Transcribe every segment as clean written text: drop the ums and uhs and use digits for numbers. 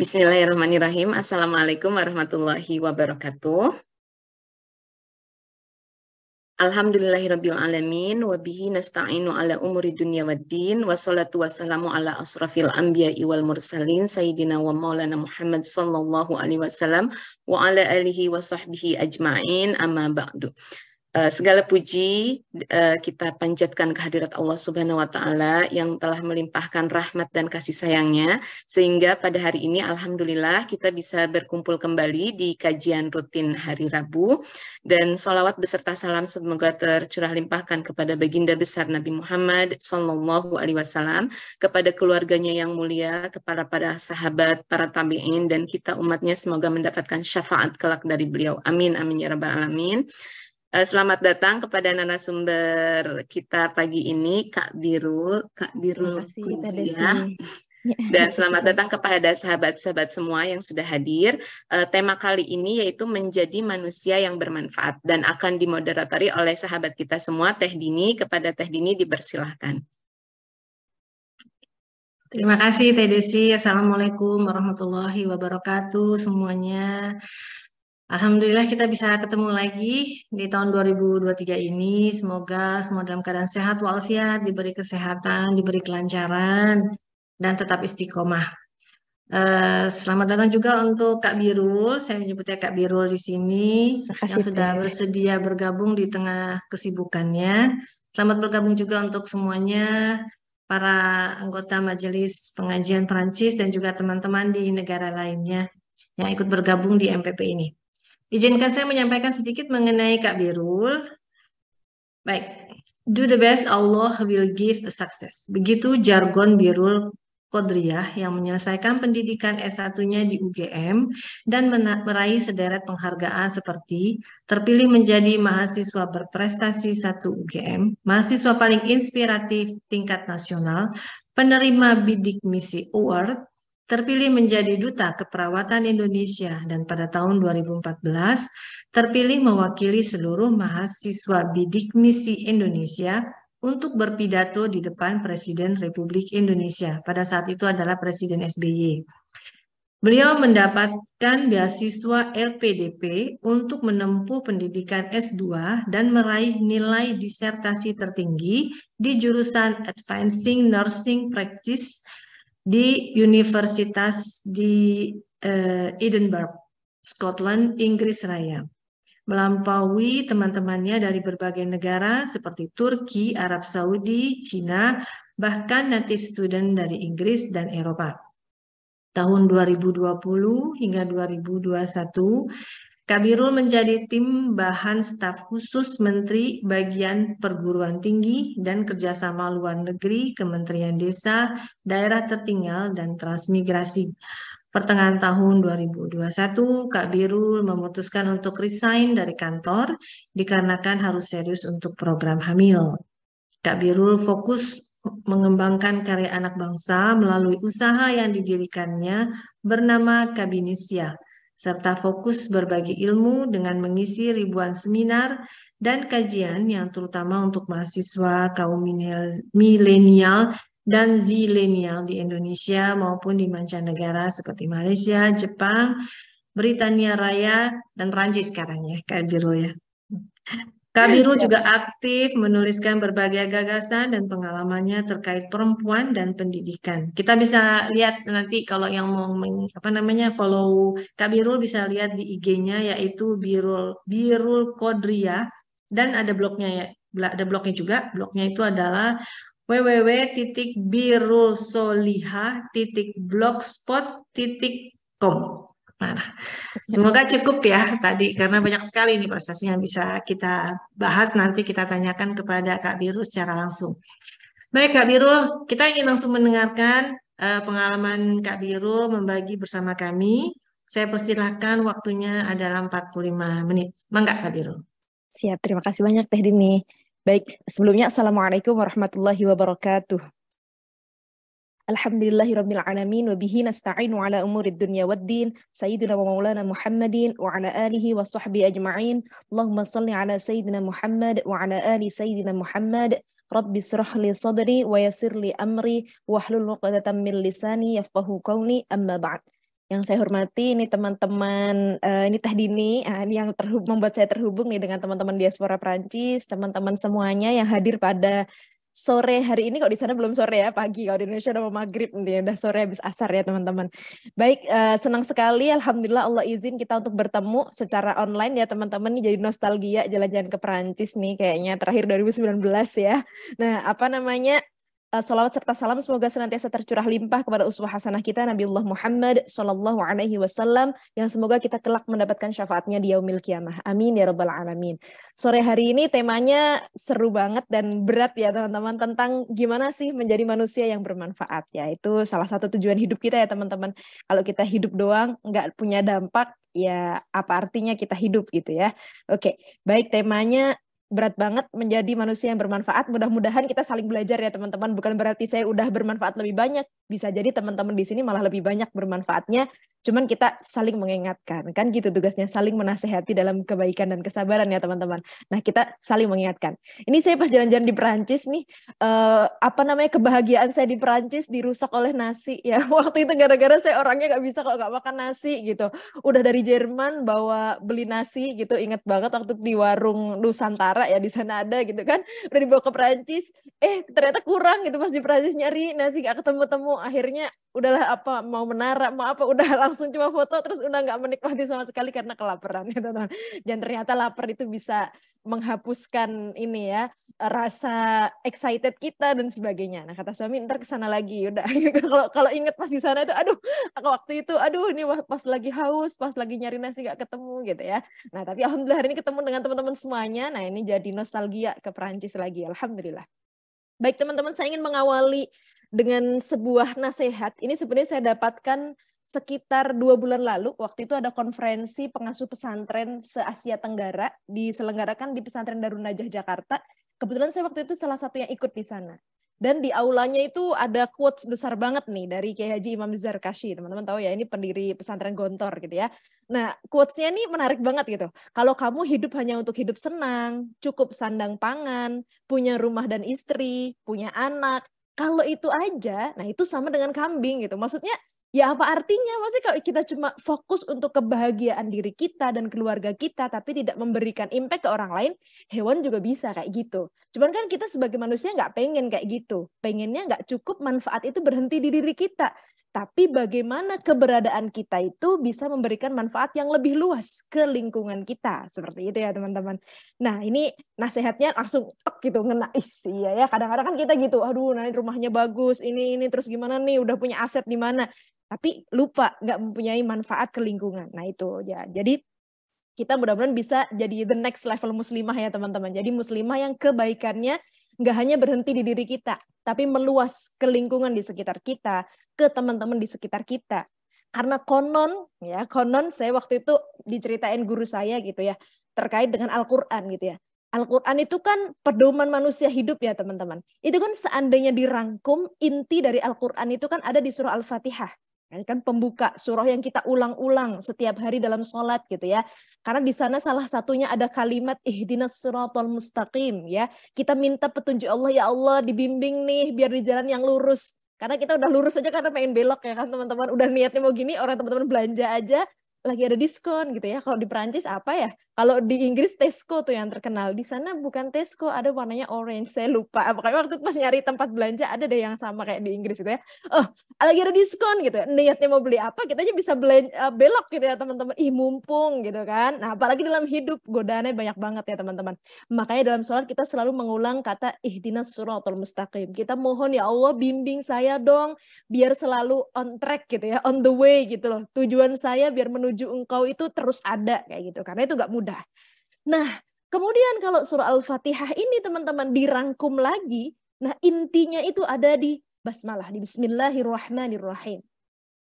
Bismillahirrahmanirrahim. Assalamualaikum warahmatullahi wabarakatuh. Alhamdulillahirabbil alamin wa bihi nasta'inu ala umuri dunya waddin wassalatu wassalamu ala asrafil anbiya'i wal mursalin sayyidina wa maulana Muhammad sallallahu alaihi wasallam wa ala alihi wa sahbihi ajma'in amma ba'du. Segala puji kita panjatkan kehadirat Allah Subhanahu wa Ta'ala yang telah melimpahkan rahmat dan kasih sayangnya, sehingga pada hari ini alhamdulillah kita bisa berkumpul kembali di kajian rutin hari Rabu, dan sholawat beserta salam semoga tercurah limpahkan kepada baginda besar Nabi Muhammad Sallallahu Alaihi Wasallam, kepada keluarganya yang mulia, kepada para sahabat, para tabi'in, dan kita umatnya semoga mendapatkan syafaat kelak dari beliau. Amin, amin ya rabbal alamin. Selamat datang kepada narasumber kita pagi ini, Kak Birul Kuliah. Dan selamat datang kepada sahabat-sahabat semua yang sudah hadir. Tema kali ini yaitu menjadi manusia yang bermanfaat, dan akan dimoderatori oleh sahabat kita semua, Teh Dini. Kepada Teh Dini dipersilahkan. Terima kasih Teh Desi. Assalamualaikum warahmatullahi wabarakatuh semuanya. Alhamdulillah kita bisa ketemu lagi di tahun 2023 ini. Semoga semua dalam keadaan sehat walafiat, diberi kesehatan, diberi kelancaran, dan tetap istiqomah. Selamat datang juga untuk Kak Birul. Saya menyebutnya Kak Birul di sini yang sudah bersedia bergabung di tengah kesibukannya. Selamat bergabung juga untuk semuanya, para anggota Majelis Pengajian Perancis dan juga teman-teman di negara lainnya yang ikut bergabung di MPP ini. Izinkan saya menyampaikan sedikit mengenai Kak Birul. Baik, do the best, Allah will give a success. Begitu jargon Birul Qodriyah yang menyelesaikan pendidikan S1-nya di UGM dan meraih sederet penghargaan seperti terpilih menjadi mahasiswa berprestasi 1 UGM, mahasiswa paling inspiratif tingkat nasional, penerima Bidik Misi Award, terpilih menjadi Duta Keperawatan Indonesia, dan pada tahun 2014 terpilih mewakili seluruh mahasiswa Bidik Misi Indonesia untuk berpidato di depan Presiden Republik Indonesia. Pada saat itu adalah Presiden SBY. Beliau mendapatkan beasiswa LPDP untuk menempuh pendidikan S2 dan meraih nilai disertasi tertinggi di jurusan Advancing Nursing Practice di Universitas di Edinburgh, Scotland, Inggris Raya. Melampaui teman-temannya dari berbagai negara seperti Turki, Arab Saudi, Cina, bahkan native student dari Inggris dan Eropa. Tahun 2020 hingga 2021, Kak Birul menjadi tim bahan staf khusus Menteri Bagian Perguruan Tinggi dan Kerjasama Luar Negeri Kementerian Desa, Daerah Tertinggal, dan Transmigrasi. Pertengahan tahun 2021, Kak Birul memutuskan untuk resign dari kantor dikarenakan harus serius untuk program hamil. Kak Birul fokus mengembangkan karya anak bangsa melalui usaha yang didirikannya bernama Kabinisia, serta fokus berbagi ilmu dengan mengisi ribuan seminar dan kajian yang terutama untuk mahasiswa kaum milenial dan zilenial di Indonesia maupun di mancanegara seperti Malaysia, Jepang, Britania Raya, dan Prancis sekarang ya, Kak Birul ya. Kak Birul juga aktif menuliskan berbagai gagasan dan pengalamannya terkait perempuan dan pendidikan. Kita bisa lihat nanti kalau yang mau follow Kak Birul bisa lihat di IG-nya yaitu Birul Qodriyah, dan ada blognya ya. Ada blognya juga. Blognya itu adalah www.birulsolihah.blogspot.com. Nah, semoga cukup ya tadi karena banyak sekali nih prestasi yang bisa kita bahas, nanti kita tanyakan kepada Kak Birul secara langsung. Baik Kak Birul, kita ingin langsung mendengarkan pengalaman Kak Birul membagi bersama kami. Saya persilahkan, waktunya adalah 45 menit. Mangga Kak Birul. Siap, terima kasih banyak Teh Dini. Baik, sebelumnya Assalamualaikum warahmatullahi wabarakatuh. Alhamdulillahirabbil alamin wa bihi nasta'inu ala umurid dunya waddin sayyidina wa maulana Muhammadin wa ala alihi wa sahbihi ajma'in. Allahumma salli ala sayyidina Muhammad wa ala ali sayyidina Muhammad. Rabbi shrah li sadri wa yassir li amri wahlul 'uqdatam min lisani yafqahu qawli, amma ba'd. Yang saya hormati ini teman-teman, ini Teh Dini, ini yang membuat saya terhubung nih dengan teman-teman diaspora Prancis, teman-teman semuanya yang hadir pada sore hari ini. Kok di sana belum sore ya, pagi. Kalau di Indonesia udah mau maghrib, udah sore habis asar ya teman-teman. Baik, senang sekali, alhamdulillah Allah izin kita untuk bertemu secara online ya teman-teman. Ini jadi nostalgia jalan-jalan ke Perancis nih kayaknya terakhir 2019 ya. Nah, apa namanya? Salawat serta salam semoga senantiasa tercurah limpah kepada uswah hasanah kita Nabiullah Muhammad Sallallahu Alaihi Wasallam, yang semoga kita kelak mendapatkan syafaatnya di yaumil kiamah. Amin ya rabbal alamin. Sore hari ini temanya seru banget dan berat ya teman-teman, tentang gimana sih menjadi manusia yang bermanfaat ya. Itu salah satu tujuan hidup kita ya teman-teman. Kalau kita hidup doang nggak punya dampak, ya apa artinya kita hidup gitu ya. Oke, baik, temanya berat banget, menjadi manusia yang bermanfaat. Mudah-mudahan kita saling belajar ya teman-teman. Bukan berarti saya udah bermanfaat lebih banyak. Bisa jadi teman-teman di sini malah lebih banyak bermanfaatnya. Cuman kita saling mengingatkan. Kan gitu tugasnya, saling menasehati dalam kebaikan dan kesabaran ya teman-teman. Nah, kita saling mengingatkan. Ini saya pas jalan-jalan di Perancis nih, kebahagiaan saya di Perancis dirusak oleh nasi ya. Waktu itu gara-gara saya orangnya nggak bisa kalau nggak makan nasi gitu. Udah dari Jerman bawa beli nasi gitu, inget banget waktu di warung Nusantara ya, di sana ada gitu kan, udah dibawa ke Perancis, ternyata kurang gitu, pas di Perancis nyari nasi gak ketemu-temu, akhirnya udahlah, apa mau menara mau apa, udah langsung cuma foto terus udah nggak menikmati sama sekali karena kelaparan ya teman-teman. Dan ternyata lapar itu bisa menghapuskan ini ya, rasa excited kita dan sebagainya. Nah, kata suami ntar kesana lagi udah. Kalau inget pas di sana itu, aduh waktu itu, aduh ini pas lagi haus, pas lagi nyari nasi gak ketemu gitu ya. Nah, tapi alhamdulillah hari ini ketemu dengan teman-teman semuanya. Nah, ini jadi nostalgia ke Perancis lagi, alhamdulillah. Baik teman-teman, saya ingin mengawali dengan sebuah nasihat. Ini sebenarnya saya dapatkan sekitar 2 bulan lalu. Waktu itu ada konferensi pengasuh pesantren se-Asia Tenggara, diselenggarakan di Pesantren Darun Najah Jakarta. Kebetulan saya waktu itu salah satu yang ikut di sana. Dan di aulanya itu ada quotes besar banget nih dari Kiai Haji Imam Zarkashi. Teman-teman tahu ya, ini pendiri pesantren Gontor gitu ya. Nah, quotes-nya ini menarik banget gitu. Kalau kamu hidup hanya untuk hidup senang, cukup sandang pangan, punya rumah dan istri, punya anak, kalau itu aja, nah itu sama dengan kambing gitu. Maksudnya, ya apa artinya? Maksudnya kalau kita cuma fokus untuk kebahagiaan diri kita dan keluarga kita, tapi tidak memberikan impact ke orang lain, hewan juga bisa kayak gitu. Cuman kan kita sebagai manusia nggak pengen kayak gitu. Pengennya nggak cukup manfaat itu berhenti di diri kita. Tapi bagaimana keberadaan kita itu bisa memberikan manfaat yang lebih luas ke lingkungan kita. Seperti itu ya teman-teman. Nah, ini nasihatnya langsung gitu, ngena. Iya ya, kadang-kadang kan kita gitu, aduh nanti rumahnya bagus, ini terus gimana nih, udah punya aset di mana. Tapi lupa, nggak mempunyai manfaat ke lingkungan. Nah itu ya, jadi kita mudah-mudahan bisa jadi the next level muslimah ya teman-teman. Jadi muslimah yang kebaikannya nggak hanya berhenti di diri kita, tapi meluas ke lingkungan di sekitar kita, ke teman-teman di sekitar kita. Karena konon saya waktu itu diceritain guru saya gitu ya, terkait dengan Al-Quran gitu ya. Al-Quran itu kan pedoman manusia hidup ya teman-teman. Itu kan seandainya dirangkum, inti dari Al-Quran itu kan ada di surah Al-Fatihah. Kan pembuka surah yang kita ulang-ulang setiap hari dalam sholat gitu ya. Karena di sana salah satunya ada kalimat ihdinas siratal mustaqim ya. Kita minta petunjuk Allah, ya Allah dibimbing nih biar di jalan yang lurus. Karena kita udah lurus aja karena pengen belok ya kan teman-teman. Udah niatnya mau gini, orang teman-teman belanja aja lagi ada diskon gitu ya. Kalau di Perancis apa ya? Kalau di Inggris Tesco tuh yang terkenal. Di sana bukan Tesco, ada warnanya orange. Saya lupa. Pokoknya waktu itu pas nyari tempat belanja ada deh yang sama kayak di Inggris gitu ya. Oh, lagi ada diskon gitu ya. Niatnya mau beli apa, kita aja bisa belok gitu ya teman-teman. Ih, mumpung gitu kan. Nah, apalagi dalam hidup godaannya banyak banget ya teman-teman. Makanya dalam sholat kita selalu mengulang kata ihdinas siratal mustaqim. Kita mohon ya Allah bimbing saya dong biar selalu on track gitu ya, on the way gitu loh. Tujuan saya biar menuju engkau itu terus ada kayak gitu. Karena itu nggak mudah. Nah, kemudian kalau surah Al-Fatihah ini teman-teman dirangkum lagi, nah intinya itu ada di basmalah, di Bismillahirrahmanirrahim.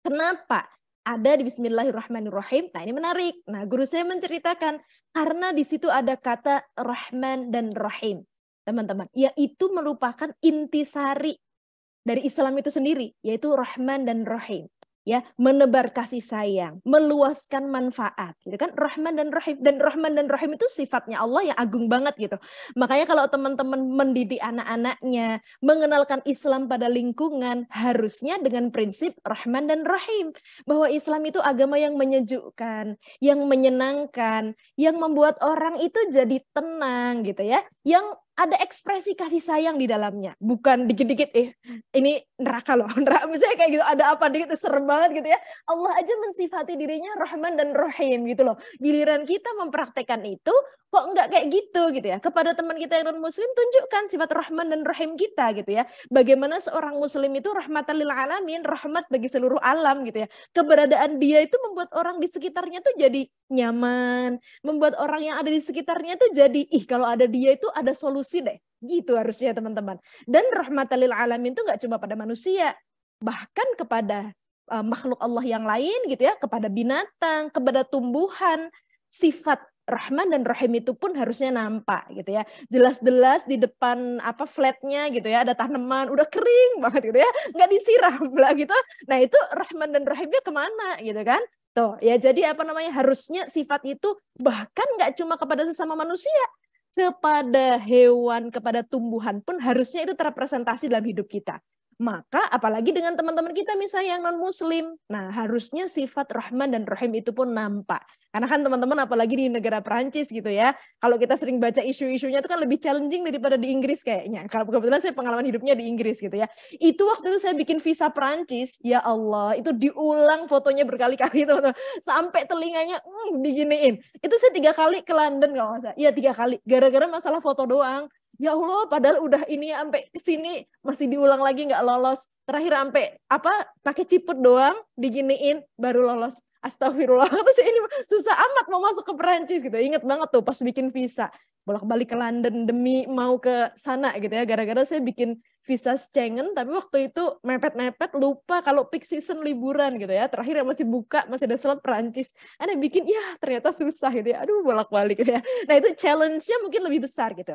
Kenapa ada di Bismillahirrahmanirrahim? Nah, ini menarik. Nah, guru saya menceritakan karena di situ ada kata Rahman dan Rahim, teman-teman. Yaitu merupakan intisari dari Islam itu sendiri, yaitu Rahman dan Rahim. ya, menebar kasih sayang, meluaskan manfaat, gitu kan? Rahman dan Rahim itu sifatnya Allah yang agung banget gitu. Makanya kalau teman-teman mendidik anak-anaknya, mengenalkan Islam pada lingkungan, harusnya dengan prinsip Rahman dan Rahim, bahwa Islam itu agama yang menyejukkan, yang menyenangkan, yang membuat orang itu jadi tenang gitu ya, yang ada ekspresi kasih sayang di dalamnya, bukan dikit-dikit ini neraka loh, neraka misalnya kayak gitu, ada apa dikit serem banget gitu ya. Allah aja mensifati dirinya Rahman dan Rahim gitu loh. Giliran kita mempraktekkan itu kok enggak kayak gitu ya. Kepada teman kita yang non muslim tunjukkan sifat Rahman dan Rahim kita gitu ya. Bagaimana seorang muslim itu rahmatan lil alamin, rahmat bagi seluruh alam gitu ya. Keberadaan dia itu membuat orang di sekitarnya tuh jadi nyaman, membuat orang yang ada di sekitarnya tuh jadi kalau ada dia itu ada solusi deh. Gitu harusnya teman-teman. Dan rahmatan lil alamin itu enggak cuma pada manusia, bahkan kepada makhluk Allah yang lain gitu ya, kepada binatang, kepada tumbuhan. Sifat Rahman dan Rahim itu pun harusnya nampak gitu ya. Jelas-jelas di depan flatnya gitu ya, ada tanaman udah kering banget gitu ya, nggak disiram lah gitu. Nah itu Rahman dan Rahimnya kemana gitu kan? Tuh ya, jadi harusnya sifat itu bahkan nggak cuma kepada sesama manusia, kepada hewan, kepada tumbuhan pun harusnya itu terrepresentasi dalam hidup kita. Maka apalagi dengan teman-teman kita misalnya yang non-muslim, nah harusnya sifat Rahman dan Rahim itu pun nampak. Karena kan teman-teman apalagi di negara Perancis gitu ya, kalau kita sering baca isu-isunya itu kan lebih challenging daripada di Inggris kayaknya. Kalau kebetulan saya pengalaman hidupnya di Inggris gitu ya. Itu waktu itu saya bikin visa Perancis, ya Allah, itu diulang fotonya berkali-kali teman-teman. Sampai telinganya diginiin. Itu saya 3 kali ke London kalau nggak salah. Iya 3 kali, gara-gara masalah foto doang. Ya Allah, padahal udah ini sampai sini masih diulang lagi nggak lolos. Terakhir sampai pakai ciput doang diginiin baru lolos. Astagfirullah, ini susah amat mau masuk ke Perancis gitu. Ingat banget tuh pas bikin visa, bolak-balik ke London demi mau ke sana gitu ya. Gara-gara saya bikin visa Schengen, tapi waktu itu mepet-mepet lupa kalau peak season liburan gitu ya. Terakhir masih buka, masih ada slot Perancis. Ada bikin, ya ternyata susah gitu ya. Aduh bolak-balik gitu ya. Nah itu challenge-nya mungkin lebih besar gitu.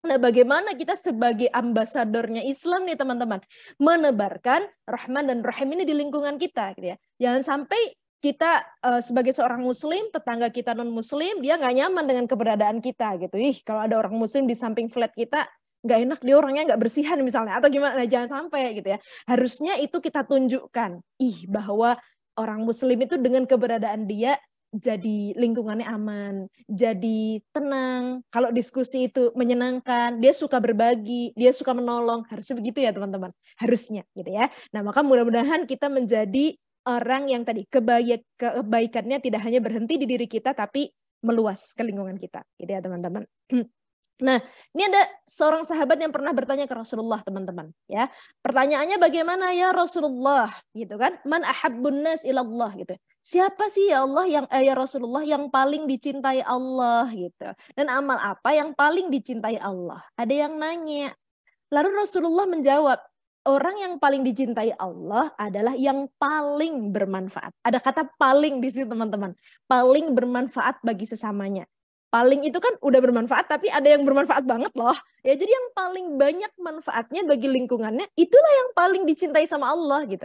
Nah, bagaimana kita sebagai ambasadornya Islam nih teman-teman, menebarkan Rahman dan Rahim ini di lingkungan kita gitu ya. Jangan sampai kita sebagai seorang muslim, tetangga kita non muslim, dia nggak nyaman dengan keberadaan kita gitu. Kalau ada orang muslim di samping flat kita, nggak enak, dia orangnya nggak bersihan misalnya, atau gimana, nah, jangan sampai gitu ya. Harusnya itu kita tunjukkan, bahwa orang muslim itu dengan keberadaan dia, jadi lingkungannya aman, jadi tenang, kalau diskusi itu menyenangkan, dia suka berbagi, dia suka menolong, harusnya begitu ya teman-teman, harusnya gitu ya. Nah maka mudah-mudahan kita menjadi orang yang tadi kebaikannya tidak hanya berhenti di diri kita, tapi meluas ke lingkungan kita, gitu ya teman-teman. Nah, ini ada seorang sahabat yang pernah bertanya ke Rasulullah, teman-teman. Ya, pertanyaannya bagaimana ya Rasulullah, gitu kan? Man ahabbun nas ilallah, gitu. Siapa sih ya Allah ya Rasulullah yang paling dicintai Allah, gitu. Dan amal apa yang paling dicintai Allah? Ada yang nanya. Lalu Rasulullah menjawab, orang yang paling dicintai Allah adalah yang paling bermanfaat. Ada kata paling di situ teman-teman. Paling bermanfaat bagi sesamanya. Paling itu kan udah bermanfaat, tapi ada yang bermanfaat banget loh. Ya, jadi yang paling banyak manfaatnya bagi lingkungannya, itulah yang paling dicintai sama Allah gitu.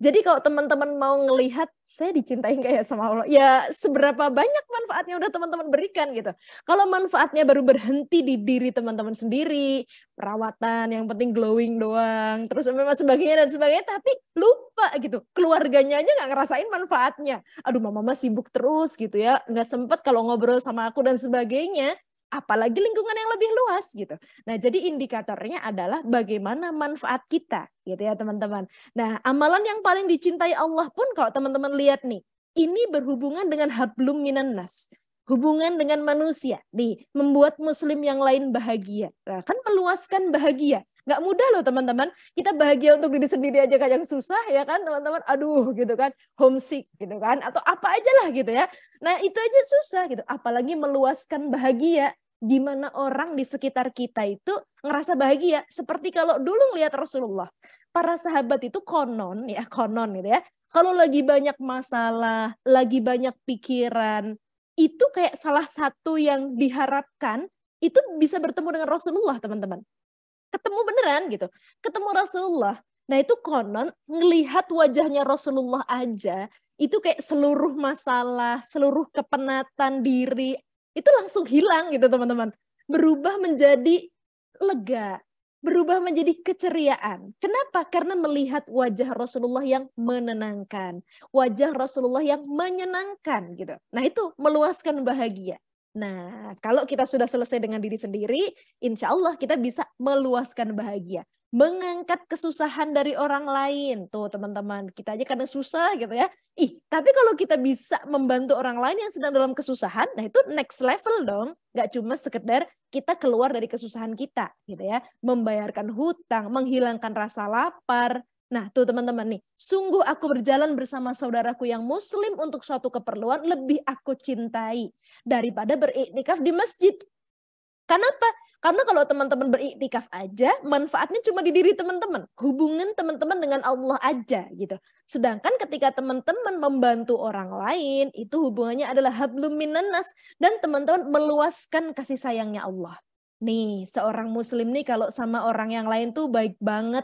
Jadi kalau teman-teman mau ngelihat saya dicintai nggak ya sama Allah, ya seberapa banyak manfaatnya udah teman-teman berikan gitu. Kalau manfaatnya baru berhenti di diri teman-teman sendiri, perawatan yang penting glowing doang, terus memang sebagainya dan sebagainya, tapi lupa gitu. Keluarganya aja nggak ngerasain manfaatnya. Aduh, mama sibuk terus gitu ya, nggak sempet kalau ngobrol sama aku dan sebagainya. Apalagi lingkungan yang lebih luas gitu. Nah, jadi indikatornya adalah bagaimana manfaat kita gitu ya teman-teman. Nah, amalan yang paling dicintai Allah pun kalau teman-teman lihat nih, ini berhubungan dengan hablum minan nas. Hubungan dengan manusia. Nih, membuat muslim yang lain bahagia. Nah, kan meluaskan bahagia. Nggak mudah loh teman-teman. Kita bahagia untuk diri sendiri aja kadang susah ya kan teman-teman. Aduh gitu kan. Homesick gitu kan. Atau apa aja lah gitu ya. Nah, itu aja susah gitu. Apalagi meluaskan bahagia. Gimana orang di sekitar kita itu ngerasa bahagia. Seperti kalau dulu lihat Rasulullah. Para sahabat itu konon gitu ya. Kalau lagi banyak masalah, lagi banyak pikiran, itu kayak salah satu yang diharapkan itu bisa bertemu dengan Rasulullah, teman-teman. Ketemu beneran gitu. Ketemu Rasulullah. Nah itu konon ngelihat wajahnya Rasulullah aja, itu kayak seluruh masalah, seluruh kepenatan diri, itu langsung hilang gitu teman-teman. Berubah menjadi lega, berubah menjadi keceriaan. Kenapa? Karena melihat wajah Rasulullah yang menenangkan, wajah Rasulullah yang menyenangkan gitu. Nah itu meluaskan bahagia. Nah kalau kita sudah selesai dengan diri sendiri, insya Allah kita bisa meluaskan bahagia. Mengangkat kesusahan dari orang lain. Tuh teman-teman, kita aja kadang susah gitu ya. Tapi kalau kita bisa membantu orang lain yang sedang dalam kesusahan, nah itu next level dong. Gak cuma sekedar kita keluar dari kesusahan kita gitu ya. Membayarkan hutang, menghilangkan rasa lapar. Nah tuh teman-teman nih, sungguh aku berjalan bersama saudaraku yang muslim untuk suatu keperluan lebih aku cintai daripada beriktikaf di masjid. Kenapa? Karena kalau teman-teman beriktikaf aja, manfaatnya cuma di diri teman-teman. Hubungan teman-teman dengan Allah aja gitu. Sedangkan ketika teman-teman membantu orang lain, itu hubungannya adalah hablum minan nas. Dan teman-teman meluaskan kasih sayangnya Allah. Nih, seorang muslim nih kalau sama orang yang lain tuh baik banget.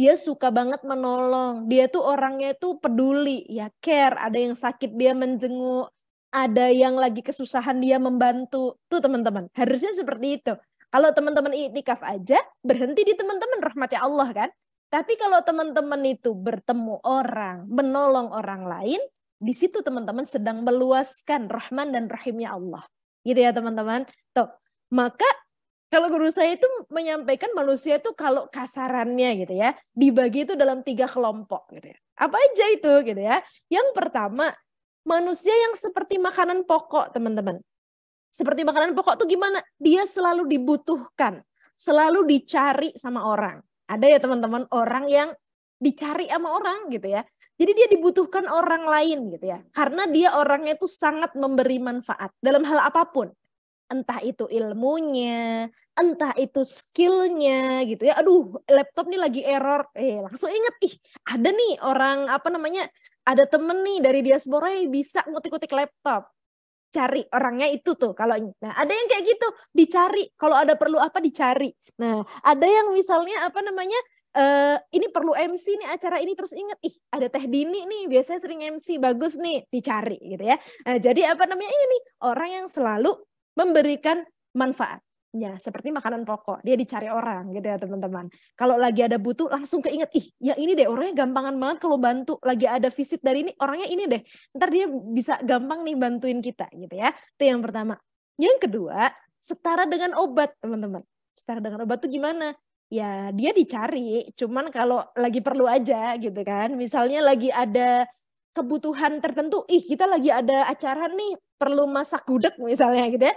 Dia suka banget menolong. Dia tuh orangnya tuh peduli, ya care. Ada yang sakit dia menjenguk. Ada yang lagi kesusahan dia membantu. Tuh teman-teman, harusnya seperti itu. Kalau teman-teman iktikaf aja, berhenti di teman-teman rahmatnya Allah kan. Tapi kalau teman-teman itu bertemu orang, menolong orang lain, di situ teman-teman sedang meluaskan rahman dan rahimnya Allah. Gitu ya teman-teman. Tuh, maka kalau guru saya itu menyampaikan manusia itu kalau kasarannya gitu ya, dibagi itu dalam 3 kelompok gitu ya. Apa aja itu gitu ya. Yang pertama, manusia yang seperti makanan pokok, teman-teman. Seperti makanan pokok tuh gimana? Dia selalu dibutuhkan, selalu dicari sama orang. Ada ya teman-teman orang yang dicari sama orang gitu ya. Jadi dia dibutuhkan orang lain gitu ya. Karena dia orangnya tuh sangat memberi manfaat dalam hal apapun. Entah itu ilmunya, entah itu skillnya gitu ya. Aduh, laptop nih lagi error. Langsung inget, ada nih orang ada temen nih dari diaspora yang bisa ngutik-ngutik laptop. Cari orangnya itu tuh kalau ada yang kayak gitu dicari, kalau ada perlu apa dicari. Nah ada yang misalnya ini perlu MC nih acara ini, terus inget ada Teh Dini nih biasanya sering MC, bagus nih, dicari gitu ya. Nah, jadi ini nih orang yang selalu memberikan manfaat. Ya, seperti makanan pokok, dia dicari orang gitu ya teman-teman. Kalau lagi ada butuh langsung keinget, ya ini deh orangnya gampangan banget kalau bantu. Lagi ada visit dari ini, orangnya ini deh. Ntar dia bisa gampang nih bantuin kita gitu ya. Itu yang pertama. Yang kedua, setara dengan obat teman-teman. Setara dengan obat tuh gimana? Ya dia dicari, cuman kalau lagi perlu aja gitu kan. Misalnya lagi ada kebutuhan tertentu, kita lagi ada acara nih, perlu masak gudeg misalnya gitu ya.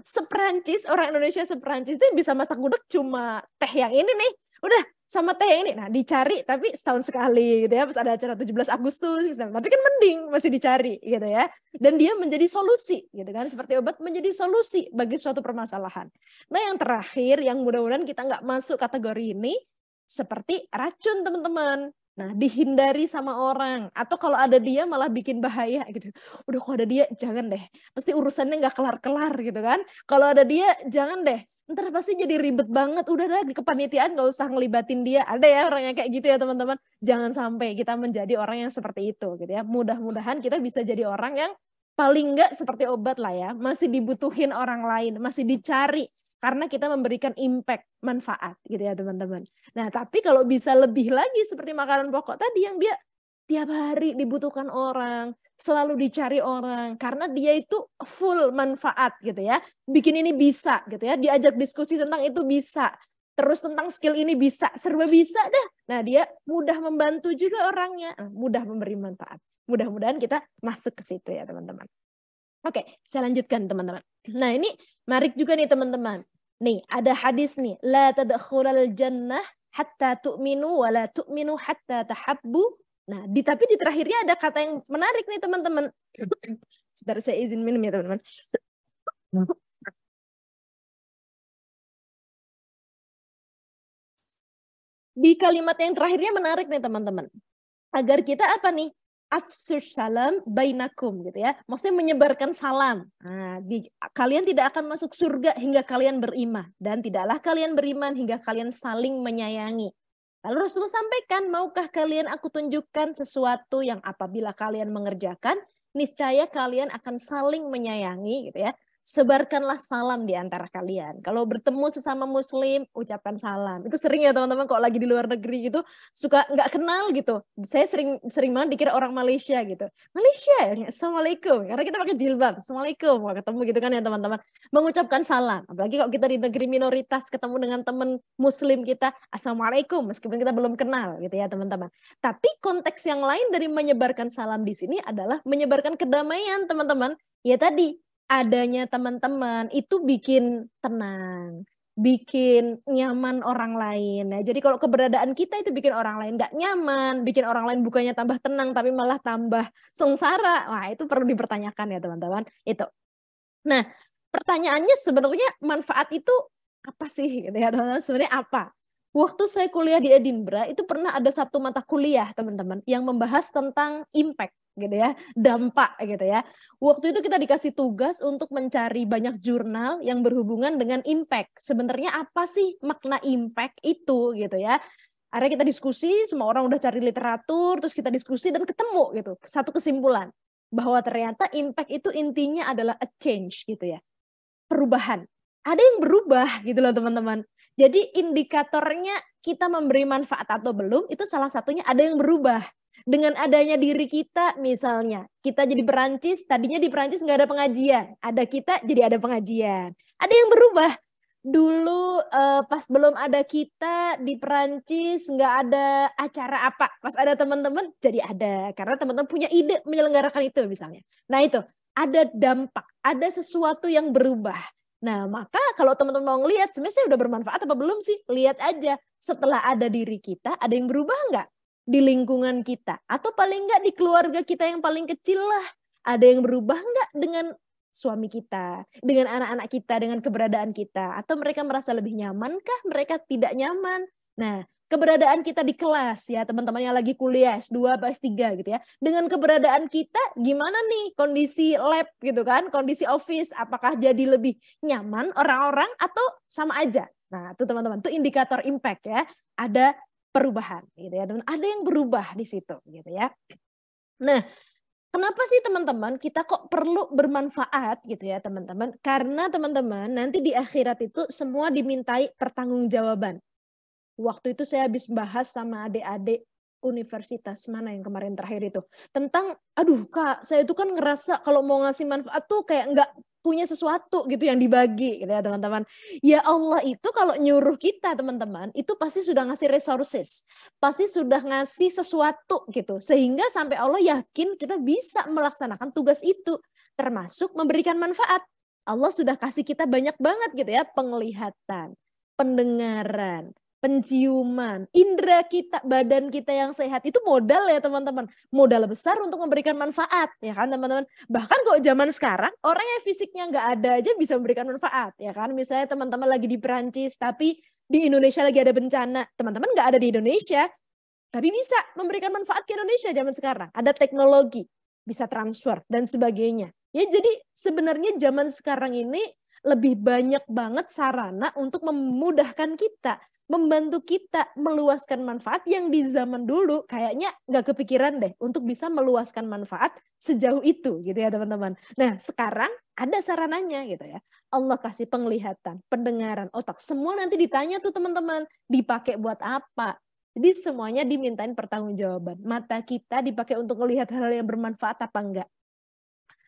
Seperancis, orang Indonesia seperancis itu bisa masak gudeg cuma teh yang ini nih. Udah, sama teh ini. Nah, dicari tapi setahun sekali gitu ya. Pas ada acara 17 Agustus misalnya. Tapi kan mending masih dicari gitu ya. Dan dia menjadi solusi gitu kan. Seperti obat menjadi solusi bagi suatu permasalahan. Nah, yang terakhir yang mudah-mudahan kita nggak masuk kategori ini, seperti racun teman-teman. Nah, dihindari sama orang. Atau kalau ada dia malah bikin bahaya gitu. Udah kalau ada dia, jangan deh. Pasti urusannya nggak kelar-kelar gitu kan. Kalau ada dia, jangan deh. Ntar pasti jadi ribet banget. Udah dah, di kepanitiaan nggak usah ngelibatin dia. Ada ya orang yang kayak gitu ya teman-teman. Jangan sampai kita menjadi orang yang seperti itu gitu ya. Mudah-mudahan kita bisa jadi orang yang paling nggak seperti obat lah ya. Masih dibutuhin orang lain. Masih dicari. Karena kita memberikan impact, manfaat gitu ya teman-teman. Nah tapi kalau bisa lebih lagi seperti makanan pokok tadi yang dia tiap hari dibutuhkan orang, selalu dicari orang. Karena dia itu full manfaat gitu ya. Bikin ini bisa gitu ya, diajak diskusi tentang itu bisa. Terus tentang skill ini bisa, serba bisa dah. Nah dia mudah membantu juga orangnya, mudah memberi manfaat. Mudah-mudahan kita masuk ke situ ya teman-teman. Oke, saya lanjutkan teman-teman. Nah ini menarik juga nih teman-teman. Nih ada hadis nih, la tadkhulal jannah hatta tu'minu wa la tu'minu hatta tahabbu. Nah, tapi di terakhirnya ada kata yang menarik nih teman-teman. Sebentar saya izin minum ya teman-teman. Di kalimat yang terakhirnya menarik nih teman-teman. Agar kita apa nih? Afsus salam bainakum gitu ya. Maksudnya menyebarkan salam. Nah, kalian tidak akan masuk surga hingga kalian beriman. Dan tidaklah kalian beriman hingga kalian saling menyayangi. Lalu Rasulullah sampaikan, maukah kalian aku tunjukkan sesuatu yang apabila kalian mengerjakan, niscaya kalian akan saling menyayangi gitu ya. Sebarkanlah salam di antara kalian. Kalau bertemu sesama muslim, ucapkan salam. Itu sering ya teman-teman, kalau lagi di luar negeri gitu, suka nggak kenal gitu. Saya sering banget dikira orang Malaysia gitu. Malaysia, Assalamualaikum. Karena kita pakai jilbab, Assalamualaikum. Wah, ketemu gitu kan ya teman-teman. Mengucapkan salam. Apalagi kalau kita di negeri minoritas, ketemu dengan teman muslim kita, Assalamualaikum. Meskipun kita belum kenal gitu ya teman-teman. Tapi konteks yang lain dari menyebarkan salam di sini adalah menyebarkan kedamaian teman-teman. Ya tadi, adanya teman-teman itu bikin tenang, bikin nyaman orang lain. Nah, jadi kalau keberadaan kita itu bikin orang lain nggak nyaman, bikin orang lain bukannya tambah tenang tapi malah tambah sengsara. Wah, itu perlu dipertanyakan ya teman-teman. Itu. Nah, pertanyaannya sebenarnya manfaat itu apa sih gitu ya teman-teman? Sebenarnya apa? Waktu saya kuliah di Edinburgh itu pernah ada satu mata kuliah teman-teman yang membahas tentang impact gitu ya, dampak gitu ya. Waktu itu kita dikasih tugas untuk mencari banyak jurnal yang berhubungan dengan impact. Sebenarnya apa sih makna impact itu gitu ya. Akhirnya kita diskusi, semua orang udah cari literatur, terus kita diskusi dan ketemu gitu, satu kesimpulan bahwa ternyata impact itu intinya adalah a change gitu ya. Perubahan. Ada yang berubah gitu loh teman-teman. Jadi indikatornya kita memberi manfaat atau belum, itu salah satunya ada yang berubah. Dengan adanya diri kita misalnya, kita jadi Perancis, tadinya di Perancis nggak ada pengajian. Ada kita jadi ada pengajian. Ada yang berubah. Dulu pas belum ada kita di Perancis nggak ada acara apa. Pas ada teman-teman jadi ada. Karena teman-teman punya ide menyelenggarakan itu misalnya. Nah itu, ada dampak, ada sesuatu yang berubah. Nah, maka kalau teman-teman mau ngelihat, sebenarnya saya udah bermanfaat apa belum sih? Lihat aja, setelah ada diri kita, ada yang berubah nggak di lingkungan kita? Atau paling nggak di keluarga kita yang paling kecil lah. Ada yang berubah nggak dengan suami kita, dengan anak-anak kita, dengan keberadaan kita? Atau mereka merasa lebih nyaman kah? Mereka tidak nyaman? Nah, keberadaan kita di kelas ya, teman-teman yang lagi kuliah S2 atau S3 gitu ya. Dengan keberadaan kita gimana nih kondisi lab gitu kan, kondisi office, apakah jadi lebih nyaman orang-orang atau sama aja? Nah, itu teman-teman, itu indikator impact ya. Ada perubahan gitu ya, teman. Ada yang berubah di situ gitu ya. Nah, kenapa sih teman-teman kita kok perlu bermanfaat gitu ya teman-teman? Karena teman-teman nanti di akhirat itu semua dimintai pertanggungjawaban. Waktu itu saya habis bahas sama adik-adik universitas mana yang kemarin terakhir itu. Tentang, aduh Kak, saya itu kan ngerasa kalau mau ngasih manfaat tuh kayak nggak punya sesuatu gitu yang dibagi gitu ya teman-teman. Ya Allah itu kalau nyuruh kita teman-teman, itu pasti sudah ngasih resources. Pasti sudah ngasih sesuatu gitu. Sehingga sampai Allah yakin kita bisa melaksanakan tugas itu. Termasuk memberikan manfaat. Allah sudah kasih kita banyak banget gitu ya. Penglihatan, pendengaran, penciuman, indera kita, badan kita yang sehat itu modal ya teman-teman. Modal besar untuk memberikan manfaat ya kan teman-teman. Bahkan kok zaman sekarang orang yang fisiknya nggak ada aja bisa memberikan manfaat ya kan. Misalnya teman-teman lagi di Perancis tapi di Indonesia lagi ada bencana. Teman-teman nggak ada di Indonesia tapi bisa memberikan manfaat ke Indonesia zaman sekarang. Ada teknologi, bisa transfer dan sebagainya. Ya jadi sebenarnya zaman sekarang ini lebih banyak banget sarana untuk memudahkan kita, membantu kita meluaskan manfaat yang di zaman dulu kayaknya nggak kepikiran deh untuk bisa meluaskan manfaat sejauh itu gitu ya teman-teman. Nah sekarang ada sarananya gitu ya. Allah kasih penglihatan, pendengaran, otak. Semua nanti ditanya tuh teman-teman, dipakai buat apa? Jadi semuanya dimintain pertanggungjawaban. Mata kita dipakai untuk melihat hal yang bermanfaat apa enggak?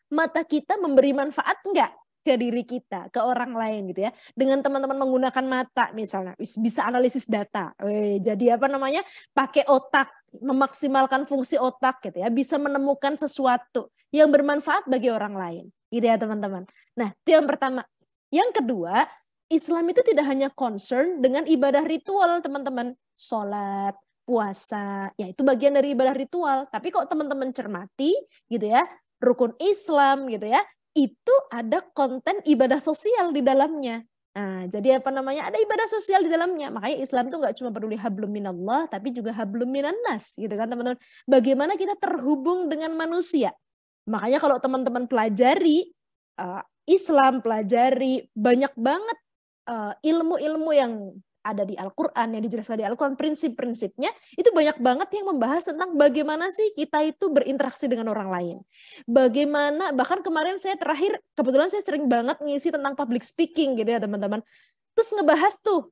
Mata kita memberi manfaat enggak ke diri kita, ke orang lain gitu ya. Dengan teman-teman menggunakan mata misalnya, bisa analisis data. Jadi apa namanya? Pakai otak, memaksimalkan fungsi otak gitu ya, bisa menemukan sesuatu yang bermanfaat bagi orang lain. Gitu ya teman-teman. Nah, itu yang pertama. Yang kedua, Islam itu tidak hanya concern dengan ibadah ritual, teman-teman. Sholat, puasa, ya itu bagian dari ibadah ritual. Tapi kok teman-teman cermati gitu ya, rukun Islam gitu ya, itu ada konten ibadah sosial di dalamnya. Nah, jadi apa namanya? Ada ibadah sosial di dalamnya. Makanya Islam itu nggak cuma peduli hablum minallah, tapi juga hablum minannas, gitu kan teman-teman. Bagaimana kita terhubung dengan manusia. Makanya kalau teman-teman pelajari Islam, pelajari banyak banget ilmu-ilmu yang ada di Al-Quran, yang dijelaskan di Al-Quran, prinsip-prinsipnya, itu banyak banget yang membahas tentang bagaimana sih kita itu berinteraksi dengan orang lain. Bagaimana, bahkan kemarin saya terakhir, kebetulan saya sering banget ngisi tentang public speaking gitu ya teman-teman. Terus ngebahas tuh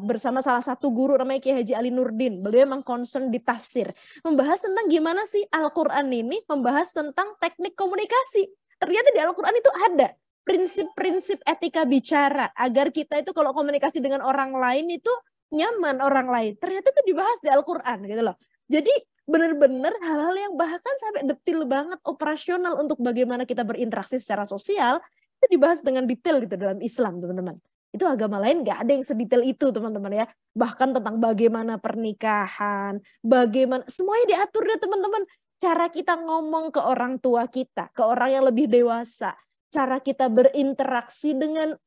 bersama salah satu guru namanya Kiai Haji Ali Nurdin. Beliau emang concern di tafsir. Membahas tentang gimana sih Al-Quran ini membahas tentang teknik komunikasi. Ternyata di Al-Quran itu ada prinsip-prinsip etika bicara. Agar kita itu kalau komunikasi dengan orang lain itu nyaman orang lain. Ternyata itu dibahas di Al-Quran gitu loh. Jadi benar-benar hal-hal yang bahkan sampai detil banget operasional untuk bagaimana kita berinteraksi secara sosial. Itu dibahas dengan detail gitu dalam Islam teman-teman. Itu agama lain nggak ada yang sedetail itu teman-teman ya. Bahkan tentang bagaimana pernikahan, bagaimana semuanya diatur deh teman-teman. Cara kita ngomong ke orang tua kita, ke orang yang lebih dewasa, cara kita berinteraksi dengan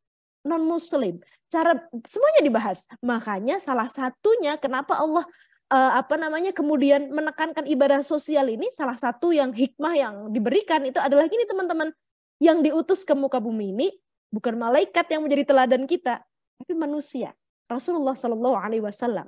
non-muslim, cara semuanya dibahas. Makanya salah satunya kenapa Allah kemudian menekankan ibadah sosial ini, salah satu yang hikmah yang diberikan itu adalah gini teman-teman, yang diutus ke muka bumi ini bukan malaikat yang menjadi teladan kita, tapi manusia. Rasulullah Shallallahu Alaihi Wasallam.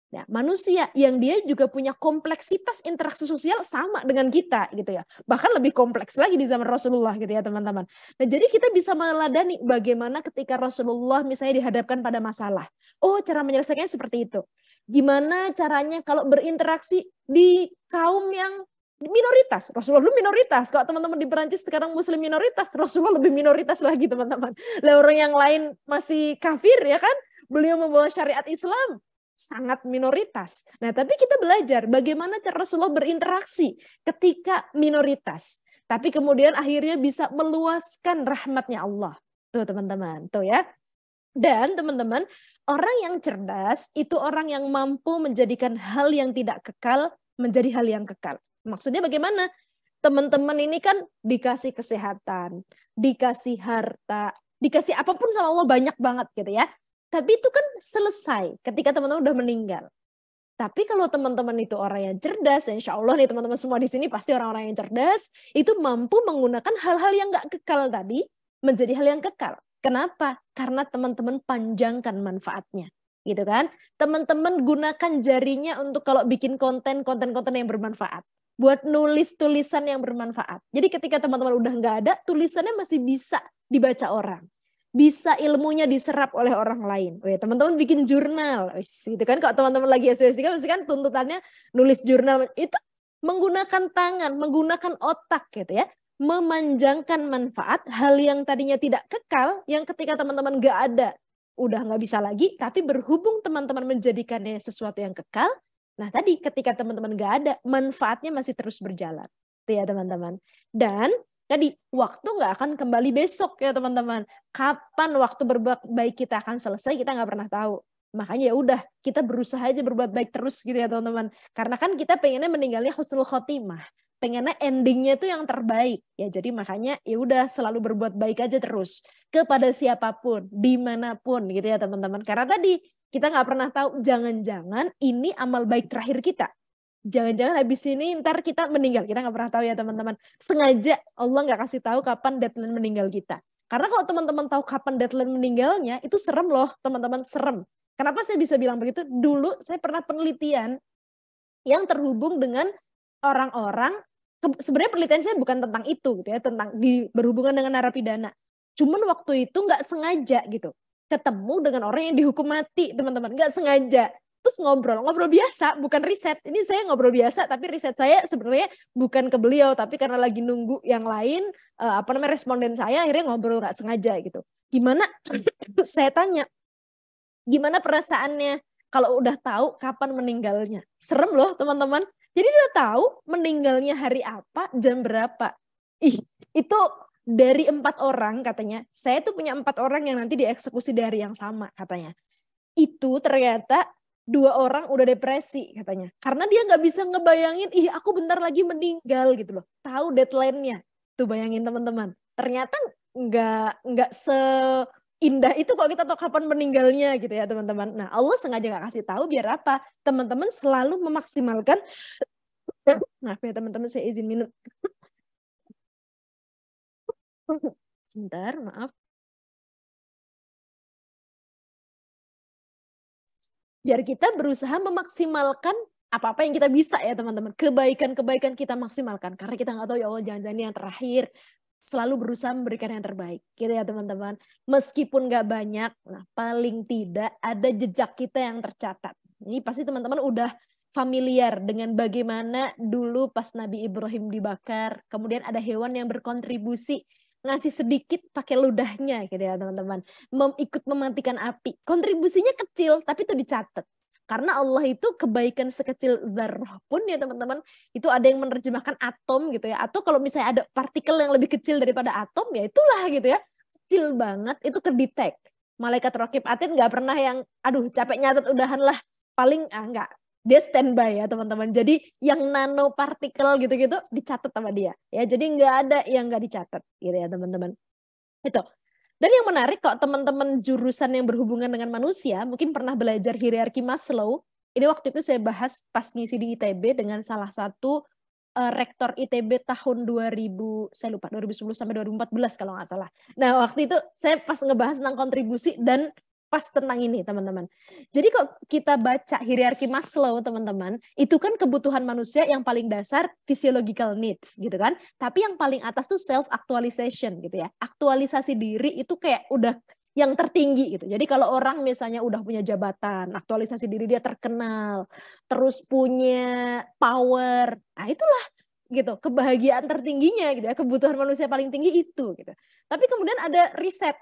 Ya, manusia yang dia juga punya kompleksitas interaksi sosial sama dengan kita gitu ya. Bahkan lebih kompleks lagi di zaman Rasulullah gitu ya teman-teman. Nah, jadi kita bisa meneladani bagaimana ketika Rasulullah misalnya dihadapkan pada masalah. Oh, cara menyelesaikannya seperti itu. Gimana caranya kalau berinteraksi di kaum yang minoritas. Rasulullah dulu minoritas. Kalau teman-teman di Perancis sekarang muslim minoritas, Rasulullah lebih minoritas lagi teman-teman. Lah orang yang lain masih kafir ya kan? Beliau membawa syariat Islam sangat minoritas. Nah, tapi kita belajar bagaimana cara Rasulullah berinteraksi ketika minoritas. Tapi kemudian akhirnya bisa meluaskan rahmatnya Allah. Tuh teman-teman, tuh ya. Dan teman-teman, orang yang cerdas itu orang yang mampu menjadikan hal yang tidak kekal menjadi hal yang kekal. Maksudnya bagaimana? Teman-teman ini kan dikasih kesehatan, dikasih harta, dikasih apapun sama Allah banyak banget gitu ya. Tapi itu kan selesai ketika teman-teman udah meninggal. Tapi kalau teman-teman itu orang yang cerdas, insya Allah nih teman-teman semua di sini pasti orang-orang yang cerdas, itu mampu menggunakan hal-hal yang nggak kekal tadi menjadi hal yang kekal. Kenapa? Karena teman-teman panjangkan manfaatnya. Gitu kan? Teman-teman gunakan jarinya untuk kalau bikin konten yang bermanfaat. Buat nulis tulisan yang bermanfaat. Jadi ketika teman-teman udah nggak ada, tulisannya masih bisa dibaca orang. Bisa ilmunya diserap oleh orang lain. Teman-teman bikin jurnal. Gitu kan? Kalau teman-teman lagi S2 pasti kan tuntutannya nulis jurnal. Itu menggunakan tangan, menggunakan otak gitu ya. Memanjangkan manfaat hal yang tadinya tidak kekal, yang ketika teman-teman nggak ada, udah nggak bisa lagi, tapi berhubung teman-teman menjadikannya sesuatu yang kekal, nah tadi ketika teman-teman nggak ada, manfaatnya masih terus berjalan. Itu ya teman-teman. Dan tadi, waktu nggak akan kembali besok ya teman-teman. Kapan waktu berbuat baik kita akan selesai, kita nggak pernah tahu. Makanya ya udah, kita berusaha aja berbuat baik terus gitu ya teman-teman. Karena kan kita pengennya meninggalnya husnul khotimah. Pengennya endingnya itu yang terbaik ya, jadi makanya ya udah selalu berbuat baik aja terus kepada siapapun dimanapun gitu ya teman-teman, karena tadi kita nggak pernah tahu, jangan-jangan ini amal baik terakhir kita, jangan-jangan habis ini ntar kita meninggal, kita nggak pernah tahu ya teman-teman. Sengaja Allah nggak kasih tahu kapan deadline meninggal kita, karena kalau teman-teman tahu kapan deadline meninggalnya itu serem loh teman-teman, serem. Kenapa saya bisa bilang begitu? Dulu saya pernah penelitian yang terhubung dengan orang-orang, sebenarnya penelitian saya bukan tentang itu gitu ya, tentang berhubungan dengan narapidana. Cuman waktu itu nggak sengaja gitu ketemu dengan orang yang dihukum mati teman-teman, nggak sengaja. Terus ngobrol biasa, bukan riset. Ini saya ngobrol biasa, tapi riset saya sebenarnya bukan ke beliau, tapi karena lagi nunggu yang lain, responden saya akhirnya ngobrol nggak sengaja gitu. Gimana? Saya tanya, gimana perasaannya kalau udah tahu kapan meninggalnya? Serem loh teman-teman. Jadi udah tahu meninggalnya hari apa, jam berapa. Itu dari 4 orang katanya. Saya tuh punya 4 orang yang nanti dieksekusi di hari yang sama katanya. Itu ternyata 2 orang udah depresi katanya. Karena dia nggak bisa ngebayangin, aku bentar lagi meninggal gitu loh. Tahu deadline-nya. Tuh bayangin teman-teman. Ternyata nggak indah itu kalau kita tahu kapan meninggalnya gitu ya teman-teman. Nah Allah sengaja nggak kasih tahu biar apa? Teman-teman selalu memaksimalkan. Maaf ya teman-teman, saya izin minum. Sebentar, maaf. biar kita berusaha memaksimalkan apa-apa yang kita bisa ya teman-teman. Kebaikan-kebaikan kita maksimalkan. Karena kita nggak tahu ya Allah jangan-jangan yang terakhir. Selalu berusaha memberikan yang terbaik. Gitu ya teman-teman. Meskipun nggak banyak, nah paling tidak ada jejak kita yang tercatat. Ini pasti teman-teman udah familiar dengan bagaimana dulu pas Nabi Ibrahim dibakar. Kemudian ada hewan yang berkontribusi. Ngasih sedikit pakai ludahnya gitu ya teman-teman. Ikut mematikan api. Kontribusinya kecil tapi itu dicatat. Karena Allah itu kebaikan sekecil zarrah pun ya teman-teman, itu ada yang menerjemahkan atom gitu ya. Atau kalau misalnya ada partikel yang lebih kecil daripada atom, ya itulah gitu ya. Kecil banget, itu kedetek. Malaikat Raqib Atid nggak pernah yang, aduh capek nyatet udahan lah. Paling, nggak. Dia standby ya teman-teman. Jadi yang nanopartikel gitu-gitu dicatat sama dia. Ya, jadi nggak ada yang nggak dicatat gitu ya teman-teman. Itu. Dan yang menarik kok teman-teman jurusan yang berhubungan dengan manusia, mungkin pernah belajar hierarki Maslow. Ini waktu itu saya bahas pas ngisi di ITB dengan salah satu rektor ITB tahun 2000, saya lupa 2010 sampai 2014 kalau nggak salah. Nah waktu itu saya pas ngebahas tentang kontribusi dan pas tentang ini teman-teman. Jadi kok kita baca hierarki Maslow teman-teman, itu kan kebutuhan manusia yang paling dasar physiological needs gitu kan. Tapi yang paling atas tuh self actualization gitu ya. Aktualisasi diri itu kayak udah yang tertinggi gitu. Jadi kalau orang misalnya udah punya jabatan, aktualisasi diri dia terkenal, terus punya power, nah itulah gitu kebahagiaan tertingginya gitu ya, kebutuhan manusia paling tinggi itu gitu. Tapi kemudian ada riset,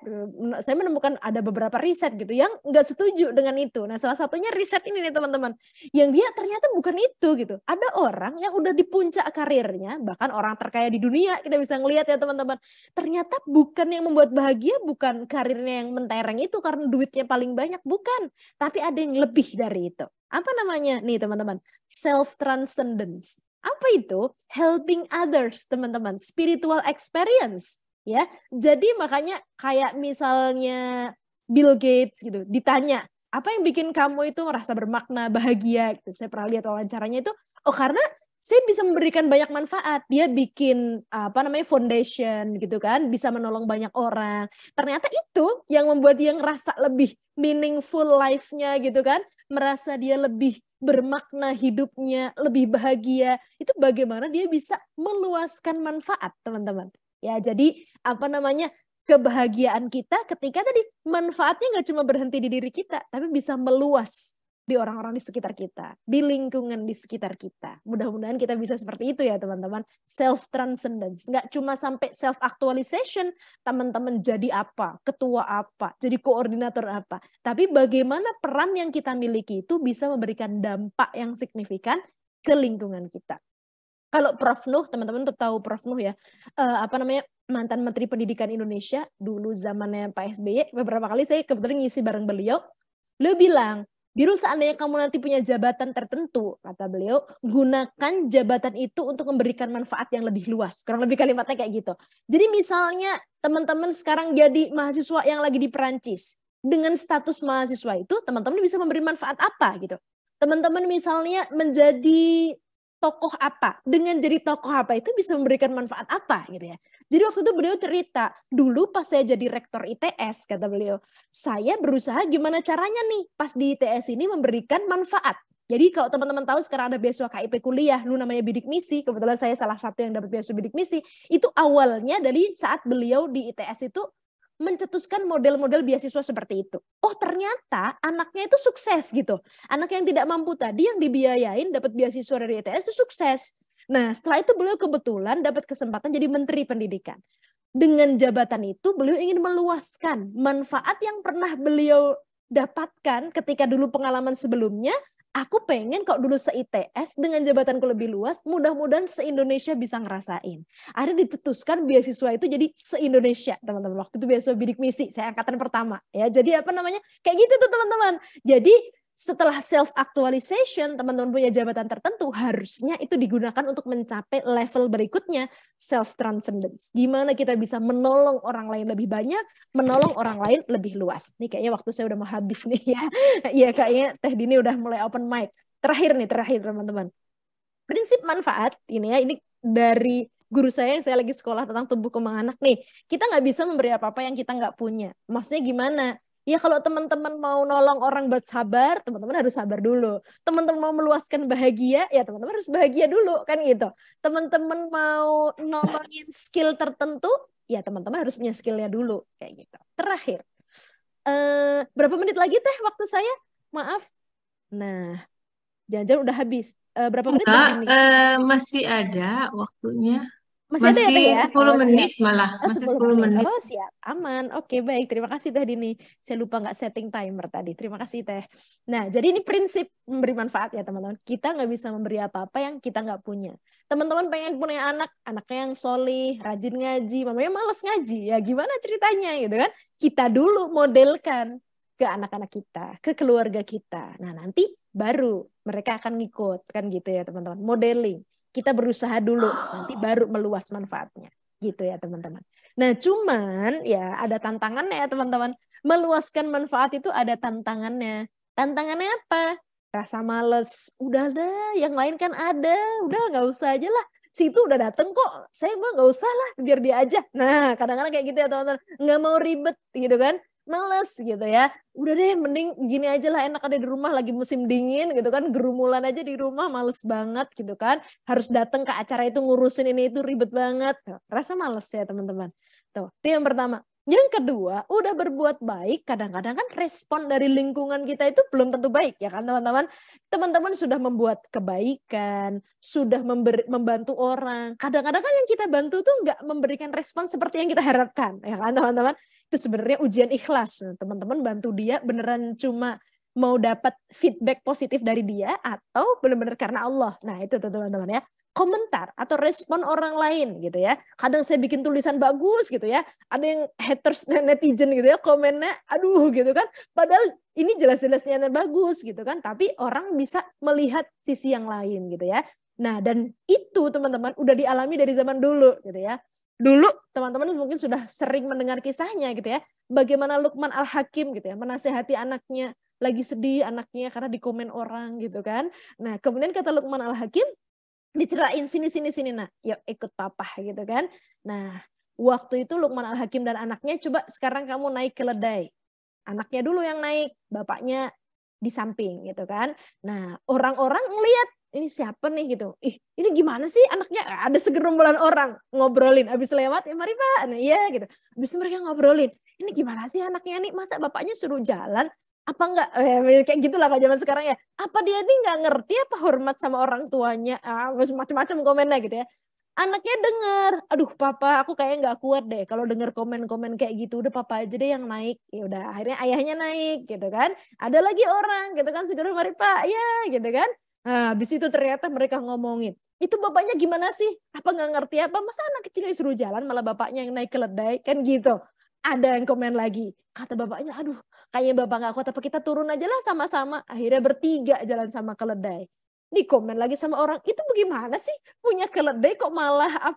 saya menemukan ada beberapa riset gitu yang nggak setuju dengan itu. Nah salah satunya riset ini nih teman-teman, yang dia ternyata bukan itu gitu. Ada orang yang udah di puncak karirnya, bahkan orang terkaya di dunia kita bisa ngelihat ya teman-teman. Ternyata bukan yang membuat bahagia, bukan karirnya yang mentereng itu karena duitnya paling banyak, bukan. Tapi ada yang lebih dari itu. Apa namanya nih teman-teman? Self-transcendence. Apa itu? Helping others, teman-teman. Spiritual experience. Ya, jadi makanya kayak misalnya Bill Gates gitu, ditanya, apa yang bikin kamu itu merasa bermakna, bahagia? Gitu. Saya pernah lihat wawancaranya itu, karena saya bisa memberikan banyak manfaat. Dia bikin foundation gitu kan, bisa menolong banyak orang. Ternyata itu yang membuat dia ngerasa lebih meaningful life-nya gitu kan, merasa dia lebih bermakna hidupnya, lebih bahagia. Itu bagaimana dia bisa meluaskan manfaat, teman-teman. Ya, jadi kebahagiaan kita ketika tadi manfaatnya nggak cuma berhenti di diri kita, tapi bisa meluas di orang-orang di sekitar kita, di lingkungan di sekitar kita. Mudah-mudahan kita bisa seperti itu ya teman-teman. Self-transcendence, nggak cuma sampai self-actualization, teman-teman jadi apa, ketua apa, jadi koordinator apa. Tapi bagaimana peran yang kita miliki itu bisa memberikan dampak yang signifikan ke lingkungan kita. Kalau Prof. Nuh, teman-teman tahu Prof. Nuh ya, mantan Menteri Pendidikan Indonesia, dulu zamannya Pak SBY, beberapa kali saya kebetulan ngisi bareng beliau, beliau bilang, Birul seandainya kamu nanti punya jabatan tertentu, kata beliau, gunakan jabatan itu untuk memberikan manfaat yang lebih luas. Kurang lebih kalimatnya kayak gitu. Jadi misalnya teman-teman sekarang jadi mahasiswa yang lagi di Perancis, dengan status mahasiswa itu, teman-teman bisa memberi manfaat apa gitu. Teman-teman misalnya menjadi tokoh apa, dengan jadi tokoh apa itu bisa memberikan manfaat apa gitu ya. Jadi waktu itu beliau cerita, dulu pas saya jadi rektor ITS, kata beliau, saya berusaha gimana caranya nih pas di ITS ini memberikan manfaat. Jadi kalau teman-teman tahu sekarang ada beasiswa KIP kuliah, lu namanya bidik misi, kebetulan saya salah satu yang dapat beasiswa bidik misi, itu awalnya dari saat beliau di ITS itu mencetuskan model-model beasiswa seperti itu. Oh ternyata anaknya itu sukses gitu. Anak yang tidak mampu tadi yang dibiayain dapat beasiswa dari ITS itu sukses. Nah setelah itu beliau kebetulan dapat kesempatan jadi Menteri Pendidikan. Dengan jabatan itu beliau ingin meluaskan manfaat yang pernah beliau dapatkan ketika dulu pengalaman sebelumnya. Aku pengen kok dulu se-ITS dengan jabatanku lebih luas, mudah-mudahan se-Indonesia bisa ngerasain. Akhirnya dicetuskan beasiswa itu jadi se-Indonesia, teman-teman. Waktu itu beasiswa bidik misi, saya angkatan pertama. Ya, jadi kayak gitu tuh teman-teman. Jadi setelah self-actualization, teman-teman punya jabatan tertentu, harusnya itu digunakan untuk mencapai level berikutnya, self-transcendence. Gimana kita bisa menolong orang lain lebih banyak, menolong orang lain lebih luas. Nih kayaknya waktu saya udah mau habis nih ya. Iya kayaknya Teh Dini udah mulai open mic. Terakhir teman-teman. Prinsip manfaat ini ya, ini dari guru saya yang saya lagi sekolah tentang tumbuh kembang anak nih. Kita nggak bisa memberi apa-apa yang kita nggak punya. Maksudnya gimana? Ya kalau teman-teman mau nolong orang buat sabar, teman-teman harus sabar dulu. Teman-teman mau meluaskan bahagia, ya teman-teman harus bahagia dulu, kan gitu. Teman-teman mau nolongin skill tertentu, ya teman-teman harus punya skillnya dulu, kayak gitu. Terakhir, berapa menit lagi teh waktu saya? Maaf. Nah, jangan-jangan udah habis. Berapa menit Enggak, tadi nih? masih ada waktunya. Masih ada ya Teh Masih ya? 10 Oh siap. menit malah, Oh, masih 10 10 menit. menit. Oh siap, aman. Oke baik, terima kasih Teh Dini. Saya lupa nggak setting timer tadi. Terima kasih Teh. Nah jadi ini prinsip memberi manfaat ya teman-teman. Kita nggak bisa memberi apa-apa yang kita nggak punya. Teman-teman pengen punya anak, anaknya yang solih, rajin ngaji, mamanya malas ngaji. Ya gimana ceritanya gitu kan? Kita dulu modelkan ke anak-anak kita, ke keluarga kita. Nah nanti baru mereka akan ngikut kan gitu ya teman-teman. Modeling. Kita berusaha dulu, nanti baru meluas manfaatnya. Gitu ya teman-teman. Nah cuman ya ada tantangannya ya teman-teman. Meluaskan manfaat itu ada tantangannya. Tantangannya apa? Rasa males. Udah dah, yang lain kan ada. Udah nggak usah aja lah. Situ udah dateng kok. Saya mah nggak usah lah, biar dia aja. Nah kadang-kadang kayak gitu ya teman-teman. Nggak mau ribet gitu kan. Males gitu ya. Udah deh mending gini aja lah, enak ada di rumah lagi musim dingin gitu kan. Gerumulan aja di rumah males banget gitu kan. Harus datang ke acara itu ngurusin ini itu ribet banget. Tuh, rasa males ya teman-teman. Tuh, itu yang pertama. Yang kedua, udah berbuat baik, kadang-kadang kan respon dari lingkungan kita itu belum tentu baik ya kan teman-teman. Teman-teman sudah membuat kebaikan, sudah membantu orang. Kadang-kadang kan yang kita bantu tuh nggak memberikan respon seperti yang kita harapkan ya kan teman-teman. Itu sebenarnya ujian ikhlas. Teman-teman bantu dia beneran cuma mau dapat feedback positif dari dia atau benar-benar karena Allah. Nah itu tuh teman-teman ya. Komentar atau respon orang lain gitu ya. Kadang saya bikin tulisan bagus gitu ya. Ada yang haters netizen gitu ya, komennya aduh gitu kan. Padahal ini jelas-jelasnya bagus gitu kan. Tapi orang bisa melihat sisi yang lain gitu ya. Nah dan itu teman-teman udah dialami dari zaman dulu gitu ya. Dulu teman-teman mungkin sudah sering mendengar kisahnya gitu ya. Bagaimana Luqman Al-Hakim gitu ya, menasehati anaknya, lagi sedih anaknya karena dikomen orang gitu kan. Nah, kemudian kata Luqman Al-Hakim, diceritain sini nah, yuk ikut papa gitu kan. Nah, waktu itu Luqman Al-Hakim dan anaknya coba sekarang kamu naik keledai. Anaknya dulu yang naik, bapaknya di samping gitu kan. Nah, orang-orang ngelihat ini siapa nih gitu. Ini gimana sih anaknya? Ada segerombolan orang ngobrolin. Habis lewat, ya mari Pak. Nah iya gitu. Habis mereka ngobrolin. Ini gimana sih anaknya nih? Masa bapaknya suruh jalan? Apa enggak? Kayak gitulah kalau zaman sekarang ya. Apa dia nih nggak ngerti apa hormat sama orang tuanya? Macam-macam komennya gitu ya. Anaknya dengar, aduh papa aku kayak nggak kuat deh kalau dengar komen-komen kayak gitu, udah papa aja deh yang naik. Ya udah akhirnya ayahnya naik gitu kan. Ada lagi orang gitu kan, segera mari Pak ya gitu kan. Nah, habis itu ternyata mereka ngomongin, itu bapaknya gimana sih? Apa nggak ngerti apa? Masa anak kecil disuruh jalan malah bapaknya yang naik keledai kan gitu. Ada yang komen lagi, kata bapaknya, aduh kayaknya bapak nggak kuat, apa kita turun aja lah sama-sama. Akhirnya bertiga jalan sama keledai. Di komen lagi sama orang, itu bagaimana sih punya keledai kok malah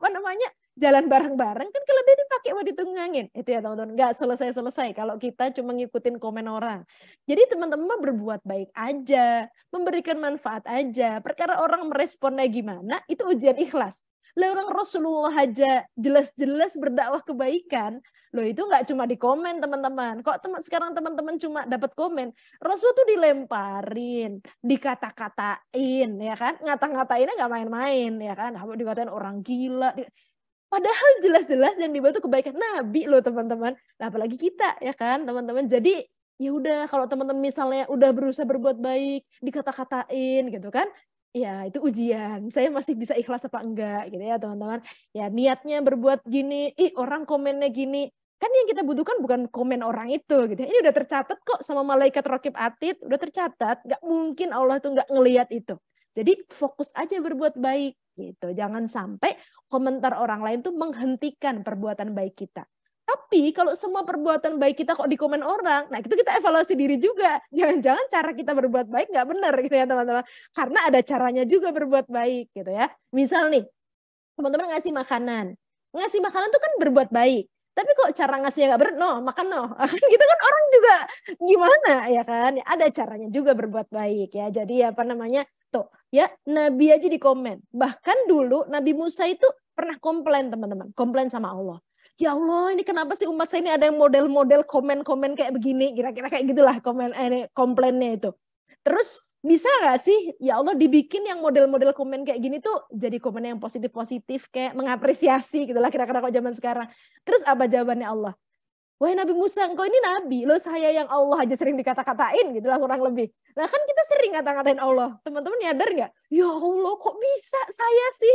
jalan bareng-bareng, kan keledai dipakai mau ditunggangin. Itu ya teman-teman, nggak selesai-selesai kalau kita cuma ngikutin komen orang. Jadi teman-teman berbuat baik aja, memberikan manfaat aja. Perkara orang meresponnya gimana, itu ujian ikhlas. Lah orang Rasulullah aja jelas-jelas berdakwah kebaikan. Loh itu nggak cuma di komen teman-teman. Kok sekarang teman-teman cuma dapat komen. Rasul tuh dilemparin, dikata-katain ya kan. Ngata-ngatainnya nggak main-main ya kan. Dikatain orang gila. Padahal jelas-jelas yang dibantu kebaikan Nabi loh teman-teman. Nah, apalagi kita ya kan teman-teman. Jadi ya udah kalau teman-teman misalnya udah berusaha berbuat baik, dikata-katain gitu kan. Ya itu ujian, saya masih bisa ikhlas apa enggak gitu ya teman-teman. Ya niatnya berbuat gini, orang komennya gini. Kan yang kita butuhkan bukan komen orang itu gitu. Ini udah tercatat kok sama malaikat Raqib Atid, udah tercatat. Nggak mungkin Allah tuh nggak ngelihat itu. Jadi fokus aja berbuat baik gitu. Jangan sampai komentar orang lain tuh menghentikan perbuatan baik kita. Tapi kalau semua perbuatan baik kita kok dikomen orang, nah itu kita evaluasi diri juga. Jangan-jangan cara kita berbuat baik nggak benar gitu ya teman-teman. Karena ada caranya juga berbuat baik gitu ya. Misal nih, teman-teman ngasih makanan. Ngasih makanan tuh kan berbuat baik. Tapi kok cara ngasihnya nggak benar, no, makan no. Gitu kan orang juga gimana ya kan. Ada caranya juga berbuat baik ya. Jadi tuh ya Nabi aja di komen. Bahkan dulu Nabi Musa itu pernah komplain teman-teman. Komplain sama Allah. ya Allah ini kenapa sih umat saya ini ada yang model-model komen-komen kayak begini, kira-kira kayak gitulah komplainnya itu. Terus bisa nggak sih ya Allah dibikin yang model-model komen kayak gini tuh jadi komen yang positif-positif kayak mengapresiasi gitulah kira-kira kok zaman sekarang. Terus apa jawabannya Allah? Wahai Nabi Musa, engkau ini nabi, lo saya yang Allah aja sering dikata-katain gitu lah kurang lebih. Nah kan kita sering kata-katain Allah. Teman-teman nyadar nggak? Ya Allah kok bisa saya sih?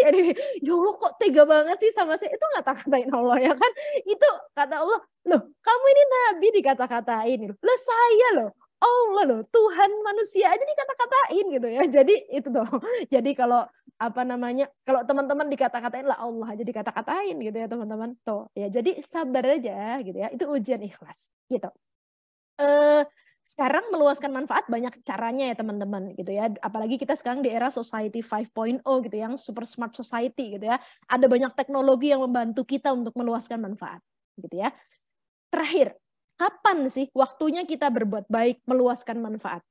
Ya Allah kok tega banget sih sama saya? Itu ngata-katain Allah ya kan? Itu kata Allah, loh kamu ini nabi dikata-katain. Lah saya loh, Allah loh, Tuhan manusia aja dikata-katain gitu ya. Jadi itu tuh. Jadi kalau kalau teman-teman dikata-katain lah Allah aja dikata-katain gitu ya teman-teman. Tuh ya jadi sabar aja gitu ya. Itu ujian ikhlas gitu. Sekarang meluaskan manfaat banyak caranya ya teman-teman gitu ya. Apalagi kita sekarang di era society 5.0 gitu yang super smart society gitu ya. Ada banyak teknologi yang membantu kita untuk meluaskan manfaat gitu ya. Terakhir, kapan sih waktunya kita berbuat baik, meluaskan manfaat?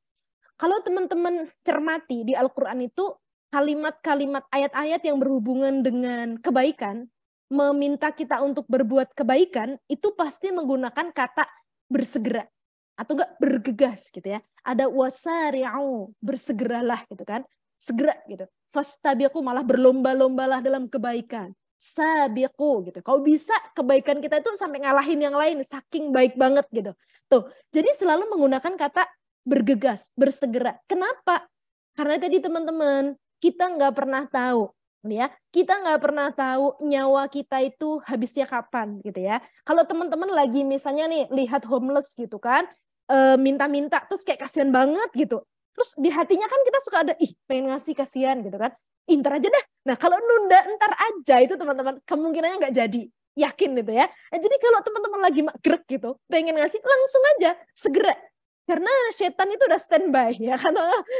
Kalau teman-teman cermati di Al-Qur'an itu kalimat-kalimat ayat-ayat yang berhubungan dengan kebaikan, meminta kita untuk berbuat kebaikan, itu pasti menggunakan kata bersegera atau enggak bergegas gitu ya. Ada wasari'u, bersegeralah gitu kan. Segera gitu. Fastabiqu, malah berlomba-lombalah dalam kebaikan. Sabiqu gitu. Kalau bisa kebaikan kita itu sampai ngalahin yang lain, saking baik banget gitu. Tuh. Jadi selalu menggunakan kata bergegas, bersegera. Kenapa? Karena tadi teman-teman, kita nggak pernah tahu, ya. Kita nggak pernah tahu nyawa kita itu habisnya kapan, gitu ya. Kalau teman-teman lagi misalnya nih lihat homeless gitu kan, minta-minta terus kayak kasihan banget gitu. Terus di hatinya kan kita suka ada pengen ngasih kasihan gitu kan. Ntar aja dah. Nah kalau nunda ntar aja itu teman-teman kemungkinannya nggak jadi. Yakin gitu ya. Nah, jadi kalau teman-teman lagi grek gitu, pengen ngasih langsung aja segera. Karena setan itu udah standby ya kan,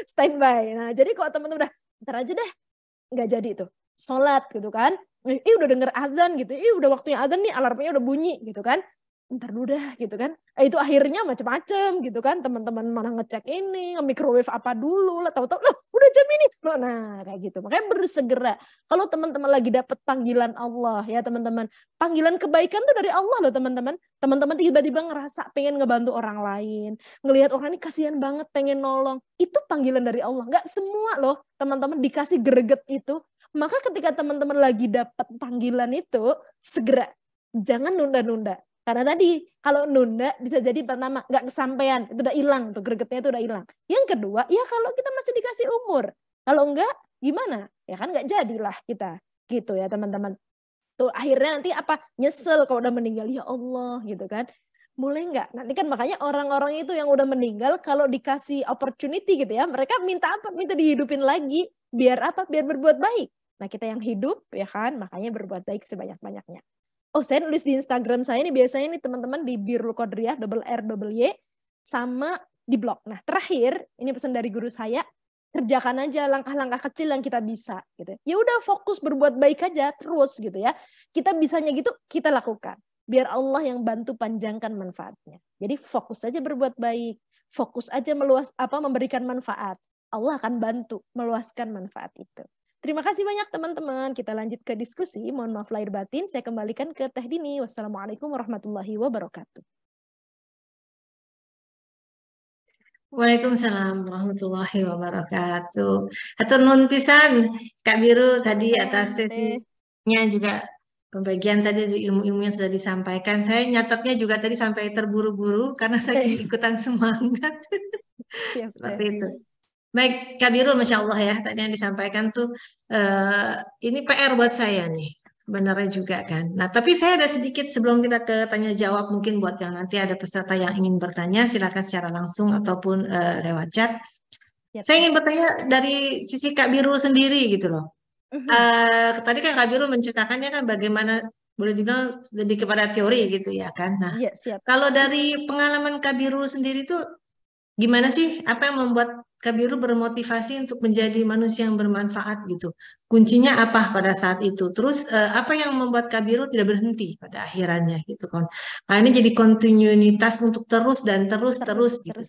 standby. Nah jadi kalau teman-teman udah ntar aja deh, nggak jadi itu sholat gitu kan, udah denger adzan gitu, udah waktunya adzan nih, alarmnya udah bunyi gitu kan, ntar dulu dah gitu kan. Itu akhirnya macam-macam gitu kan, teman-teman mana ngecek ini, nge-microwave apa dulu lah, tahu-tahu loh udah jam ini loh. Nah kayak gitu, makanya bersegera. Kalau teman-teman lagi dapat panggilan Allah ya teman-teman, panggilan kebaikan tuh dari Allah loh teman-teman. Teman-teman tiba-tiba ngerasa pengen ngebantu orang lain, ngelihat orang ini kasihan banget pengen nolong, itu panggilan dari Allah. Nggak semua loh teman-teman dikasih greget itu. Maka ketika teman-teman lagi dapat panggilan itu, segera, jangan nunda-nunda. Karena tadi kalau nunda bisa jadi pertama nggak kesampaian, itu udah hilang tuh, gregetnya itu udah hilang. Yang kedua, ya kalau kita masih dikasih umur, kalau enggak gimana? Ya kan nggak jadilah kita, gitu ya teman-teman. Tuh akhirnya nanti apa? Nyesel kalau udah meninggal, ya Allah gitu kan. Mulai enggak? Nanti kan makanya orang-orang itu yang udah meninggal kalau dikasih opportunity gitu ya, mereka minta apa? Minta dihidupin lagi, biar apa? Biar berbuat baik. Nah kita yang hidup ya kan, makanya berbuat baik sebanyak-banyaknya. Oh saya nulis di Instagram saya nih biasanya nih teman-teman di Birrul Qadriyah _RY sama di blog. Nah terakhir ini pesan dari guru saya, kerjakan aja langkah-langkah kecil yang kita bisa gitu. Ya udah fokus berbuat baik aja terus gitu ya. Kita bisanya gitu kita lakukan. Biar Allah yang bantu panjangkan manfaatnya. Jadi fokus aja berbuat baik, fokus aja memberikan manfaat. Allah akan bantu meluaskan manfaat itu. Terima kasih banyak teman-teman. Kita lanjut ke diskusi. Mohon maaf lahir batin. Saya kembalikan ke Teh Dini. Wassalamualaikum warahmatullahi wabarakatuh. Waalaikumsalam warahmatullahi wabarakatuh. Hatur nuhun pisan Kak Biru tadi atas sesinya juga pembagian tadi dari ilmu-ilmu yang sudah disampaikan. Saya nyatetnya juga tadi sampai terburu-buru karena saking ikutan semangat. Seperti itu. Baik, Kak Biru, Masya Allah ya, tadi yang disampaikan tuh, ini PR buat saya nih, sebenarnya juga kan. Nah, tapi saya ada sedikit sebelum kita ke tanya jawab, mungkin buat yang nanti ada peserta yang ingin bertanya, silakan secara langsung ataupun lewat chat. Saya ingin bertanya dari sisi Kak Biru sendiri gitu loh. Tadi kan Kak Biru menceritakannya kan bagaimana, boleh dibilang lebih kepada teori gitu ya kan. Nah, kalau dari pengalaman Kak Biru sendiri tuh, gimana sih, apa yang membuat Kak Biru bermotivasi untuk menjadi manusia yang bermanfaat gitu? Kuncinya apa pada saat itu? Terus apa yang membuat Kak Biru tidak berhenti pada akhirannya gitu kan? Nah, ini jadi kontinuitas untuk terus dan terus gitu.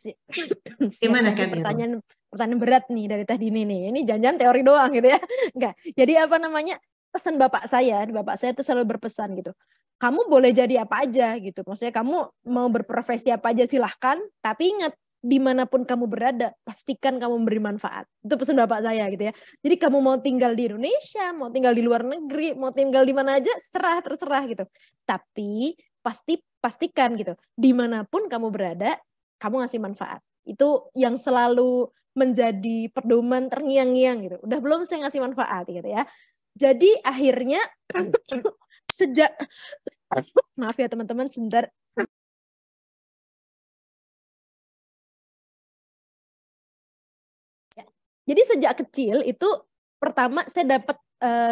Gimana Kak Biru? Pertanyaan berat nih dari Teh Dini nih. Ini jangan-jangan teori doang gitu ya. Enggak. Jadi apa namanya? Pesan bapak saya itu selalu berpesan gitu. kamu boleh jadi apa aja gitu. Maksudnya kamu mau berprofesi apa aja silahkan, tapi ingat dimanapun kamu berada, pastikan kamu memberi manfaat. Itu pesan bapak saya gitu ya. Jadi kamu mau tinggal di Indonesia, mau tinggal di luar negeri, mau tinggal di mana aja, terserah gitu. Tapi pastikan gitu, dimanapun kamu berada, kamu ngasih manfaat. Itu yang selalu menjadi pedoman terngiang-ngiang gitu. Udah belum saya ngasih manfaat gitu ya. Jadi akhirnya sejak maaf ya teman-teman sebentar. Jadi sejak kecil itu pertama saya dapat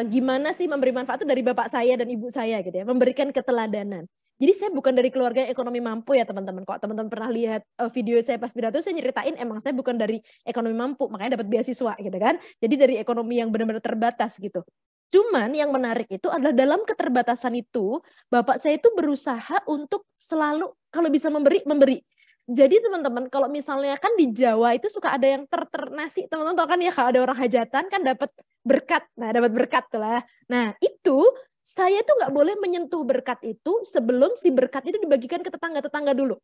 gimana sih memberi manfaat itu dari bapak saya dan ibu saya gitu ya, memberikan keteladanan. Jadi saya bukan dari keluarga yang ekonomi mampu ya teman-teman. Kok teman-teman pernah lihat video saya pas pidato, saya nyeritain emang saya bukan dari ekonomi mampu, makanya dapat beasiswa gitu kan. Jadi dari ekonomi yang benar-benar terbatas gitu. Cuman yang menarik itu adalah dalam keterbatasan itu, bapak saya itu berusaha untuk selalu kalau bisa memberi. Jadi teman-teman kalau misalnya kan di Jawa itu suka ada yang nasi, teman-teman tahu kan ya, kalau ada orang hajatan kan dapat berkat. Nah, dapat berkat tuh lah. Nah, itu saya tuh nggak boleh menyentuh berkat itu sebelum si berkat itu dibagikan ke tetangga-tetangga dulu.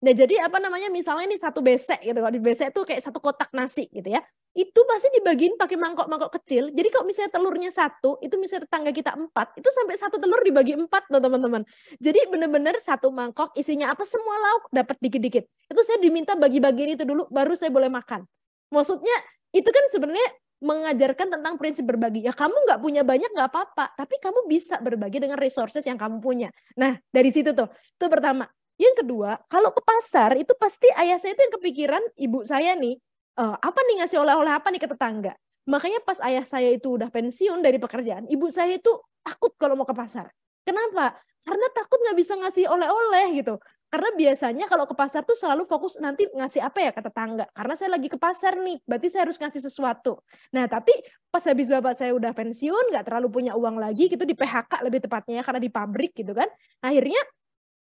Nah, jadi apa namanya, misalnya ini satu besek gitu, kalau di besek itu kayak satu kotak nasi gitu ya, itu pasti dibagiin pakai mangkok-mangkok kecil. Jadi kalau misalnya telurnya satu, itu misalnya tetangga kita 4, itu sampai satu telur dibagi 4 loh teman-teman. Jadi benar-benar satu mangkok isinya apa, semua lauk dapat dikit-dikit. Itu saya diminta bagi-bagiin itu dulu, baru saya boleh makan. Maksudnya itu kan sebenarnya mengajarkan tentang prinsip berbagi. Ya kamu nggak punya banyak nggak apa-apa, tapi kamu bisa berbagi dengan resources yang kamu punya. Nah dari situ tuh, itu pertama. Yang kedua, kalau ke pasar itu pasti ayah saya itu yang kepikiran ibu saya nih, apa nih ngasih oleh-oleh apa nih ke tetangga. Makanya pas ayah saya itu udah pensiun dari pekerjaan, ibu saya itu takut kalau mau ke pasar. Kenapa? Karena takut nggak bisa ngasih oleh-oleh gitu. Karena biasanya kalau ke pasar tuh selalu fokus nanti ngasih apa ya ke tetangga. Karena saya lagi ke pasar nih, berarti saya harus ngasih sesuatu. Nah tapi pas habis bapak saya udah pensiun, nggak terlalu punya uang lagi gitu, di PHK lebih tepatnya karena di pabrik gitu kan. Akhirnya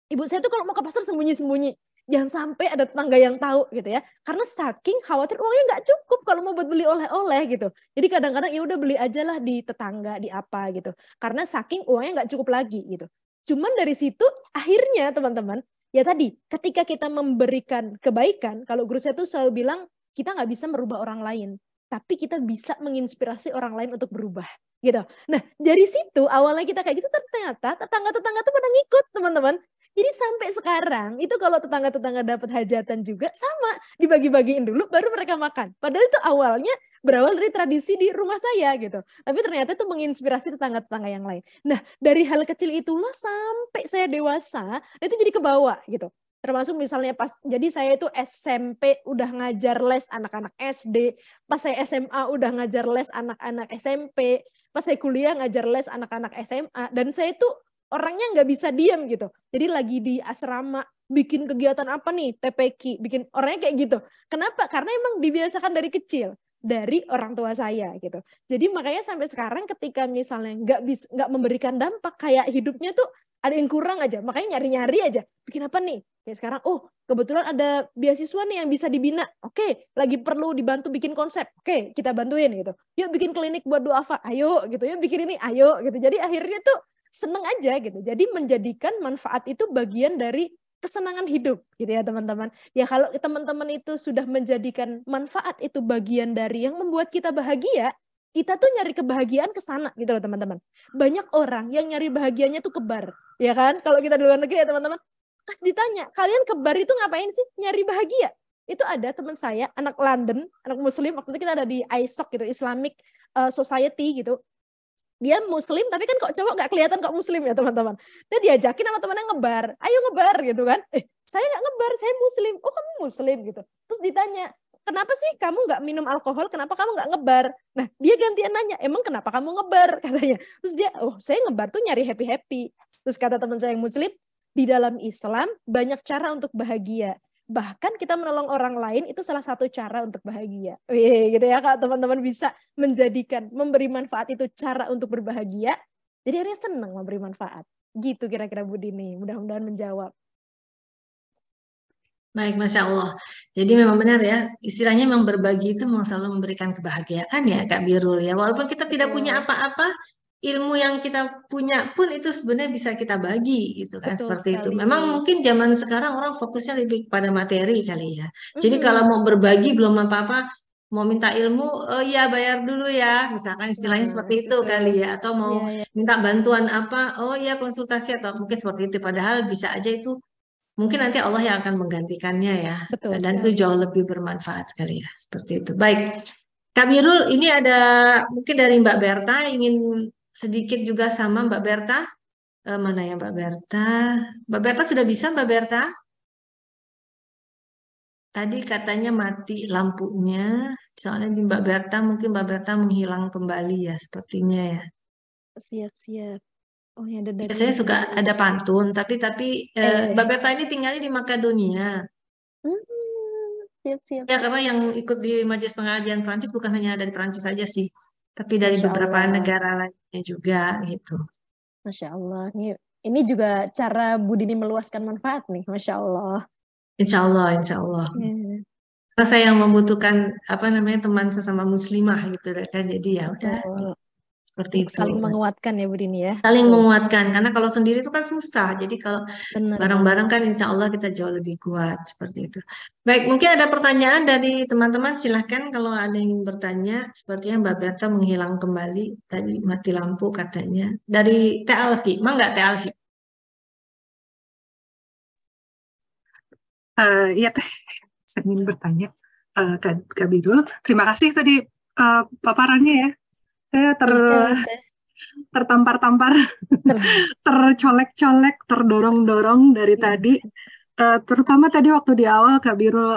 ibu saya tuh kalau mau ke pasar sembunyi-sembunyi. Jangan sampai ada tetangga yang tahu gitu ya. Karena saking khawatir uangnya nggak cukup kalau mau buat beli oleh-oleh gitu. Jadi kadang-kadang ya udah beli aja lah di tetangga, di apa gitu. Karena saking uangnya nggak cukup lagi gitu. Cuman dari situ akhirnya teman-teman, ya tadi ketika kita memberikan kebaikan, kalau guru saya tuh selalu bilang kita nggak bisa merubah orang lain, tapi kita bisa menginspirasi orang lain untuk berubah gitu. Nah dari situ awalnya kita kayak gitu, ternyata tetangga-tetangga tuh pada ngikut teman-teman. Jadi sampai sekarang itu kalau tetangga-tetangga dapat hajatan juga sama, dibagi-bagiin dulu baru mereka makan. Padahal itu awalnya berawal dari tradisi di rumah saya gitu. Tapi ternyata itu menginspirasi tetangga-tetangga yang lain. Nah, dari hal kecil itulah sampai saya dewasa, itu jadi kebawa gitu. Termasuk misalnya pas, jadi saya itu SMP udah ngajar les anak-anak SD, pas saya SMA udah ngajar les anak-anak SMP, pas saya kuliah ngajar les anak-anak SMA, dan saya itu orangnya nggak bisa diam gitu. Jadi lagi di asrama, bikin kegiatan apa nih, TPQ, bikin orangnya kayak gitu. Kenapa? Karena emang dibiasakan dari kecil, dari orang tua saya gitu. Jadi makanya sampai sekarang ketika misalnya nggak memberikan dampak, kayak hidupnya tuh ada yang kurang aja, makanya nyari-nyari aja. Bikin apa nih? Kayak sekarang, oh kebetulan ada beasiswa nih yang bisa dibina. Oke, lagi perlu dibantu bikin konsep. Oke, kita bantuin gitu. Yuk bikin klinik buat duafa. Ayo gitu. Yuk bikin ini. Ayo gitu. Jadi akhirnya tuh seneng aja gitu. Jadi menjadikan manfaat itu bagian dari kesenangan hidup gitu ya teman-teman. Ya kalau teman-teman itu sudah menjadikan manfaat itu bagian dari yang membuat kita bahagia, kita tuh nyari kebahagiaan ke sana gitu loh teman-teman. Banyak orang yang nyari bahagianya tuh ke bar, ya kan? Kalau kita di luar negeri ya teman-teman, pas ditanya, kalian ke bar itu ngapain sih? Nyari bahagia. Itu ada teman saya, anak London, anak Muslim, waktu itu kita ada di ISOC gitu, Islamic Society gitu. Dia Muslim tapi kan kok cowok nggak kelihatan kok Muslim ya teman-teman. Dia diajakin sama temannya ngebar, ayo ngebar gitu kan. Saya nggak ngebar, saya Muslim. Oh kamu Muslim gitu. Terus ditanya, kenapa sih kamu nggak minum alkohol? Kenapa kamu nggak ngebar? Nah dia gantian nanya, emang kenapa kamu ngebar katanya. Terus dia, oh saya ngebar tuh nyari happy-happy. Terus kata teman saya yang Muslim, di dalam Islam banyak cara untuk bahagia. Bahkan kita menolong orang lain itu salah satu cara untuk bahagia. Wih, gitu ya Kak, teman-teman bisa menjadikan memberi manfaat itu cara untuk berbahagia. Jadi akhirnya senang memberi manfaat. Gitu kira-kira Bu Dini. Mudah-mudahan menjawab. Baik, Masya Allah. Jadi memang benar ya, istilahnya memang berbagi itu memang selalu memberikan kebahagiaan ya Kak Birul ya. Walaupun kita tidak punya apa-apa, ilmu yang kita punya pun itu sebenarnya bisa kita bagi gitu kan, Betul seperti itu. sekali. Memang mungkin zaman sekarang orang fokusnya lebih kepada materi kali ya. Jadi kalau Mhm. mau berbagi belum apa-apa, mau minta ilmu, oh ya bayar dulu ya, misalkan istilahnya Nah, seperti itu itu tuh. kali ya. Atau mau Iya, iya. minta bantuan apa, oh ya konsultasi atau mungkin seperti itu. Padahal bisa aja itu mungkin nanti Allah yang akan menggantikannya ya. Betul Dan itu sekali. jauh lebih bermanfaat kali ya, seperti itu. Baik, Kak Birul, ini ada mungkin dari Mbak Berta ingin sedikit juga sama Mbak Berta. Mana ya Mbak Berta? Mbak Berta sudah bisa Mbak Berta? Tadi katanya mati lampunya. Soalnya di Mbak Berta mungkin Mbak Berta menghilang kembali ya sepertinya ya. Siap-siap. Oh ya, ada dari Biasanya suka ada pantun, tapi Mbak eh Berta ini tinggalnya di Makedonia. siap-siap. Ya karena yang ikut di Majelis Pengajian Prancis bukan hanya dari Prancis saja sih, tapi dari Masya beberapa Allah. negara lainnya juga gitu. Masya Allah. Ini juga cara Bu Dini meluaskan manfaat nih. Masya Allah. Insya Allah, Insya Allah. Hmm, Karena saya yang membutuhkan apa namanya teman sesama muslimah gitu kan, jadi ya udah betul. seperti Untuk itu. saling menguatkan ya Bu Dini ya. Saling Betul. menguatkan karena kalau sendiri itu kan susah. Jadi kalau Benar. bareng-bareng kan insya Allah kita jauh lebih kuat seperti itu. Baik, mungkin ada pertanyaan dari teman-teman. Silahkan kalau ada yang ingin bertanya. Sepertinya Mbak Berta menghilang kembali. Tadi mati lampu katanya. Dari Teh Alfi. Mangga Teh Alfi. Iya Teh, saya ingin bertanya Kak Bidul. Terima kasih tadi paparannya ya. Saya Iya, tertampar-tampar, Ter- tercolek-colek, terdorong-dorong dari Iya. tadi. Terutama tadi waktu di awal Kak Birul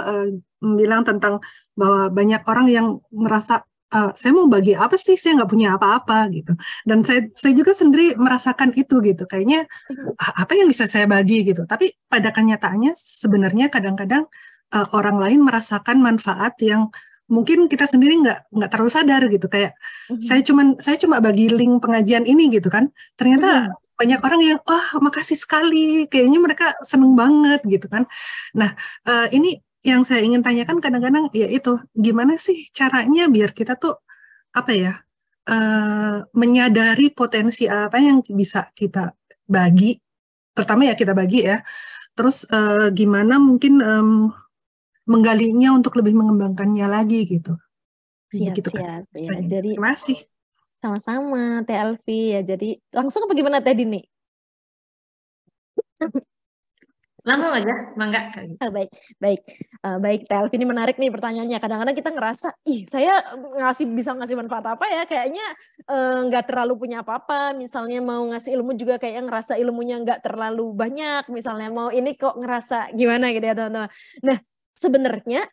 bilang tentang bahwa banyak orang yang merasa saya mau bagi apa sih, saya nggak punya apa-apa gitu. Dan saya juga sendiri merasakan itu gitu. Kayaknya apa yang bisa saya bagi gitu. Tapi pada kenyataannya sebenarnya kadang-kadang orang lain merasakan manfaat yang mungkin kita sendiri nggak terlalu sadar gitu. Kayak saya cuma bagi link pengajian ini gitu kan. Ternyata banyak orang yang makasih sekali, kayaknya mereka seneng banget gitu kan. Nah, ini yang saya ingin tanyakan kadang-kadang ya itu, gimana sih caranya biar kita tuh apa ya, menyadari potensi apa yang bisa kita bagi, pertama ya kita bagi ya, terus gimana mungkin menggalinya untuk lebih mengembangkannya lagi gitu. Begitu kan. Siap-siap ya. Jadi Terima kasih. sama-sama Teh Alfi ya. Jadi langsung apa gimana Teh Dini? Langsung aja, mangga. Kak. Baik, baik, baik. Teh Alfi ini menarik nih pertanyaannya. Kadang-kadang kita ngerasa, saya bisa ngasih manfaat apa ya? Kayaknya nggak terlalu punya apa-apa. Misalnya mau ngasih ilmu juga kayaknya ngerasa ilmunya nggak terlalu banyak. Misalnya mau ini kok ngerasa gimana gitu ya teman-teman. Nah, sebenarnya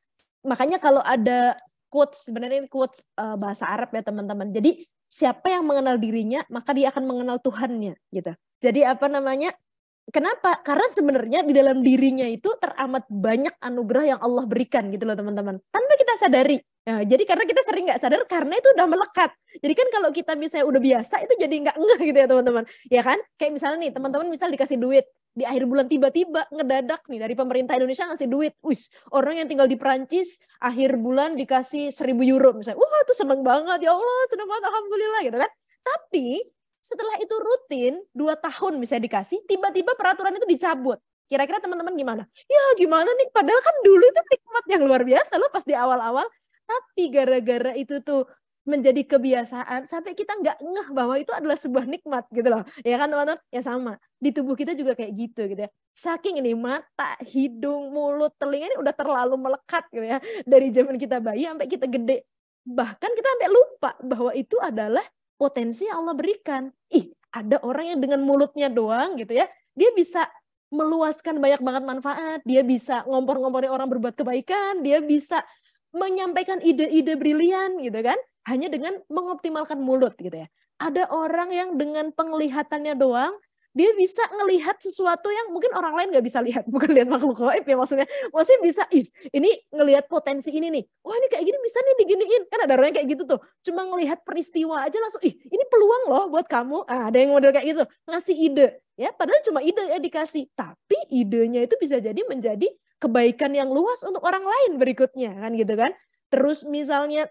makanya kalau ada quotes, sebenarnya ini quotes bahasa Arab ya teman-teman. Jadi siapa yang mengenal dirinya, maka dia akan mengenal Tuhannya gitu. Jadi apa namanya? Kenapa? Karena sebenarnya di dalam dirinya itu teramat banyak anugerah yang Allah berikan gitu loh teman-teman. Tanpa kita sadari. Nah, jadi karena kita sering nggak sadar karena itu udah melekat. Jadi kan kalau kita misalnya udah biasa itu jadi nggak ngeh gitu ya teman-teman. Ya kan? Kayak misalnya nih teman-teman misal dikasih duit. Di akhir bulan tiba-tiba ngedadak nih dari pemerintah Indonesia ngasih duit. Orang yang tinggal di Perancis akhir bulan dikasih 1.000 euro misalnya. Wah itu seneng banget. Ya Allah seneng banget Alhamdulillah gitu kan. Tapi setelah itu rutin 2 tahun bisa dikasih, tiba-tiba peraturan itu dicabut. Kira-kira teman-teman gimana? Ya gimana nih, padahal kan dulu itu nikmat yang luar biasa loh pas di awal-awal. Tapi gara-gara itu tuh menjadi kebiasaan sampai kita nggak ngeh bahwa itu adalah sebuah nikmat gitu loh. Ya kan teman-teman? Ya sama. Di tubuh kita juga kayak gitu ya. Saking ini mata, hidung, mulut, telinga ini udah terlalu melekat gitu ya. Dari zaman kita bayi sampai kita gede. Bahkan kita sampai lupa bahwa itu adalah potensi yang Allah berikan. Ada orang yang dengan mulutnya doang gitu ya, dia bisa meluaskan banyak banget manfaat, dia bisa ngompor-ngomporin orang berbuat kebaikan, dia bisa menyampaikan ide-ide brilian gitu kan, hanya dengan mengoptimalkan mulut gitu ya. Ada orang yang dengan penglihatannya doang, dia bisa ngelihat sesuatu yang mungkin orang lain nggak bisa lihat, bukan lihat makhluk gaib ya maksudnya bisa, ini ngelihat potensi ini nih, ini kayak gini bisa nih diginiin, kan ada orang yang kayak gitu tuh, cuma ngelihat peristiwa aja langsung, ini peluang loh buat kamu, ada yang model kayak gitu, ngasih ide, ya padahal cuma ide ya dikasih, tapi idenya itu bisa jadi menjadi kebaikan yang luas untuk orang lain berikutnya, kan gitu kan, terus misalnya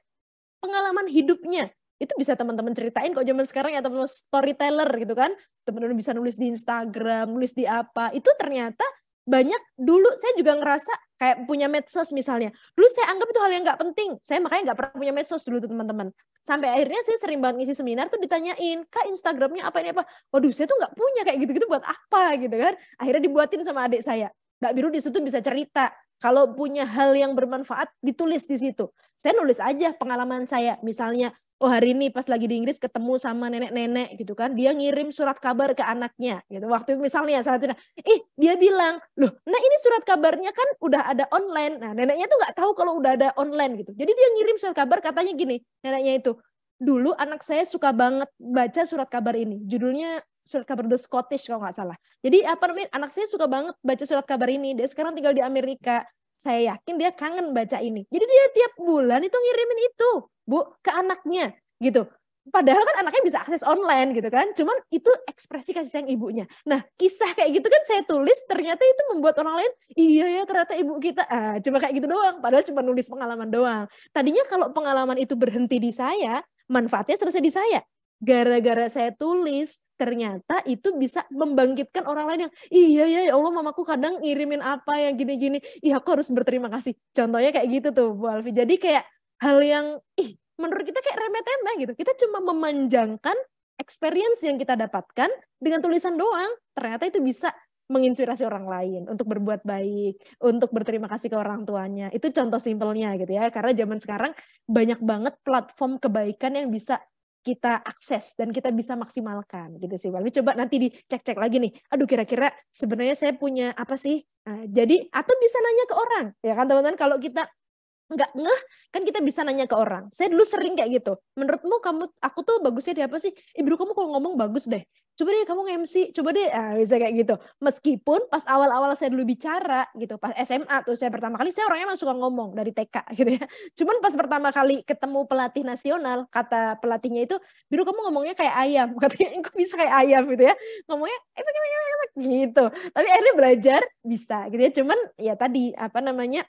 pengalaman hidupnya, Itu bisa teman-teman ceritain kok zaman sekarang ya, teman-teman storyteller gitu kan. Teman-teman bisa nulis di Instagram, nulis di apa. Itu ternyata banyak, dulu saya juga ngerasa kayak punya medsos misalnya. Dulu saya anggap itu hal yang nggak penting. Saya makanya nggak pernah punya medsos dulu tuh teman-teman. Sampai akhirnya saya sering banget ngisi seminar tuh ditanyain, Kak Instagramnya apa ini apa. Waduh, saya tuh nggak punya kayak gitu-gitu buat apa gitu kan. Akhirnya dibuatin sama adik saya. Mbak Biru di situ bisa cerita. Kalau punya hal yang bermanfaat ditulis di situ. Saya nulis aja pengalaman saya. Misalnya, oh hari ini pas lagi di Inggris ketemu sama nenek-nenek gitu kan, dia ngirim surat kabar ke anaknya gitu. Waktu itu misalnya saat itu, dia bilang, loh, nah ini surat kabarnya kan udah ada online. Nah neneknya tuh nggak tahu kalau udah ada online gitu. Jadi dia ngirim surat kabar, katanya gini, neneknya itu, dulu anak saya suka banget baca surat kabar ini. Judulnya surat kabar The Scottish kalau nggak salah. Jadi apa namanya, anak saya suka banget baca surat kabar ini. Dia sekarang tinggal di Amerika. Saya yakin dia kangen baca ini. Jadi dia tiap bulan itu ngirimin itu, Bu, ke anaknya gitu. Padahal kan anaknya bisa akses online gitu kan. Cuman itu ekspresi kasih sayang ibunya. Nah, kisah kayak gitu kan saya tulis, ternyata itu membuat orang lain, iya ya ternyata ibu kita, cuma kayak gitu doang. Padahal cuma nulis pengalaman doang. Tadinya kalau pengalaman itu berhenti di saya, manfaatnya selesai di saya. Gara-gara saya tulis, ternyata itu bisa membangkitkan orang lain yang, iya ya Allah mamaku kadang ngirimin apa yang gini-gini, iya aku harus berterima kasih. Contohnya kayak gitu tuh Bu Alfi. Jadi kayak hal yang menurut kita kayak remeh-temeh gitu. Kita cuma memanjangkan experience yang kita dapatkan dengan tulisan doang. Ternyata itu bisa menginspirasi orang lain untuk berbuat baik, untuk berterima kasih ke orang tuanya. Itu contoh simpelnya gitu ya. Karena zaman sekarang banyak banget platform kebaikan yang bisa kita akses dan kita bisa maksimalkan gitu sih. Walfi coba nanti dicek-cek lagi nih. Aduh kira-kira sebenarnya saya punya apa sih? Nah, jadi atau bisa nanya ke orang ya kan teman-teman, kalau kita nggak ngeh kan kita bisa nanya ke orang. Saya dulu sering kayak gitu. Menurutmu aku tuh bagusnya di apa sih? Ibu kamu kalau ngomong bagus deh. Coba deh kamu nge-MC, coba deh bisa kayak gitu. Meskipun pas awal-awal saya dulu bicara gitu, pas SMA tuh saya pertama kali, saya orangnya emang suka ngomong dari TK gitu ya. Cuman pas pertama kali ketemu pelatih nasional, kata pelatihnya itu, Biru kamu ngomongnya kayak ayam. Katanya kok bisa kayak ayam gitu ya. Ngomongnya gitu. Tapi akhirnya belajar bisa gitu ya. Cuman ya tadi apa namanya,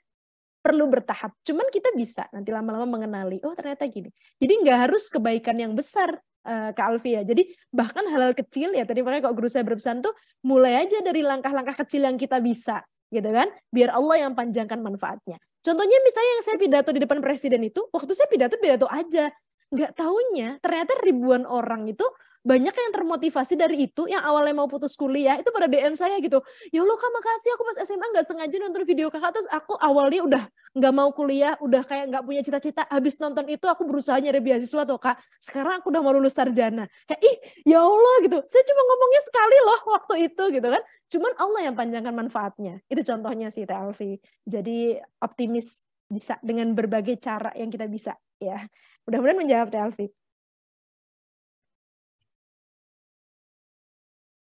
perlu bertahap. Cuman kita bisa nanti lama-lama mengenali, oh ternyata gini. Jadi nggak harus kebaikan yang besar, Kak Alfi ya. Jadi bahkan hal-hal kecil ya, tadi makanya kalau guru saya berpesan tuh, mulai aja dari langkah-langkah kecil yang kita bisa, gitu kan. Biar Allah yang panjangkan manfaatnya. Contohnya misalnya yang saya pidato di depan presiden itu, waktu saya pidato aja. Nggak taunya, ternyata ribuan orang itu banyak yang termotivasi dari itu, yang awalnya mau putus kuliah, itu pada DM saya gitu, ya Allah Kak makasih, aku pas SMA nggak sengaja nonton video kakak, terus aku awalnya udah nggak mau kuliah, udah kayak nggak punya cita-cita, habis nonton itu aku berusaha nyari beasiswa tuh Kak, sekarang aku udah mau lulus sarjana, kayak ya Allah gitu, saya cuma ngomongnya sekali loh waktu itu gitu kan, cuman Allah yang panjangkan manfaatnya, itu contohnya sih Teh Alfi. Jadi optimis bisa dengan berbagai cara yang kita bisa ya, mudah-mudahan menjawab Teh Alfi.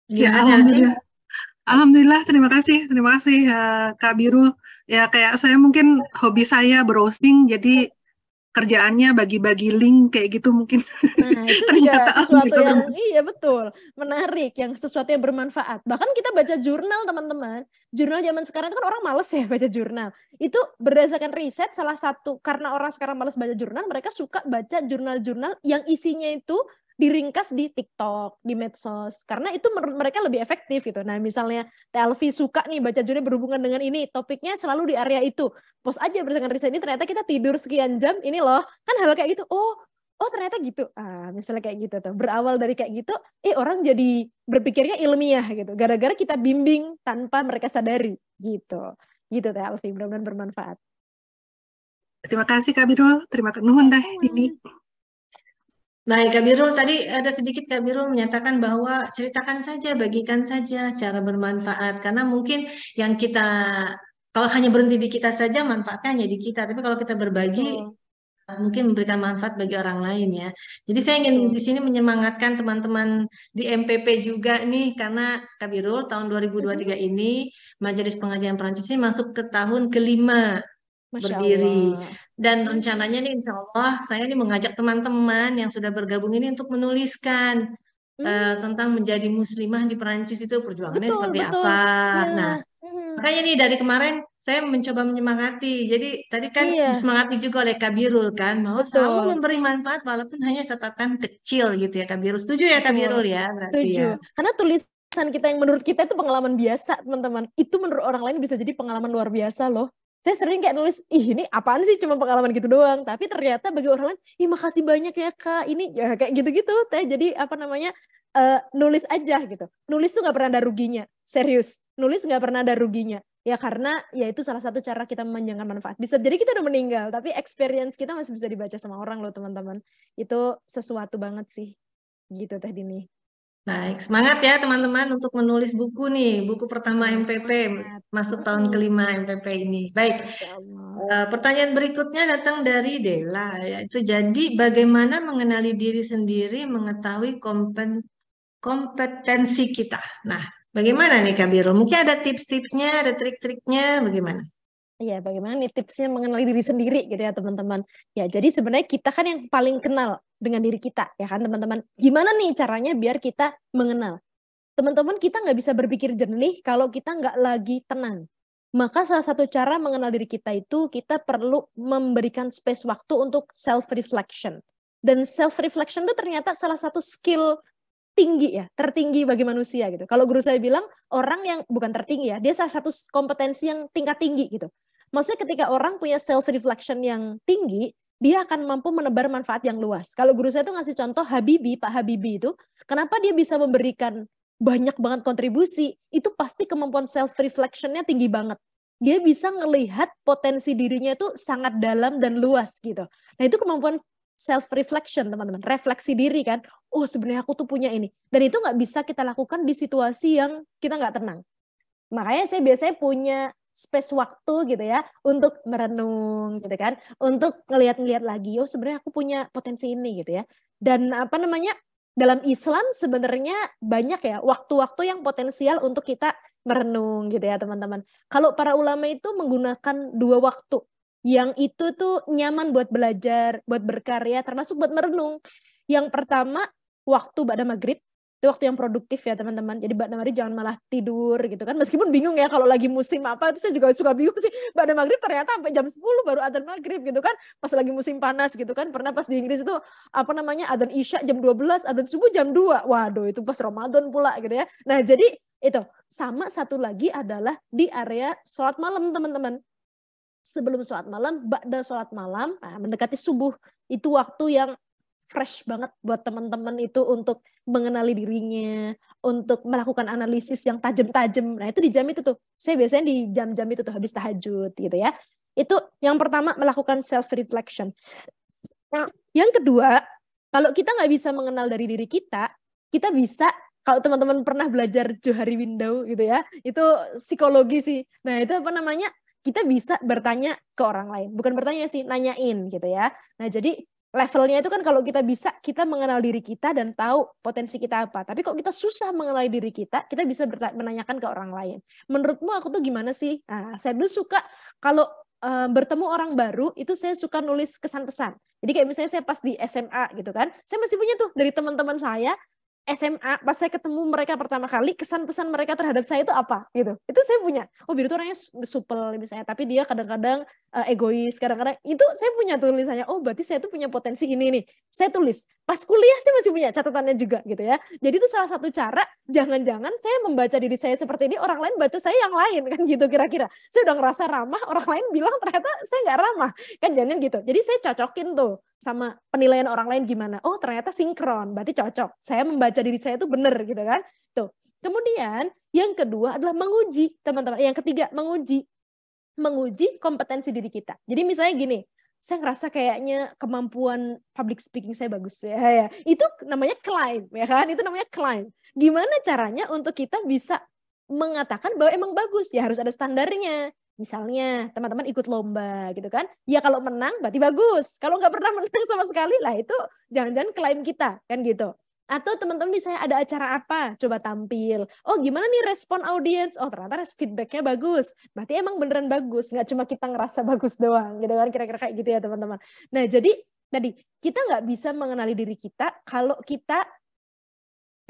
Ya, alhamdulillah. Alhamdulillah, terima kasih Kak Biru. Ya kayak saya mungkin hobi saya browsing, jadi kerjaannya bagi-bagi link kayak gitu mungkin. Nah itu juga sesuatu yang iya betul, menarik, yang sesuatu yang bermanfaat. Bahkan kita baca jurnal teman-teman, jurnal zaman sekarang itu kan orang males ya baca jurnal. Itu berdasarkan riset salah satu, karena orang sekarang males baca jurnal, mereka suka baca jurnal-jurnal yang isinya itu diringkas di TikTok, di medsos, karena itu menurut mereka lebih efektif gitu. Nah misalnya Telvi suka nih baca jurnal berhubungan dengan ini, topiknya selalu di area itu, post aja berdasarkan riset ini, ternyata kita tidur sekian jam, ini loh, kan hal kayak gitu, oh ternyata gitu, misalnya kayak gitu tuh, berawal dari kayak gitu, orang jadi berpikirnya ilmiah gitu, gara-gara kita bimbing tanpa mereka sadari, gitu Telvi, mudah-mudahan bermanfaat. Terima kasih Kak Birul, terima kasih nuhun teh ini. Baik, Kak Birul, tadi ada sedikit Kak Birul menyatakan bahwa ceritakan saja, bagikan saja secara bermanfaat. Karena mungkin yang kita, kalau hanya berhenti di kita saja, manfaatnya hanya di kita. Tapi kalau kita berbagi, mungkin memberikan manfaat bagi orang lain ya. Jadi saya ingin di sini menyemangatkan teman-teman di MPP juga nih, karena Kak Birul tahun 2023 ini, Majelis Pengajian Perancis ini masuk ke tahun kelima berdiri. Dan rencananya nih insya Allah saya nih mengajak teman-teman yang sudah bergabung ini untuk menuliskan tentang menjadi muslimah di Perancis itu perjuangannya seperti apa. Nah, Makanya nih dari kemarin saya mencoba menyemangati. Jadi tadi kan Iya, disemangati juga oleh Kak Birul kan, bahwa selalu betul. memberi manfaat walaupun hanya catatan kecil gitu ya Kak Birul. Setuju ya Kak Birul Betul, ya berarti ya. setuju. Karena tulisan kita yang menurut kita itu pengalaman biasa, teman-teman. Itu menurut orang lain bisa jadi pengalaman luar biasa loh. Saya sering kayak nulis, ih ini apaan sih cuma pengalaman gitu doang. Tapi ternyata bagi orang lain, ih makasih banyak ya Kak. Ini ya kayak gitu-gitu. Jadi apa namanya, nulis aja gitu. Nulis tuh nggak pernah ada ruginya. Serius, nulis nggak pernah ada ruginya. Ya karena ya itu salah satu cara kita memanjangkan manfaat. Bisa jadi kita udah meninggal, tapi experience kita masih bisa dibaca sama orang loh teman-teman. Itu sesuatu banget sih. Gitu Teh Dini. Baik, semangat ya teman-teman untuk menulis buku nih, buku pertama Ya, MPP, semangat. masuk tahun kelima MPP ini. Baik, Insya Allah. pertanyaan berikutnya datang dari Dela, yaitu jadi bagaimana mengenali diri sendiri, mengetahui kompetensi kita. Nah, bagaimana nih Kak Biro? Mungkin ada tips-tipsnya, ada trik-triknya, bagaimana? Iya, bagaimana nih tipsnya mengenali diri sendiri gitu ya teman-teman. Ya, jadi sebenarnya kita kan yang paling kenal dengan diri kita, ya kan teman-teman. Gimana nih caranya biar kita mengenal? Teman-teman, kita nggak bisa berpikir jernih kalau kita nggak lagi tenang. Maka salah satu cara mengenal diri kita itu kita perlu memberikan space waktu untuk self-reflection. Dan self-reflection itu ternyata salah satu skill tinggi ya, tertinggi bagi manusia gitu. Kalau guru saya bilang, orang yang bukan tertinggi ya, dia salah satu kompetensi yang tingkat tinggi gitu. Maksudnya ketika orang punya self-reflection yang tinggi, dia akan mampu menebar manfaat yang luas. Kalau guru saya tuh ngasih contoh Habibie, Pak Habibie itu, kenapa dia bisa memberikan banyak banget kontribusi, itu pasti kemampuan self-reflection-nya tinggi banget. Dia bisa ngelihat potensi dirinya itu sangat dalam dan luas gitu. Nah itu kemampuan self-reflection teman-teman, refleksi diri kan, oh sebenarnya aku tuh punya ini. Dan itu nggak bisa kita lakukan di situasi yang kita nggak tenang. Makanya saya biasanya punya space waktu gitu ya untuk merenung gitu kan, untuk ngelihat-ngelihat lagi, oh sebenarnya aku punya potensi ini gitu ya. Dan apa namanya, dalam Islam sebenarnya banyak ya waktu-waktu yang potensial untuk kita merenung gitu ya teman-teman. Kalau para ulama itu menggunakan 2 waktu yang itu tuh nyaman buat belajar, buat berkarya, termasuk buat merenung. Yang pertama, waktu ba'da maghrib, itu waktu yang produktif ya teman-teman. Jadi ba'da maghrib jangan malah tidur gitu kan. Meskipun bingung ya kalau lagi musim apa, itu saya juga suka bingung sih. Ba'da maghrib ternyata sampai jam 10 baru adzan maghrib gitu kan. Pas lagi musim panas gitu kan. Pernah pas di Inggris itu apa namanya, adzan isya jam 12, adzan subuh jam 2. Waduh, itu pas Ramadan pula gitu ya. Nah, jadi itu sama satu lagi adalah di area sholat malam teman-teman. Sebelum sholat malam, ba'da sholat malam, mendekati subuh, itu waktu yang fresh banget buat teman-teman itu untuk mengenali dirinya, untuk melakukan analisis yang tajam-tajam. Nah itu di jam itu tuh, saya biasanya di jam-jam itu tuh habis tahajud gitu ya. Itu yang pertama, melakukan self-reflection. Nah, yang kedua, kalau kita nggak bisa mengenal dari diri kita bisa, kalau teman-teman pernah belajar Johari Window gitu ya, itu psikologi sih. Nah itu apa namanya, kita bisa bertanya ke orang lain. Bukan bertanya sih, nanyain gitu ya. Nah jadi levelnya itu kan kalau kita bisa, kita mengenal diri kita dan tahu potensi kita apa. Tapi kalau kita susah mengenali diri kita bisa menanyakan ke orang lain. Menurutmu aku tuh gimana sih? Nah, saya dulu suka kalau bertemu orang baru, itu saya suka nulis kesan pesan. Jadi kayak misalnya saya pas di SMA gitu kan, saya masih punya tuh dari teman-teman saya, SMA, pas saya ketemu mereka pertama kali, kesan pesan mereka terhadap saya itu apa gitu. Itu saya punya. Oh, Biru tuh orangnya supel misalnya, tapi dia kadang-kadang egois, kadang-kadang itu saya punya tulisannya. Oh, berarti saya tuh punya potensi ini nih. Saya tulis. Pas kuliah saya masih punya catatannya juga gitu ya. Jadi itu salah satu cara, jangan-jangan saya membaca diri saya seperti ini, orang lain baca saya yang lain kan gitu kira-kira. Saya udah ngerasa ramah, orang lain bilang ternyata saya nggak ramah. Kan jangan gitu. Jadi saya cocokin tuh sama penilaian orang lain gimana. Oh, ternyata sinkron, berarti cocok. Saya membaca diri saya itu benar gitu kan. Tuh. Kemudian yang kedua adalah menguji, teman-teman. Yang ketiga, menguji kompetensi diri kita. Jadi misalnya gini, saya ngerasa kayaknya kemampuan public speaking saya bagus ya. Itu namanya climb, ya kan? Itu namanya climb. Gimana caranya untuk kita bisa mengatakan bahwa emang bagus? Ya harus ada standarnya. Misalnya teman-teman ikut lomba gitu kan, ya kalau menang berarti bagus, kalau nggak pernah menang sama sekali lah itu jangan-jangan klaim kita kan gitu. Atau teman-teman misalnya ada acara apa, coba tampil, oh gimana nih respon audiens, oh ternyata feedbacknya bagus, berarti emang beneran bagus, nggak cuma kita ngerasa bagus doang gitu kan, kira-kira kayak gitu ya teman-teman. Nah jadi tadi kita nggak bisa mengenali diri kita kalau kita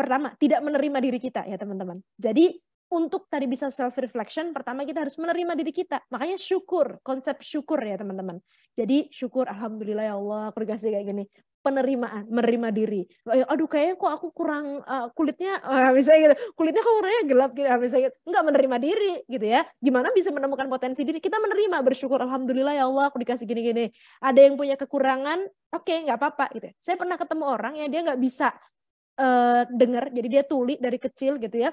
pertama tidak menerima diri kita ya teman-teman. Jadi untuk tadi bisa self reflection, pertama kita harus menerima diri kita. Makanya syukur, konsep syukur ya teman-teman. Jadi syukur, alhamdulillah ya Allah, aku dikasih kayak gini. Penerimaan, menerima diri. Aduh kayaknya kok aku kurang kulitnya, misalnya gitu, kulitnya kok warnanya gelap gitu, misalnya gitu. Enggak, menerima diri gitu ya. Gimana bisa menemukan potensi diri? Kita menerima, bersyukur, alhamdulillah ya Allah, aku dikasih gini-gini. Ada yang punya kekurangan, oke, nggak apa-apa gitu. Saya pernah ketemu orang yang dia nggak bisa dengar, jadi dia tuli dari kecil gitu ya.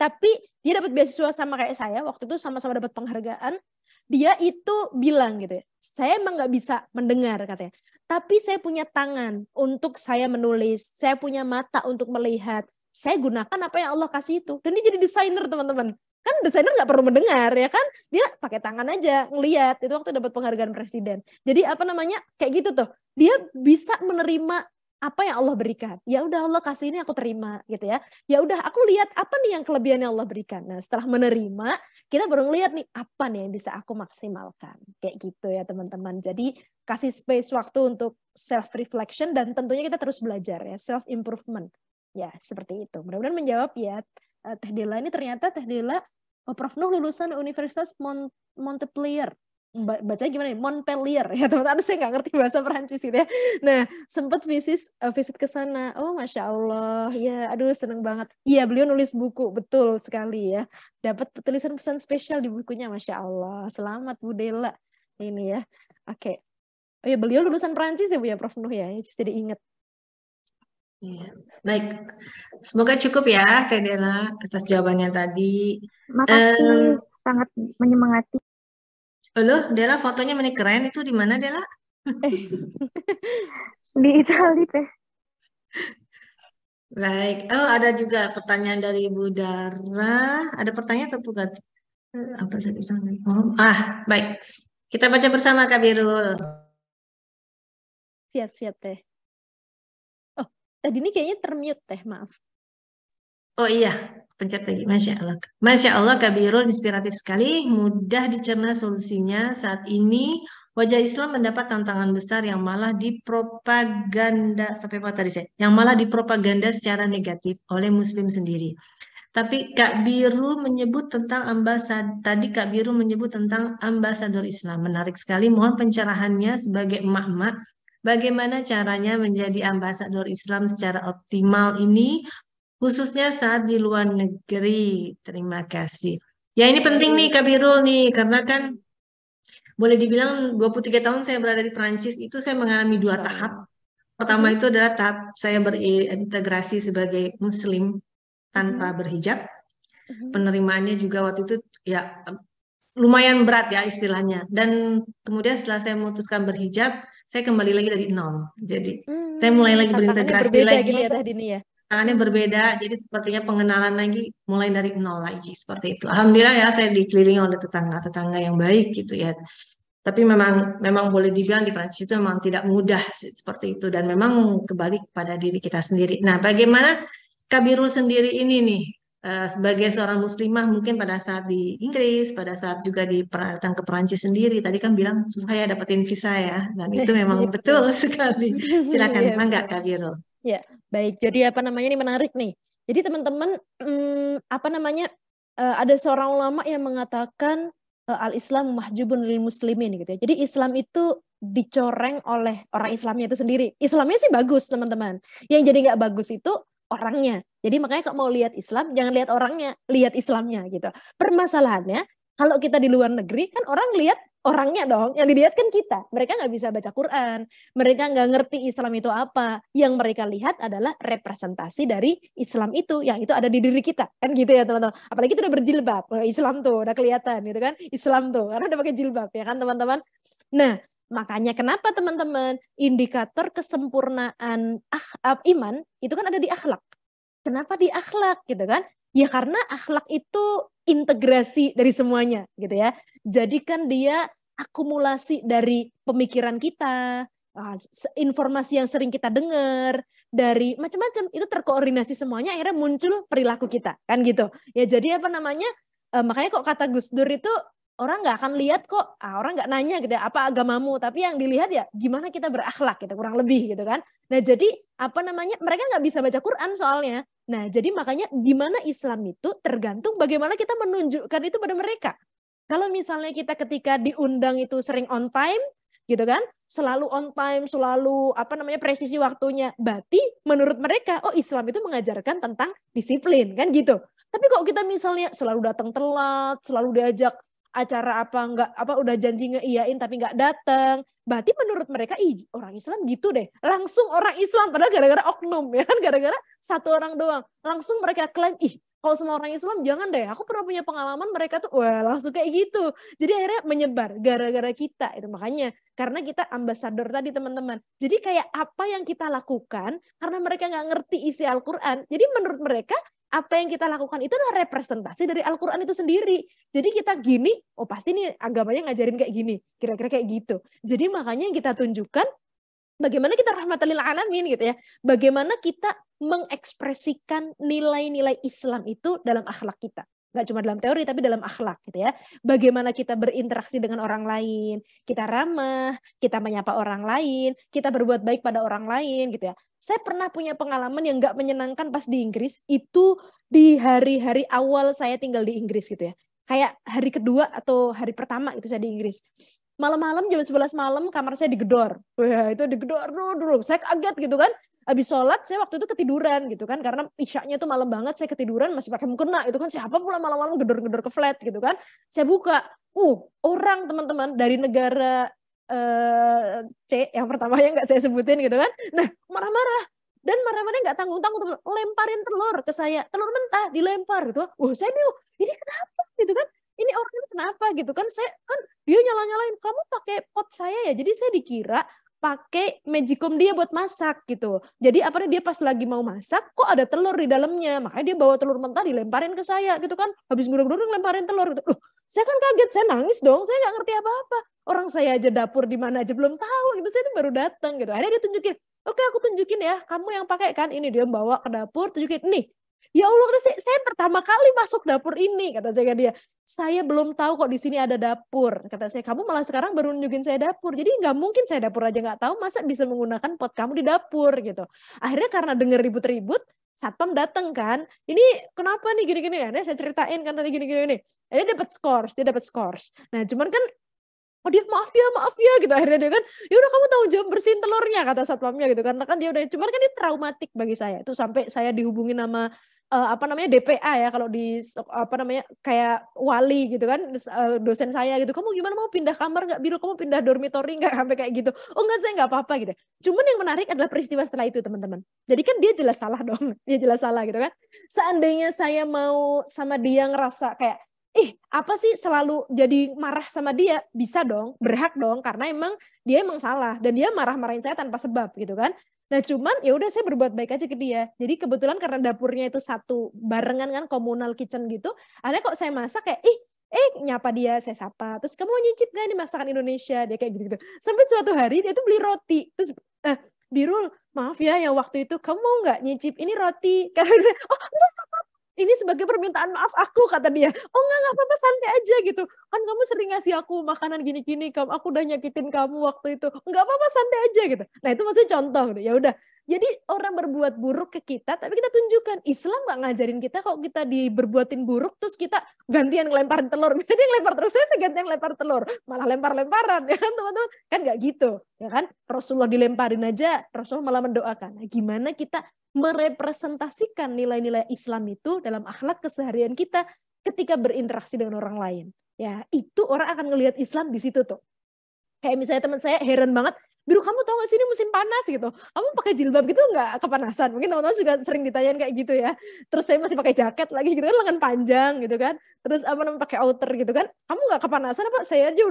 Tapi dia dapat beasiswa sama kayak saya, waktu itu sama-sama dapat penghargaan. Dia itu bilang gitu ya, saya emang nggak bisa mendengar katanya. Tapi saya punya tangan untuk saya menulis, saya punya mata untuk melihat. Saya gunakan apa yang Allah kasih itu. Dan dia jadi desainer teman-teman. Kan desainer nggak perlu mendengar ya kan. Dia pakai tangan aja, ngelihat. Itu waktu dapat penghargaan presiden. Jadi apa namanya, kayak gitu tuh. Dia bisa menerima apa yang Allah berikan. Ya udah Allah kasih ini aku terima gitu ya. Ya udah aku lihat apa nih yang kelebihan yang Allah berikan. Nah setelah menerima kita baru ngelihat nih apa nih yang bisa aku maksimalkan. Kayak gitu ya teman-teman. Jadi kasih space waktu untuk self reflection dan tentunya kita terus belajar ya, self improvement. Ya seperti itu. Mudah-mudahan menjawab ya. Teh Dela ini ternyata Teh Dela Prof Nuh lulusan Universitas Montpellier. Bacanya gimana nih? Montpellier ya teman-teman. Aduh saya nggak ngerti bahasa Perancis gitu ya. Nah sempat visit ke sana. Oh masya Allah ya, aduh seneng banget. Iya beliau nulis buku, betul sekali ya. Dapat tulisan pesan spesial di bukunya, masya Allah. Selamat Bu Dela ini ya. Oke. Oh ya beliau lulusan Perancis ya Bu ya Prof Nuh ya. Jadi ingat. Iya. Baik, semoga cukup ya Teh Dela atas jawabannya tadi. Makasih, sangat menyemangati. Loh, Dela fotonya mana keren, itu di mana Dela? Di Itali Teh. Baik, oh ada juga pertanyaan dari Ibu Dara. Ada pertanyaan atau bukan? Apa saya bisa? Oh, baik. Kita baca bersama Kak Birul. Siap-siap Teh. Oh, tadi ini kayaknya termute Teh, maaf. Oh iya, pencet lagi. Masya Allah. Masya Allah, Kak Birul inspiratif sekali. Mudah dicerna solusinya. Saat ini wajah Islam mendapat tantangan besar yang malah dipropaganda, sampai apa tadi saya? Yang malah dipropaganda secara negatif oleh Muslim sendiri. Tapi Kak Biru menyebut tentang Kak Biru menyebut tentang ambasador Islam. Menarik sekali. Mohon pencerahannya sebagai emak-emak. Bagaimana caranya menjadi ambasador Islam secara optimal ini, khususnya saat di luar negeri. Terima kasih. Ya ini penting nih Kak Birul nih, karena kan boleh dibilang 23 tahun saya berada di Perancis, itu saya mengalami 2 tahap. Pertama itu adalah tahap saya berintegrasi sebagai Muslim tanpa berhijab. Penerimaannya juga waktu itu ya lumayan berat ya istilahnya. Dan kemudian setelah saya memutuskan berhijab, saya kembali lagi dari nol. Jadi saya mulai lagi berintegrasi lagi. Gitu ya, Teh Dini ya. Tangannya berbeda, jadi sepertinya pengenalan lagi mulai dari nol lagi seperti itu. Alhamdulillah ya saya dikelilingi oleh tetangga-tetangga yang baik gitu ya. Tapi memang boleh dibilang di Prancis itu memang tidak mudah seperti itu dan memang kembali pada diri kita sendiri. Nah, bagaimana Kak Birul sendiri ini nih sebagai seorang muslimah mungkin pada saat di Inggris, pada saat juga datang ke Perancis sendiri, tadi kan bilang susah ya dapetin visa ya, dan itu memang betul sekali. Silakan, mangga Kak Birul. Ya, baik. Jadi apa namanya ini menarik nih. Jadi teman-teman ada seorang ulama yang mengatakan al-Islam mahjubun lil muslimin gitu ya. Jadi Islam itu dicoreng oleh orang Islamnya itu sendiri. Islamnya sih bagus teman-teman. Yang jadi nggak bagus itu orangnya. Jadi makanya kalau mau lihat Islam jangan lihat orangnya, lihat Islamnya gitu. Permasalahannya kalau kita di luar negeri kan orang lihat orangnya dong, yang dilihat kan kita. Mereka nggak bisa baca Quran, mereka nggak ngerti Islam itu apa. Yang mereka lihat adalah representasi dari Islam itu, yang itu ada di diri kita, kan gitu ya teman-teman. Apalagi itu udah berjilbab, Islam tuh udah kelihatan gitu kan, Islam tuh karena udah pakai jilbab ya kan teman-teman. Nah makanya kenapa teman-teman indikator kesempurnaan iman itu kan ada di akhlak. Kenapa di akhlak gitu kan? Ya karena akhlak itu integrasi dari semuanya gitu ya. Jadi kan dia akumulasi dari pemikiran kita, informasi yang sering kita dengar, dari macam-macam itu terkoordinasi semuanya akhirnya muncul perilaku kita kan gitu. Ya jadi apa namanya? Makanya kok kata Gus Dur itu orang nggak akan lihat kok, orang nggak nanya gitu ya, apa agamamu, tapi yang dilihat ya gimana kita berakhlak gitu, kurang lebih gitu kan. Nah jadi mereka nggak bisa baca Quran soalnya. Nah jadi makanya gimana Islam itu tergantung bagaimana kita menunjukkan itu pada mereka. Kalau misalnya kita ketika diundang itu sering on time gitu kan, selalu on time, selalu presisi waktunya, berarti menurut mereka oh Islam itu mengajarkan tentang disiplin kan gitu. Tapi kok kita misalnya selalu datang telat, selalu diajak acara udah janji ngeiyain tapi nggak datang, berarti menurut mereka orang Islam gitu deh. Langsung orang Islam padahal gara-gara oknum ya kan, gara-gara satu orang doang. Langsung mereka klaim kalau semua orang Islam jangan deh. Aku pernah punya pengalaman mereka tuh wah langsung kayak gitu. Jadi akhirnya menyebar gara-gara kita itu, makanya karena kita ambasador tadi teman-teman. Jadi kayak apa yang kita lakukan karena mereka nggak ngerti isi Al-Quran. Jadi menurut mereka apa yang kita lakukan itu adalah representasi dari Al-Quran itu sendiri. Jadi kita gini, oh pasti nih agamanya ngajarin kayak gini. Kira-kira kayak gitu. Jadi makanya yang kita tunjukkan bagaimana kita rahmatan lil alamin gitu ya. Bagaimana kita mengekspresikan nilai-nilai Islam itu dalam akhlak kita. Nggak cuma dalam teori tapi dalam akhlak gitu ya. Bagaimana kita berinteraksi dengan orang lain, kita ramah, kita menyapa orang lain, kita berbuat baik pada orang lain gitu ya. Saya pernah punya pengalaman yang nggak menyenangkan pas di Inggris, itu di hari-hari awal saya tinggal di Inggris gitu ya. Kayak hari kedua atau hari pertama gitu saya di Inggris. Malam-malam jam 11 malam kamar saya digedor. Wah, itu digedor dulu. Saya kaget gitu kan. Habis sholat saya waktu itu ketiduran gitu kan. Karena isyaknya tuh malam banget, saya ketiduran masih pakai mukena itu kan. Siapa pula malam-malam gedor-gedor ke flat gitu kan. Saya buka. Orang teman-teman dari negara C yang pertamanya nggak saya sebutin gitu kan. Nah marah-marah. Dan marah-marahnya nggak tanggung-tanggung, lemparin telur ke saya. Telur mentah dilempar gitu. Saya bingung. Ini kenapa gitu kan. Ini orang ini kenapa gitu kan, saya kan dia nyala-nyalain kamu pakai pot saya ya, jadi saya dikira pakai magicom dia buat masak gitu. Jadi dia pas lagi mau masak kok ada telur di dalamnya, makanya dia bawa telur mentah dilemparin ke saya gitu kan, habis gudeg-gudeg ngelemparin telur gitu. Saya kan kaget, saya nangis dong, saya nggak ngerti apa-apa, orang saya aja dapur di mana aja belum tahu gitu, saya itu baru datang gitu. Akhirnya dia tunjukin, oke aku tunjukin ya, kamu yang pakai kan, ini dia bawa ke dapur, tunjukin nih. Ya Allah, saya pertama kali masuk dapur ini, kata saya ke dia. Saya belum tahu kok di sini ada dapur. Kata saya, kamu malah sekarang baru nunjukin saya dapur. Jadi nggak mungkin saya dapur aja nggak tahu, masa bisa menggunakan pot kamu di dapur gitu. Akhirnya karena denger ribut-ribut, satpam datang kan. Ini kenapa nih gini-gini ya? Saya ceritain kan tadi gini-gini. Dia dapat scores. Nah cuman kan dia maaf ya gitu, akhirnya dia kan ya udah kamu tanggung jawab bersihin telurnya kata satpamnya gitu kan dia udah, cuman kan ini traumatik bagi saya itu sampai saya dihubungin sama DPA ya kalau di kayak wali gitu kan, dosen saya gitu, kamu gimana mau pindah kamar nggak Biru, kamu pindah dormitory nggak, sampai kayak gitu. Oh enggak, saya nggak apa-apa gitu. Cuman yang menarik adalah peristiwa setelah itu teman-teman. Jadi kan dia jelas salah dong, dia jelas salah gitu kan. Seandainya saya mau sama dia ngerasa kayak apa sih selalu jadi marah sama dia, bisa dong, berhak dong, karena emang dia emang salah dan dia marah-marahin saya tanpa sebab gitu kan. Nah cuman ya udah saya berbuat baik aja ke dia. Jadi kebetulan karena dapurnya itu satu barengan kan, communal kitchen gitu. Akhirnya kok saya masak kayak nyapa dia, saya sapa. Terus kamu mau nyicip gak nih masakan Indonesia? Dia kayak gitu-gitu. Sampai suatu hari dia tuh beli roti. Terus Birul, maaf ya yang waktu itu kamu mau nggak nyicip ini roti? Karena enggak apa-apa. Ini sebagai permintaan maaf aku, kata dia. Oh nggak apa-apa, santai aja gitu. Kan kamu sering ngasih aku makanan gini-gini, aku udah nyakitin kamu waktu itu. Nggak apa-apa, santai aja gitu. Nah itu maksudnya contoh gitu. Ya udah. Jadi orang berbuat buruk ke kita, tapi kita tunjukkan Islam nggak ngajarin kita kalau kita berbuatin buruk terus kita gantian ngelemparin telur. Misalnya dia ngelempar terus, saya gantian lempar telur, malah lempar-lemparan ya kan teman-teman. Kan nggak gitu, ya kan? Rasulullah dilemparin aja, Rasulullah malah mendoakan. Nah, gimana kita merepresentasikan nilai-nilai Islam itu dalam akhlak keseharian kita ketika berinteraksi dengan orang lain. Ya, itu orang akan ngelihat Islam di situ tuh. Kayak misalnya teman saya heran banget, Biru kamu tahu gak sih ini musim panas gitu, kamu pakai jilbab gitu nggak kepanasan? Mungkin teman-teman juga sering ditanyain kayak gitu ya. Terus saya masih pakai jaket lagi gitu kan, lengan panjang gitu kan. Terus pakai outer gitu kan, kamu nggak kepanasan apa? Saya aja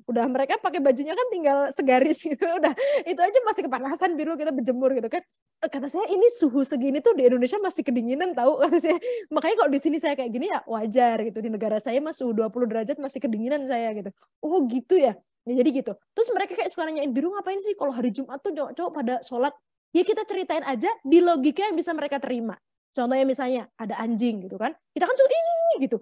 udah mereka pakai bajunya kan tinggal segaris gitu, udah itu aja masih kepanasan, Biru kita berjemur gitu kan. Kata saya ini suhu segini tuh di Indonesia masih kedinginan tahu, kata saya. Makanya kalau di sini saya kayak gini ya wajar gitu, di negara saya mah suhu 20 derajat masih kedinginan saya gitu. Oh gitu ya. Ya, jadi gitu. Terus mereka kayak suka nanyain, Biru ngapain sih kalau hari Jumat tuh cowok-cowok pada sholat? Ya kita ceritain aja di logika yang bisa mereka terima. Contohnya misalnya ada anjing gitu kan, kita kan suka gitu.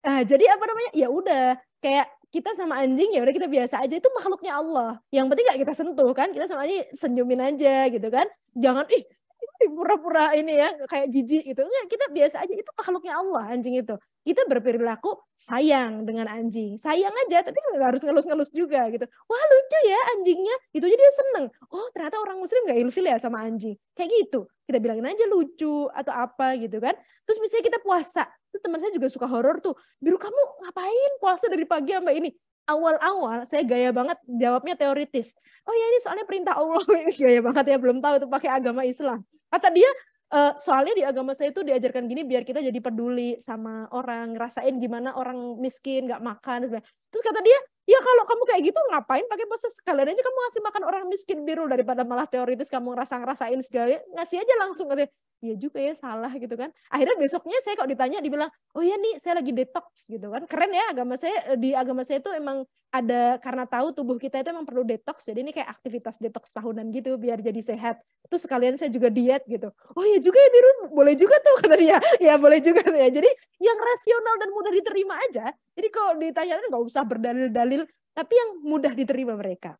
Jadi apa namanya? Ya udah, kayak kita sama anjing ya udah kita biasa aja, itu makhluknya Allah. Yang penting nggak kita sentuh kan, kita sama anjing senyumin aja gitu kan. Jangan pura-pura ini ya kayak jijik gitu. Enggak, kita biasa aja, itu makhluknya Allah anjing itu. Kita berperilaku sayang dengan anjing. Sayang aja tapi nggak harus ngelus-ngelus juga gitu. Wah, lucu ya anjingnya. Itu aja dia seneng. Oh, ternyata orang muslim nggak ilfil ya sama anjing. Kayak gitu. Kita bilangin aja lucu atau apa gitu kan. Terus misalnya kita puasa. Itu teman saya juga suka horor tuh. Biru, kamu ngapain puasa dari pagi sampai ini? Awal-awal saya gaya banget jawabnya teoritis. Oh ya, ini soalnya perintah Allah. Ini gaya banget ya, belum tahu itu pakai agama Islam. Kata dia, soalnya di agama saya itu diajarkan gini biar kita jadi peduli sama orang, ngerasain gimana orang miskin nggak makan. Terus kata dia, ya kalau kamu kayak gitu ngapain pakai puasa, sekalian aja kamu ngasih makan orang miskin, Biru, daripada malah teoritis kamu ngerasain segala, ngasih aja langsung. Katanya, iya juga ya, salah gitu kan. Akhirnya besoknya saya kok ditanya, dibilang, oh ya nih saya lagi detox gitu kan. Keren ya agama saya, di agama saya itu emang ada, karena tahu tubuh kita itu emang perlu detox, jadi ini kayak aktivitas detox tahunan gitu biar jadi sehat. Itu sekalian saya juga diet gitu. Oh ya juga ya Biru, boleh juga tuh kata dia. Ya boleh juga ya. Jadi yang rasional dan mudah diterima aja. Jadi kalau ditanya nggak usah berdalil-dalil, tapi yang mudah diterima mereka.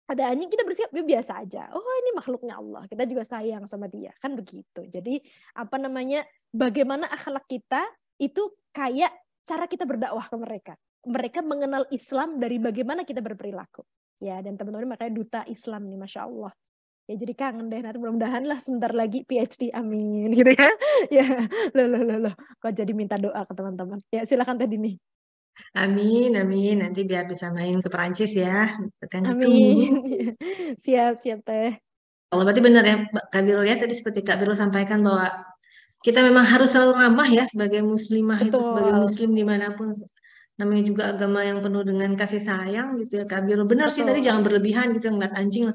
Ada anjing kita bersikap biasa aja. Oh, ini makhluknya Allah. Kita juga sayang sama dia. Kan begitu. Jadi apa namanya, bagaimana akhlak kita itu kayak cara kita berdakwah ke mereka. Mereka mengenal Islam dari bagaimana kita berperilaku. Ya, dan teman-teman makanya duta Islam nih, Masya Allah. Ya jadi kangen deh, nanti mudah-mudahan lah sebentar lagi PhD, amin gitu ya. Ya, loh. Kok jadi minta doa ke teman-teman. Ya silakan Teh Dini. Amin, amin. Nanti biar bisa main ke Perancis ya. Kan amin. Siap Teh. Allah, berarti benar ya Kak Birul ya, tadi seperti Kak Birul sampaikan bahwa kita memang harus selalu ramah ya sebagai muslimah. Betul. Itu sebagai muslim dimanapun, namanya juga agama yang penuh dengan kasih sayang gitu ya Kak Birul. Benar. Betul. Sih tadi jangan berlebihan gitu, ngeliat anjing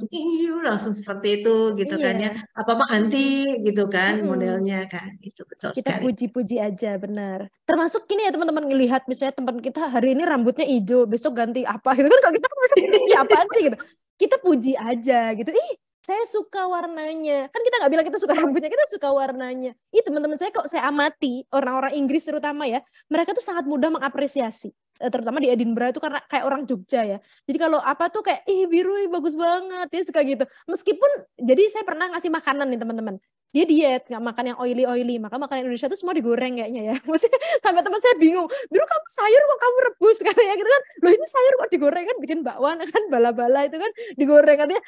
langsung seperti itu gitu. Iya. Kan ya, apa-apa anti gitu kan modelnya kan, itu betul kita sekali. Puji-puji aja, benar. Termasuk gini ya teman-teman, ngelihat misalnya teman kita hari ini rambutnya hijau, besok ganti apa gitu kan, kalau kita besok ganti apaan sih gitu, kita puji aja gitu. Saya suka warnanya. Kan kita nggak bilang kita suka rambutnya, kita suka warnanya. Teman-teman saya kok saya amati, orang-orang Inggris terutama ya, mereka tuh sangat mudah mengapresiasi. Terutama di Edinburgh itu karena kayak orang Jogja ya. Jadi kalau apa tuh kayak, Biru bagus banget, dia suka gitu. Meskipun, jadi saya pernah ngasih makanan nih teman-teman. Dia diet, nggak makan yang oily, maka makanan Indonesia tuh semua digoreng kayaknya ya. Maksudnya sampai teman saya bingung, Biru kamu sayur kok kamu rebus katanya gitu kan. Loh ini sayur kok digoreng, kan bikin bakwan kan, bala-bala itu kan digoreng katanya.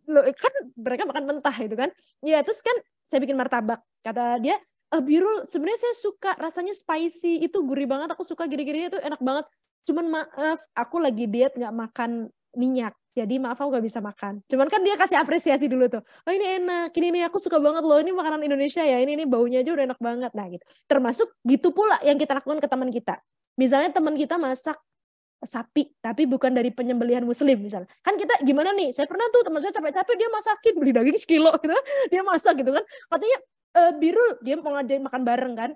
Loh kan mereka makan mentah itu kan. Ya terus kan saya bikin martabak, kata dia, Biru sebenarnya saya suka rasanya spicy, itu gurih banget, aku suka gini-gini itu enak banget. Cuman maaf, aku lagi diet nggak makan minyak. Jadi maaf aku gak bisa makan. Cuman kan dia kasih apresiasi dulu tuh. Oh ini enak, ini aku suka banget loh, ini makanan Indonesia ya, ini baunya aja udah enak banget. Nah gitu. Termasuk gitu pula yang kita lakukan ke teman kita. Misalnya teman kita masak sapi, tapi bukan dari penyembelihan muslim misalnya. Kan kita gimana nih, saya pernah tuh teman saya capek-capek dia masakin, beli daging sekilo gitu kan. Dia masak gitu kan. Katanya, Biru, dia mau ngajain makan bareng kan.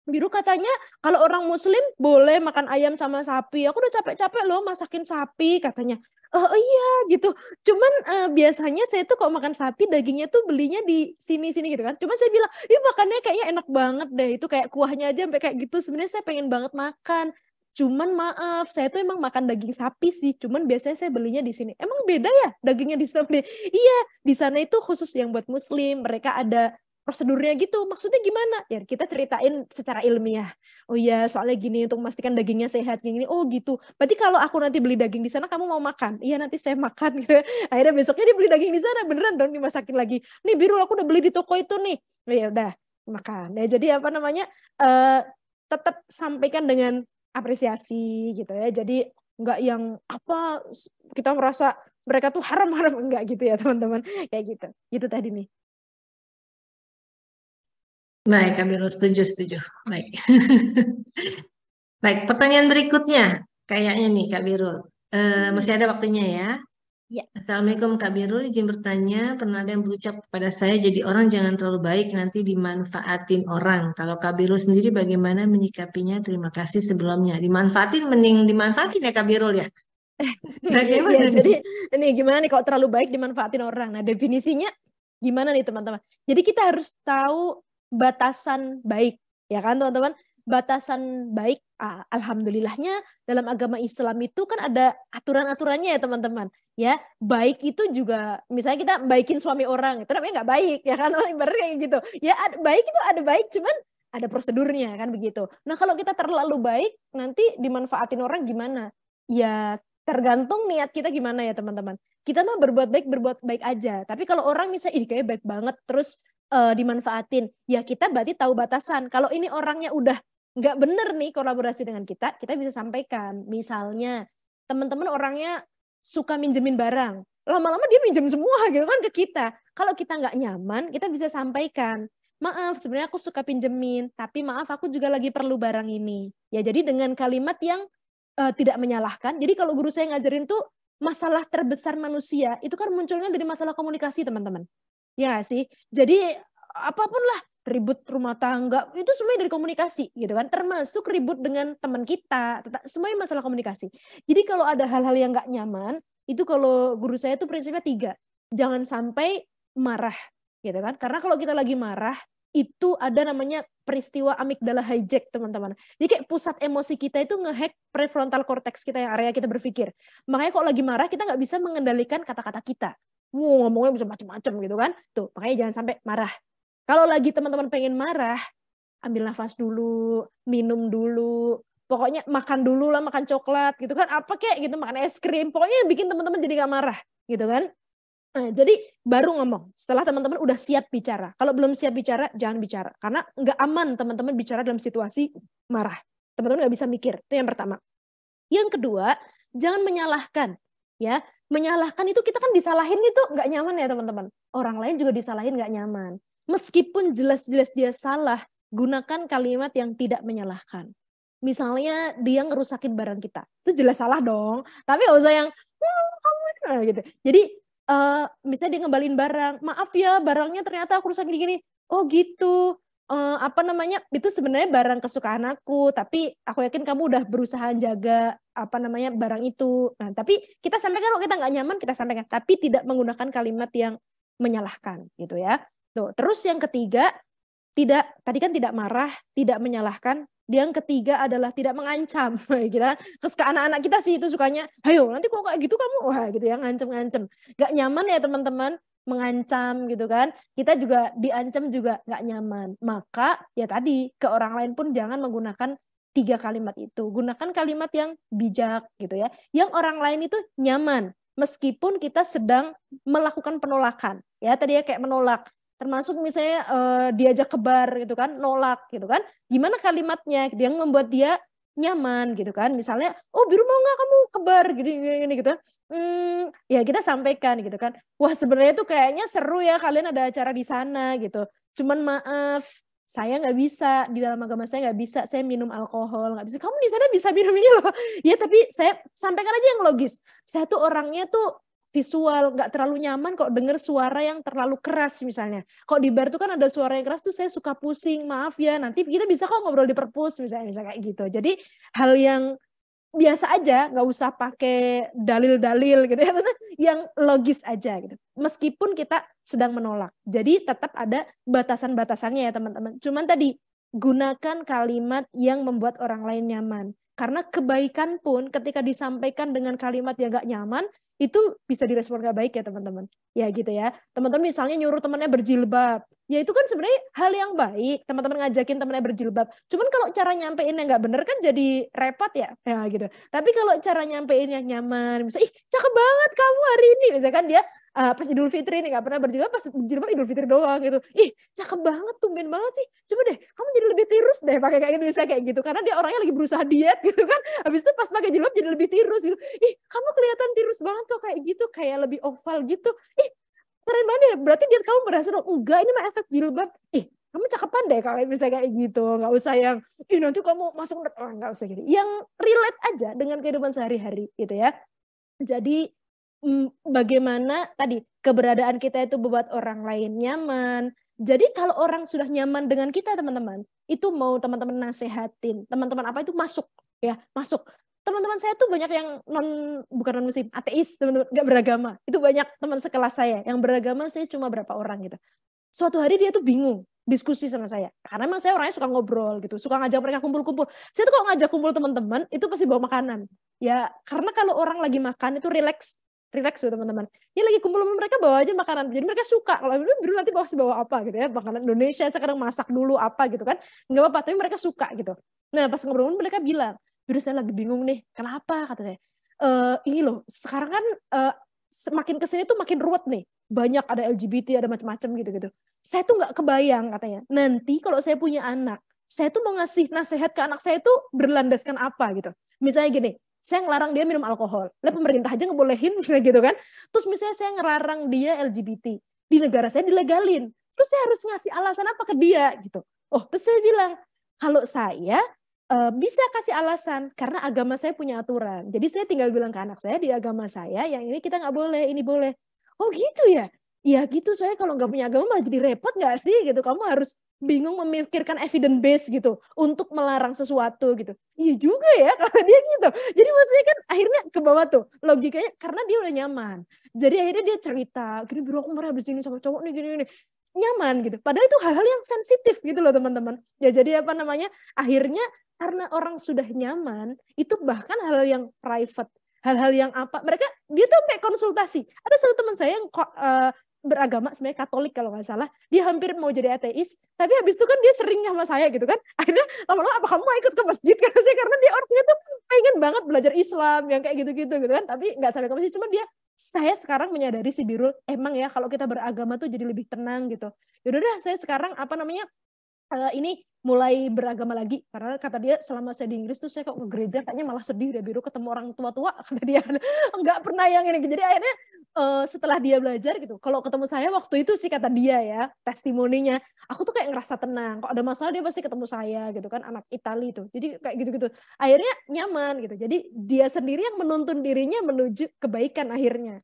Biru katanya kalau orang muslim boleh makan ayam sama sapi. Aku udah capek-capek loh masakin sapi katanya. Oh iya gitu. Cuman biasanya saya tuh kalau makan sapi dagingnya tuh belinya di sini-sini gitu kan. Cuman saya bilang, makannya kayaknya enak banget deh. Itu kayak kuahnya aja sampai kayak gitu. Sebenarnya saya pengen banget makan. Cuman maaf, saya tuh emang makan daging sapi sih. Cuman biasanya saya belinya di sini. Emang beda ya dagingnya di sana? Iya, di sana itu khusus yang buat muslim. Mereka ada prosedurnya gitu. Maksudnya gimana? Ya kita ceritain secara ilmiah. Oh iya, soalnya gini untuk memastikan dagingnya sehat gini. Oh gitu. Berarti kalau aku nanti beli daging di sana kamu mau makan? Iya, nanti saya makan gitu. Akhirnya besoknya dia beli daging di sana, beneran dong dimasakin lagi. Nih Biru, aku udah beli di toko itu nih. Oh ya udah, makan. Ya jadi apa namanya? Tetap sampaikan dengan apresiasi gitu ya. Jadi enggak yang apa kita merasa mereka tuh haram-haram, enggak gitu ya, teman-teman. Kayak gitu. Gitu tadi nih. Baik, Kak Birul, setuju. Baik. Baik, pertanyaan berikutnya. Kayaknya nih, Kak Birul. Masih ada waktunya ya? Ya. Assalamualaikum Kak Birul, izin bertanya. Pernah ada yang berucap kepada saya, jadi orang jangan terlalu baik, nanti dimanfaatin orang. Kalau Kak Birul sendiri bagaimana menyikapinya? Terima kasih sebelumnya. Dimanfaatin, mending dimanfaatin ya Kak Birul ya? Ya, jadi ini gimana nih kalau terlalu baik dimanfaatin orang? Nah definisinya gimana nih teman-teman? Jadi kita harus tahu batasan baik, ya kan teman-teman? batasan baik, alhamdulillahnya dalam agama Islam itu kan ada aturan-aturannya ya teman-teman. Ya, baik itu juga misalnya kita baikin suami orang, itu namanya nggak baik ya kan, ibaratnya kayak gitu. Ya baik itu ada baik, cuman ada prosedurnya kan begitu. Nah kalau kita terlalu baik nanti dimanfaatin orang gimana? Ya tergantung niat kita gimana ya teman-teman. Kita mah berbuat baik aja. Tapi kalau orang misalnya kayak baik banget terus dimanfaatin, ya kita berarti tahu batasan. Kalau ini orangnya udah nggak bener nih kolaborasi dengan kita bisa sampaikan. Misalnya teman-teman orangnya suka minjemin barang, lama-lama dia minjem semua gitu kan ke kita. Kalau kita nggak nyaman, kita bisa sampaikan, maaf sebenarnya aku suka pinjemin, tapi maaf aku juga lagi perlu barang ini. Ya jadi dengan kalimat yang tidak menyalahkan. Jadi kalau guru saya ngajarin tuh masalah terbesar manusia itu kan munculnya dari masalah komunikasi teman-teman. Ya sih. Jadi apapun lah, ribut rumah tangga itu semuanya dari komunikasi gitu kan, termasuk ribut dengan teman kita, semuanya masalah komunikasi. Jadi kalau ada hal-hal yang nggak nyaman itu kalau guru saya itu prinsipnya 3, jangan sampai marah gitu kan, karena kalau kita lagi marah itu ada namanya peristiwa amigdala hijack teman-teman. Jadi kayak pusat emosi kita itu ngehack prefrontal cortex kita yang area kita berpikir. Makanya kalau lagi marah kita nggak bisa mengendalikan kata-kata kita. Ngomongnya bisa macam-macam gitu kan. Tuh makanya jangan sampai marah. Kalau lagi teman-teman pengen marah, ambil nafas dulu, minum dulu, pokoknya makan dulu lah, makan coklat gitu kan, apa kayak gitu, makan es krim, pokoknya yang bikin teman-teman jadi gak marah gitu kan. Nah, jadi baru ngomong, setelah teman-teman udah siap bicara. Kalau belum siap bicara, jangan bicara. Karena nggak aman teman-teman bicara dalam situasi marah. Teman-teman nggak bisa mikir, itu yang pertama. Yang kedua, jangan menyalahkan. Ya, menyalahkan itu kita kan disalahin itu nggak nyaman ya teman-teman. Orang lain juga disalahin nggak nyaman. Meskipun jelas-jelas dia salah, gunakan kalimat yang tidak menyalahkan. Misalnya dia ngerusakin barang kita, itu jelas salah dong. Tapi nggak usah yang kamu gitu. Jadi misalnya dia ngembalin barang, maaf ya barangnya ternyata aku rusak gini-gini. Oh gitu. Apa namanya? Itu sebenarnya barang kesukaan aku, tapi aku yakin kamu udah berusaha jaga apa namanya barang itu. Nah, tapi kita sampaikan kalau kita nggak nyaman kita sampaikan, tapi tidak menggunakan kalimat yang menyalahkan gitu ya. Tuh, terus yang ketiga, tadi kan tidak marah, tidak menyalahkan. Yang ketiga adalah tidak mengancam. Kita ke anak-anak kita sih itu sukanya, ayo nanti kok kayak gitu kamu, wah gitu ya, ngancem-ngancem. Gak nyaman ya teman-teman, mengancam gitu kan. Kita juga diancam juga gak nyaman. Maka ya tadi ke orang lain pun jangan menggunakan 3 kalimat itu. Gunakan kalimat yang bijak gitu ya. Yang orang lain itu nyaman meskipun kita sedang melakukan penolakan. Ya tadi ya kayak menolak. Termasuk misalnya diajak ke bar gitu kan, nolak gitu kan, gimana kalimatnya yang membuat dia nyaman gitu kan, misalnya oh Biru mau nggak kamu ke bar gini gitu, ya kita sampaikan gitu kan, wah sebenarnya tuh kayaknya seru ya kalian ada acara di sana gitu, cuman maaf saya nggak bisa, di dalam agama saya nggak bisa, saya minum alkohol, nggak bisa, kamu di sana bisa minum ini loh, ya tapi saya sampaikan aja yang logis, saya tuh orangnya tuh visual, nggak terlalu nyaman kok denger suara yang terlalu keras misalnya. Kok di bar tuh kan ada suara yang keras tuh saya suka pusing, maaf ya, nanti kita bisa kok ngobrol di perpus misalnya kayak gitu. Jadi hal yang biasa aja, nggak usah pakai dalil-dalil gitu ya, yang logis aja gitu. Meskipun kita sedang menolak. Jadi tetap ada batasan-batasannya ya teman-teman. Cuman tadi gunakan kalimat yang membuat orang lain nyaman. Karena kebaikan pun ketika disampaikan dengan kalimat yang nggak nyaman, itu bisa direspon gak baik ya teman-teman. Ya gitu ya. Teman-teman misalnya nyuruh temannya berjilbab. Ya itu kan sebenarnya hal yang baik. Teman-teman ngajakin temannya berjilbab. Cuman kalau cara nyampeinnya nggak bener kan jadi repot ya. Ya gitu. Tapi kalau cara nyampeinnya nyaman. Misalnya, ih cakep banget kamu hari ini. Misalkan dia pas Idul Fitri nih nggak pernah berjilbab, pas berjilbab Idul Fitri doang gitu. Ih cakep banget, tumben banget sih. Coba deh, kamu jadi lebih tirus deh pakai kayak gitu, bisa kayak gitu. Karena dia orangnya lagi berusaha diet gitu kan. Habis itu pas pakai jilbab jadi lebih tirus gitu. Ih kamu kelihatan tirus banget kok kayak gitu, kayak lebih oval gitu. Ih keren banget deh. Berarti dia kamu berhasil dong. Enggak, ini mah efek jilbab. Ih kamu cakepan deh kalau bisa kayak gitu. Nggak usah yang, ih nanti kamu masuk, nggak usah gitu. Yang relate aja dengan kehidupan sehari-hari gitu ya. Jadi bagaimana tadi keberadaan kita itu membuat orang lain nyaman. Jadi kalau orang sudah nyaman dengan kita teman-teman, itu mau teman-teman nasehatin, teman-teman apa itu masuk ya, masuk. Teman-teman saya tuh banyak yang bukan non muslim, ateis, teman-teman nggak beragama. Itu banyak teman sekelas saya, yang beragama saya cuma berapa orang gitu. Suatu hari dia tuh bingung diskusi sama saya. Karena memang saya orangnya suka ngobrol gitu, suka ngajak mereka kumpul-kumpul. Saya tuh kalau ngajak kumpul teman-teman, itu pasti bawa makanan. Ya, karena kalau orang lagi makan itu relax tuh teman-teman. Dia lagi kumpul sama mereka bawa aja makanan. Jadi mereka suka. Kalau dulu nanti bawa apa gitu ya, makanan Indonesia sekarang masak dulu apa gitu kan. Enggak apa-apa, tapi mereka suka gitu. Nah, pas ngobrol mereka bilang, "Biru saya lagi bingung nih. Kenapa?" kata saya. Ini loh, sekarang kan semakin kesini tuh makin ruwet nih. Banyak ada LGBT, ada macam-macam gitu-gitu. Saya tuh nggak kebayang katanya. Nanti kalau saya punya anak, saya tuh mau ngasih nasihat ke anak saya tuh berlandaskan apa gitu. Misalnya gini, saya ngelarang dia minum alkohol. Lah pemerintah aja ngebolehin misalnya gitu kan. Terus misalnya saya ngelarang dia LGBT. Di negara saya dilegalin. Terus saya harus ngasih alasan apa ke dia gitu. Oh, terus saya bilang, kalau saya bisa kasih alasan karena agama saya punya aturan. Jadi saya tinggal bilang ke anak saya, di agama saya yang ini kita nggak boleh, ini boleh. Oh gitu ya? Ya gitu, saya kalau nggak punya agama malah jadi repot nggak sih gitu. Kamu harus bingung memikirkan evidence base gitu untuk melarang sesuatu gitu. Iya juga ya karena dia gitu. Jadi maksudnya kan akhirnya ke bawah tuh logikanya karena dia udah nyaman. Jadi akhirnya dia cerita, gini bro aku marah abis ini sama cowok nih gini. Nyaman gitu. Padahal itu hal-hal yang sensitif gitu loh teman-teman. Ya jadi apa namanya? Akhirnya karena orang sudah nyaman, itu bahkan hal yang private, hal-hal yang apa, dia tuh sampai konsultasi. Ada satu teman saya yang beragama sebenarnya Katolik kalau nggak salah, dia hampir mau jadi ateis, tapi habis itu kan dia sering sama saya gitu kan, akhirnya lama-lama apa kamu mau ikut ke masjid karena dia orangnya tuh pengen banget belajar Islam yang kayak gitu-gitu gitu kan, tapi nggak sampai ke masjid, cuma saya sekarang menyadari si Birul emang ya kalau kita beragama tuh jadi lebih tenang gitu. Yaudah deh saya sekarang apa namanya ini mulai beragama lagi karena kata dia selama saya di Inggris tuh saya kok ke gereja kayaknya malah sedih deh Biru ketemu orang tua-tua kata dia nggak pernah yang ini jadi akhirnya setelah dia belajar gitu kalau ketemu saya waktu itu sih kata dia ya testimoninya aku tuh kayak ngerasa tenang kalau ada masalah dia pasti ketemu saya gitu kan anak Itali tuh jadi kayak gitu-gitu akhirnya nyaman gitu jadi dia sendiri yang menuntun dirinya menuju kebaikan akhirnya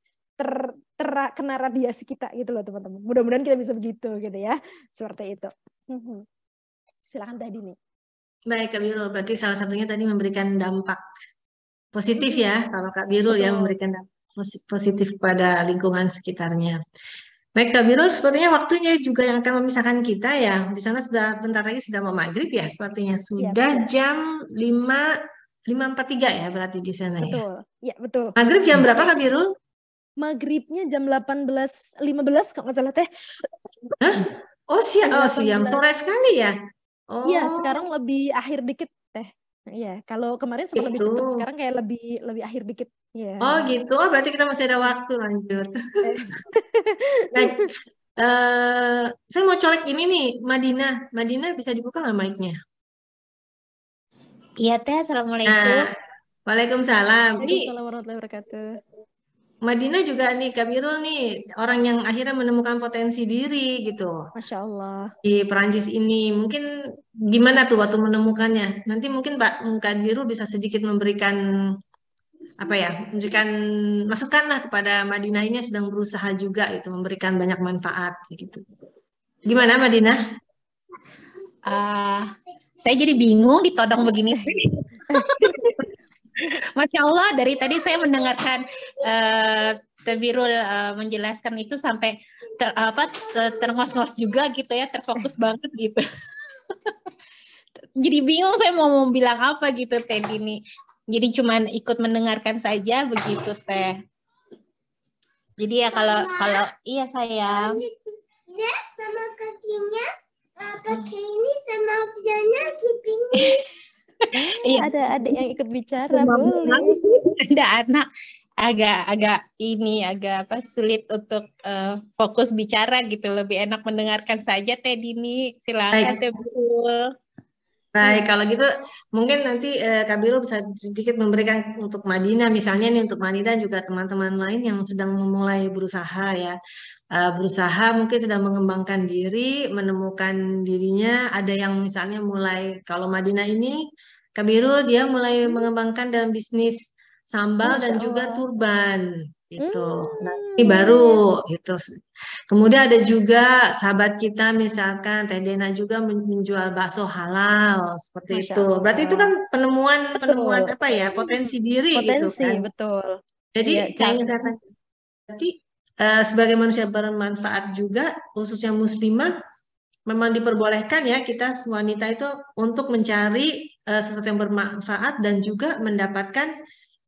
kena radiasi kita gitu loh teman-teman mudah-mudahan kita bisa begitu gitu ya seperti itu. Silakan Teh Dini. Baik Kak Birul, berarti salah satunya tadi memberikan dampak positif ya, kalau Kak Birul ya memberikan dampak positif pada lingkungan sekitarnya. Baik Kak Birul, sepertinya waktunya juga yang akan memisahkan kita ya. Di sana sudah bentar lagi sudah mau maghrib ya, sepertinya sudah jam 5.43 ya berarti di sana ya. Betul, ya betul. Maghrib jam berapa Kak Birul? Maghribnya jam 18.15 kalau nggak salah Teh. Hah? Oh siang sore sekali ya. Iya, sekarang lebih akhir dikit Teh. Iya, kalau kemarin sempat lebih cepat, sekarang kayak lebih akhir dikit. Ya. Oh gitu, berarti kita masih ada waktu lanjut. Baik, saya mau colek ini nih, Madinah bisa dibuka nggak mic-nya? Iya Teh, Assalamualaikum. Waalaikumsalam. Waalaikumsalam warahmatullahi wabarakatuh. Madinah juga nih, Kak Birul nih, orang yang akhirnya menemukan potensi diri gitu. Masya Allah. Di Perancis ini, mungkin gimana tuh waktu menemukannya? Nanti mungkin Kak Birul bisa sedikit memberikan memberikan masukan lah kepada Madinah ini yang sedang berusaha juga itu memberikan banyak manfaat gitu. Gimana Madinah? Saya jadi bingung ditodong begini. Masya Allah, dari tadi saya mendengarkan Teh Birul menjelaskan itu sampai terngos-ngos juga gitu ya, terfokus banget gitu. Jadi bingung saya mau bilang apa gitu Teh Dini. Jadi cuman ikut mendengarkan saja begitu Teh. Jadi ya kalau iya sayang. Sama kakinya pakai ini sama pianya kipingnya. Iya. Ada adik yang ikut bicara boleh. Ada anak agak sulit untuk fokus bicara gitu, lebih enak mendengarkan saja Teh Dini. Silakan Teh Birul. Baik, kalau gitu mungkin nanti Kak Birul bisa sedikit memberikan untuk Madinah misalnya nih untuk Madinah juga teman-teman lain yang sedang memulai berusaha ya. Berusaha mungkin sedang mengembangkan diri, menemukan dirinya, ada yang misalnya mulai kalau Madinah ini Kak Birul dia mulai mengembangkan dalam bisnis sambal dan juga turban gitu. Nah, ini baru gitu. Kemudian ada juga sahabat kita misalkan Teh Dena juga menjual bakso halal seperti Masya itu. Allah. Berarti itu kan penemuan potensi diri gitu kan. Betul. Jadi ya, saya ingin katakan berarti sebagai manusia bermanfaat juga, khususnya muslimah, memang diperbolehkan ya kita wanita itu untuk mencari sesuatu yang bermanfaat dan juga mendapatkan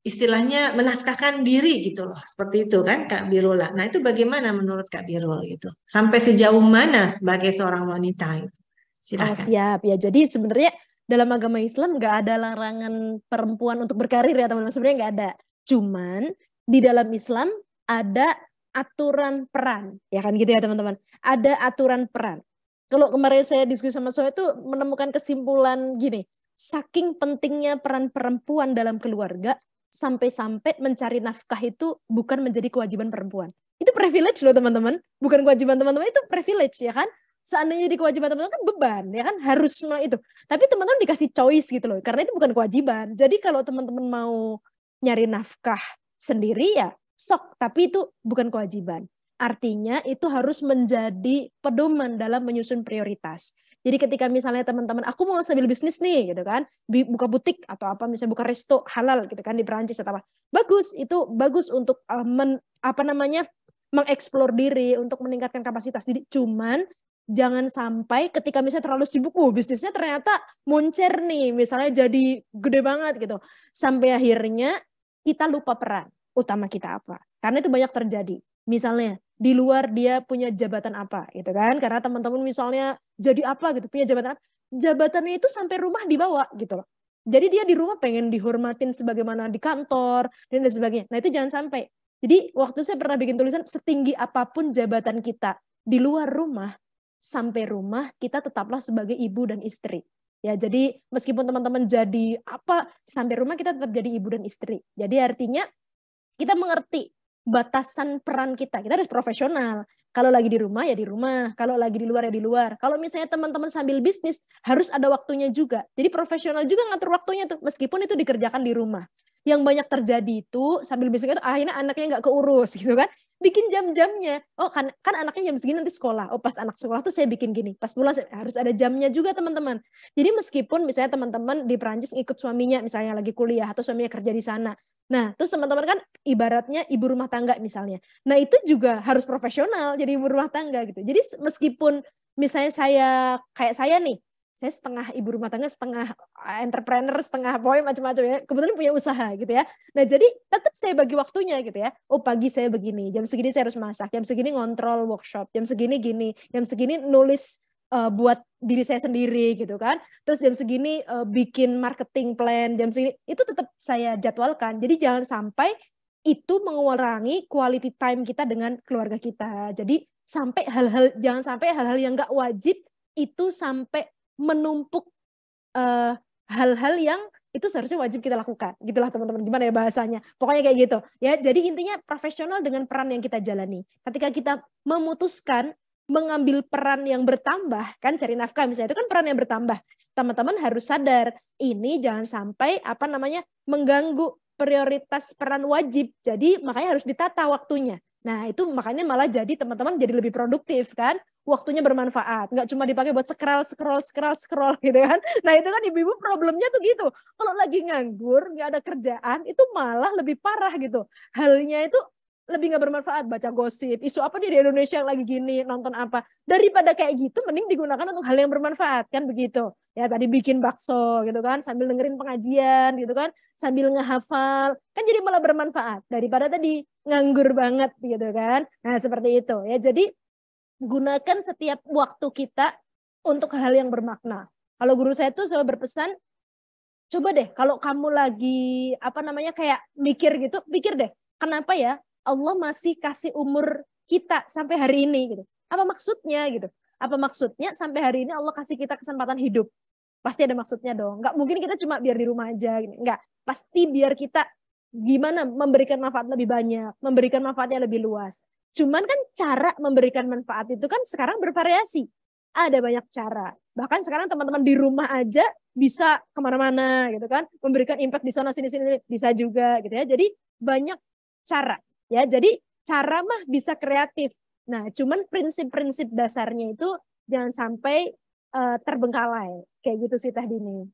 istilahnya menafkahkan diri gitu loh. Seperti itu kan Kak Birul. Nah, itu bagaimana menurut Kak Birul gitu? Sampai sejauh mana sebagai seorang wanita itu? Oh, Silahkan. siap ya. Jadi sebenarnya dalam agama Islam nggak ada larangan perempuan untuk berkarir ya teman-teman. Sebenarnya nggak ada. Cuman di dalam Islam ada aturan peran. Ya kan gitu ya teman-teman. Ada aturan peran. Kalau kemarin saya diskusi sama saya itu menemukan kesimpulan gini. Saking pentingnya peran perempuan dalam keluarga, sampai-sampai mencari nafkah itu bukan menjadi kewajiban perempuan. Itu privilege loh teman-teman. Bukan kewajiban teman-teman, itu privilege ya kan. Seandainya jadi kewajiban teman-teman kan beban ya kan, harus itu. Tapi teman-teman dikasih choice gitu loh, karena itu bukan kewajiban. Jadi kalau teman-teman mau nyari nafkah sendiri ya sok, tapi itu bukan kewajiban. Artinya itu harus menjadi pedoman dalam menyusun prioritas. Jadi ketika misalnya teman-teman, aku mau sambil bisnis nih gitu kan, buka butik atau apa, misalnya buka resto halal gitu kan di Perancis atau apa. Bagus, itu bagus untuk mengeksplor diri, untuk meningkatkan kapasitas diri. Cuman jangan sampai ketika misalnya terlalu sibuk, bisnisnya ternyata moncer nih, misalnya jadi gede banget gitu. Sampai akhirnya kita lupa peran utama kita apa. Karena itu banyak terjadi. Misalnya di luar dia punya jabatan apa gitu kan, karena teman-teman misalnya jadi apa gitu, punya jabatan apa, jabatannya itu sampai rumah dibawa gitu loh. Jadi dia di rumah pengen dihormatin sebagaimana di kantor dan lain sebagainya. Nah itu jangan sampai. Jadi waktu saya pernah bikin tulisan, setinggi apapun jabatan kita di luar rumah, sampai rumah kita tetaplah sebagai ibu dan istri. Ya, jadi meskipun teman-teman jadi apa, sampai rumah kita tetap jadi ibu dan istri. Jadi artinya kita mengerti batasan peran kita. Kita harus profesional. Kalau lagi di rumah ya di rumah, kalau lagi di luar ya di luar. Kalau misalnya teman-teman sambil bisnis, harus ada waktunya juga. Jadi profesional juga ngatur waktunya tuh, meskipun itu dikerjakan di rumah. Yang banyak terjadi itu sambil bisnis itu akhirnya anaknya nggak keurus gitu kan. Bikin jam-jamnya. Oh kan anaknya jam segini nanti sekolah. Oh pas anak sekolah tuh saya bikin gini. Pas pulang harus ada jamnya juga teman-teman. Jadi meskipun misalnya teman-teman di Perancis ikut suaminya misalnya lagi kuliah atau suaminya kerja di sana. Nah, terus teman-teman kan ibaratnya ibu rumah tangga misalnya. Nah, itu juga harus profesional jadi ibu rumah tangga gitu. Jadi meskipun misalnya kayak saya nih, saya setengah ibu rumah tangga, setengah entrepreneur, setengah boy macam-macam ya. Kebetulan punya usaha gitu ya. Nah, jadi tetap saya bagi waktunya gitu ya. Oh, pagi saya begini, jam segini saya harus masak, jam segini ngontrol workshop, jam segini gini, jam segini nulis buat diri saya sendiri gitu kan. Terus jam segini bikin marketing plan, jam segini itu tetap saya jadwalkan. Jadi jangan sampai itu mengurangi quality time kita dengan keluarga kita. Jadi jangan sampai hal-hal yang nggak wajib itu sampai menumpuk hal-hal yang itu seharusnya wajib kita lakukan. Gitulah teman-teman, gimana ya bahasanya. Pokoknya kayak gitu. Ya, jadi intinya profesional dengan peran yang kita jalani. Ketika kita memutuskan mengambil peran yang bertambah, kan cari nafkah misalnya, itu kan peran yang bertambah. Teman-teman harus sadar, ini jangan sampai mengganggu prioritas peran wajib. Jadi makanya harus ditata waktunya. Nah, itu makanya malah jadi teman-teman jadi lebih produktif kan? Waktunya bermanfaat, nggak cuma dipakai buat scroll gitu kan. Nah, itu kan ibu-ibu problemnya tuh gitu. Kalau lagi nganggur, nggak ada kerjaan, itu malah lebih parah gitu. Halnya itu lebih nggak bermanfaat, baca gosip, isu apa di Indonesia lagi gini, nonton apa. Daripada kayak gitu, mending digunakan untuk hal yang bermanfaat, kan begitu. Ya tadi bikin bakso gitu kan, sambil dengerin pengajian gitu kan, sambil ngehafal, kan jadi malah bermanfaat. Daripada tadi nganggur banget gitu kan. Nah seperti itu ya, jadi gunakan setiap waktu kita untuk hal yang bermakna. Kalau guru saya tuh selalu berpesan, coba deh kalau kamu lagi kayak mikir gitu, pikir deh, kenapa ya Allah masih kasih umur kita sampai hari ini gitu. Apa maksudnya gitu? Apa maksudnya sampai hari ini Allah kasih kita kesempatan hidup? Pasti ada maksudnya dong. Nggak mungkin kita cuma biar di rumah aja gitu. Nggak, pasti biar kita gimana memberikan manfaat lebih banyak, memberikan manfaatnya lebih luas. Cuman kan cara memberikan manfaat itu kan sekarang bervariasi. Ada banyak cara. Bahkan sekarang teman-teman di rumah aja bisa kemana-mana gitu kan. Memberikan impact di sana sini-sini bisa juga gitu ya. Jadi banyak cara. Ya, jadi cara mah bisa kreatif. Nah, cuman prinsip-prinsip dasarnya itu jangan sampai terbengkalai. Kayak gitu sih Teh Dini.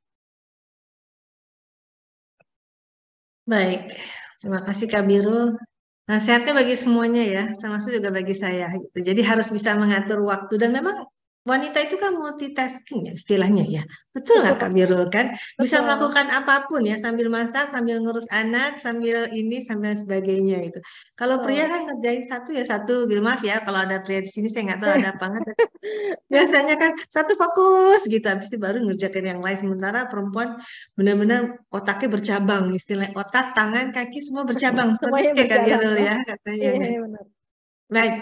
Baik, terima kasih Kak Birul. Nasihatnya bagi semuanya ya, termasuk juga bagi saya gitu. Jadi harus bisa mengatur waktu dan memang wanita itu kan multitasking ya istilahnya ya. Betul nggak Kak Birul kan? Bisa Betul. melakukan apapun ya, sambil masak, sambil ngurus anak, sambil ini, sambil sebagainya itu. Kalau pria kan ngerjain satu ya satu gitu. Maaf ya kalau ada pria di sini saya nggak tahu ada apa nggak. Biasanya kan satu fokus gitu, habis itu baru ngerjakan yang lain. Sementara perempuan benar-benar otaknya bercabang, istilah otak, tangan, kaki semua bercabang. Seperti Semuanya itu ya Kak berjalan Birul ya. ya katanya. Iya, benar. Baik,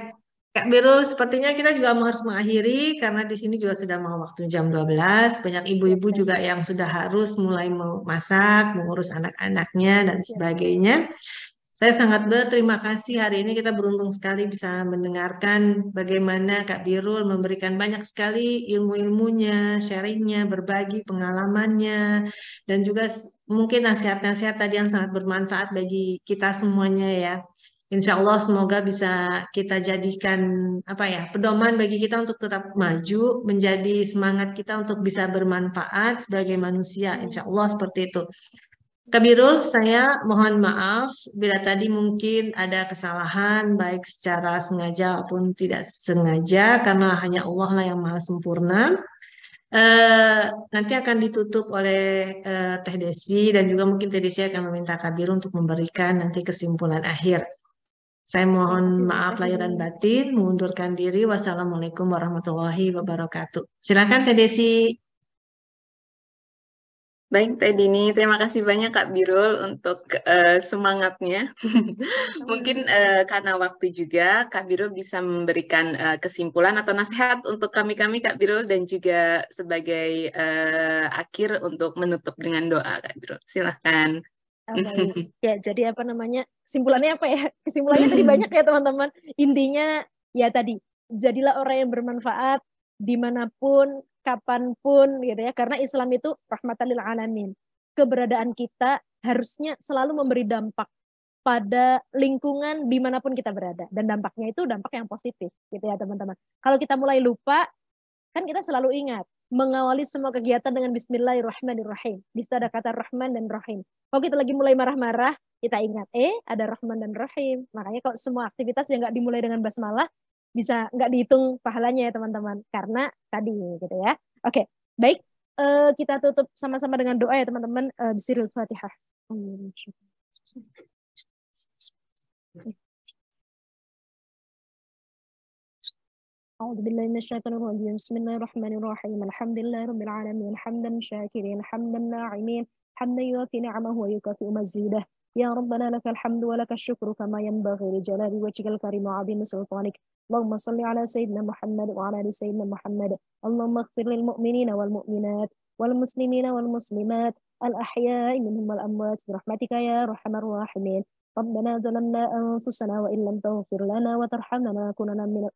Kak Birul, sepertinya kita juga harus mengakhiri karena di sini juga sudah mau waktu jam 12. Banyak ibu-ibu juga yang sudah harus mulai memasak, mengurus anak-anaknya dan sebagainya. Saya sangat berterima kasih hari ini kita beruntung sekali bisa mendengarkan bagaimana Kak Birul memberikan banyak sekali ilmu-ilmunya, sharingnya, berbagi pengalamannya, dan juga mungkin nasihat-nasihat tadi yang sangat bermanfaat bagi kita semuanya ya. Insya Allah semoga bisa kita jadikan apa ya pedoman bagi kita untuk tetap maju, menjadi semangat kita untuk bisa bermanfaat sebagai manusia. Insya Allah seperti itu. Kak Birul, saya mohon maaf bila tadi mungkin ada kesalahan baik secara sengaja maupun tidak sengaja karena hanya Allah lah yang maha sempurna. Nanti akan ditutup oleh Teh Desi dan juga mungkin Teh Desi akan meminta Kak Birul untuk memberikan nanti kesimpulan akhir. Saya mohon maaf lahir dan batin, mengundurkan diri. Wassalamualaikum warahmatullahi wabarakatuh. Silakan Teh Desi. Baik, Teh Dini, terima kasih banyak Kak Birul untuk semangatnya. Mungkin karena waktu juga, Kak Birul bisa memberikan kesimpulan atau nasihat untuk kami-kami Kak Birul dan juga sebagai akhir untuk menutup dengan doa Kak Birul. Silahkan. Baik. Ya, jadi apa namanya? Kesimpulannya apa ya? Kesimpulannya tadi banyak ya teman-teman. Intinya ya tadi, jadilah orang yang bermanfaat dimanapun, kapanpun gitu ya. Karena Islam itu rahmatan lil alamin. Keberadaan kita harusnya selalu memberi dampak pada lingkungan dimanapun kita berada. Dan dampaknya itu dampak yang positif gitu ya teman-teman. Kalau kita mulai lupa, kan kita selalu ingat mengawali semua kegiatan dengan Bismillahirrahmanirrahim. Di situ ada kata Rahman dan Rahim. Kalau kita lagi mulai marah-marah, kita ingat, ada Rahman dan Rahim. Makanya kalau semua aktivitas yang nggak dimulai dengan basmalah, bisa nggak dihitung pahalanya ya teman-teman. Karena tadi gitu ya. Oke, baik. Kita tutup sama-sama dengan doa ya teman-teman. Bismillahirrahmanirrahim. Fatihah. أعوذ بالله من الشيطان الرجيم بسم الله الرحمن الرحيم الحمد لله رب العالمين حمدا شاكرين حمدا ناعمين حمدا يوافي نعمه ويكافئ مزيده يا ربنا لك الحمد ولك الشكر كما ينبغي لجلال وجهك الكريم وعظيم سلطانك اللهم صل على سيدنا محمد وعلى آل سيدنا محمد اللهم اغفر للمؤمنين والمؤمنات والمسلمين والمسلمات الأحياء منهم والأموات برحمتك يا أرحم الراحمين ربنا ظلمنا أنفسنا وإن لم تغفر لنا وترحمنا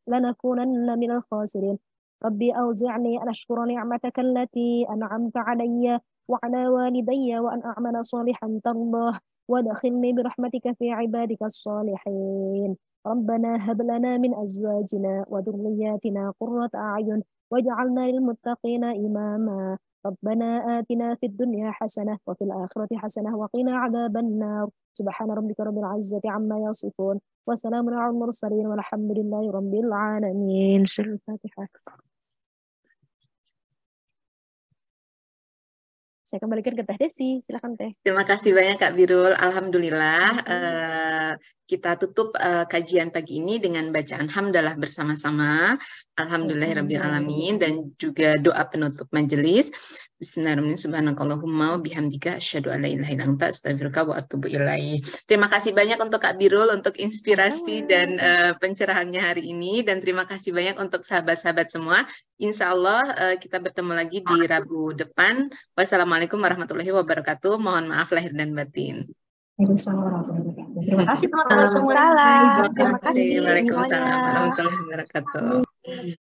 لنكونن من الخاسرين ربي أوزعني أن أشكر نعمتك التي أنعمت علي وعلى والدي وأن أعمل صالحا ترضاه وادخلني برحمتك في عبادك الصالحين ربنا هب لنا من أزواجنا وذرياتنا قرة أعين واجعلنا للمتقين إماما ربنا آتنا في الدنيا حسنة وفي الآخرة حسنة وقنا عذاب النار سبحان ربك رب العزة عما يصفون وسلام على المرسلين والحمد لله رب العالمين. الفاتحة. Saya kembalikan ke Teh Desi, silakan Teh. Terima kasih banyak Kak Birul. Alhamdulillah kita tutup kajian pagi ini dengan bacaan hamdalah bersama-sama. Alhamdulillahirrabbilalamin dan juga doa penutup majelis. Bismillahirrahmanirrahim. Subhanakallahumma bihamdika asyhadu an la ilaha illa anta astaghfiruka wa atubu ilaik. Terima kasih banyak untuk Kak Birul untuk inspirasi dan pencerahannya hari ini dan terima kasih banyak untuk sahabat-sahabat semua. Insya Allah kita bertemu lagi di Rabu depan. Wassalamualaikum warahmatullahi wabarakatuh. Mohon maaf lahir dan batin. Terima kasih teman-teman semua. Terima kasih. Waalaikumsalam warahmatullahi wabarakatuh.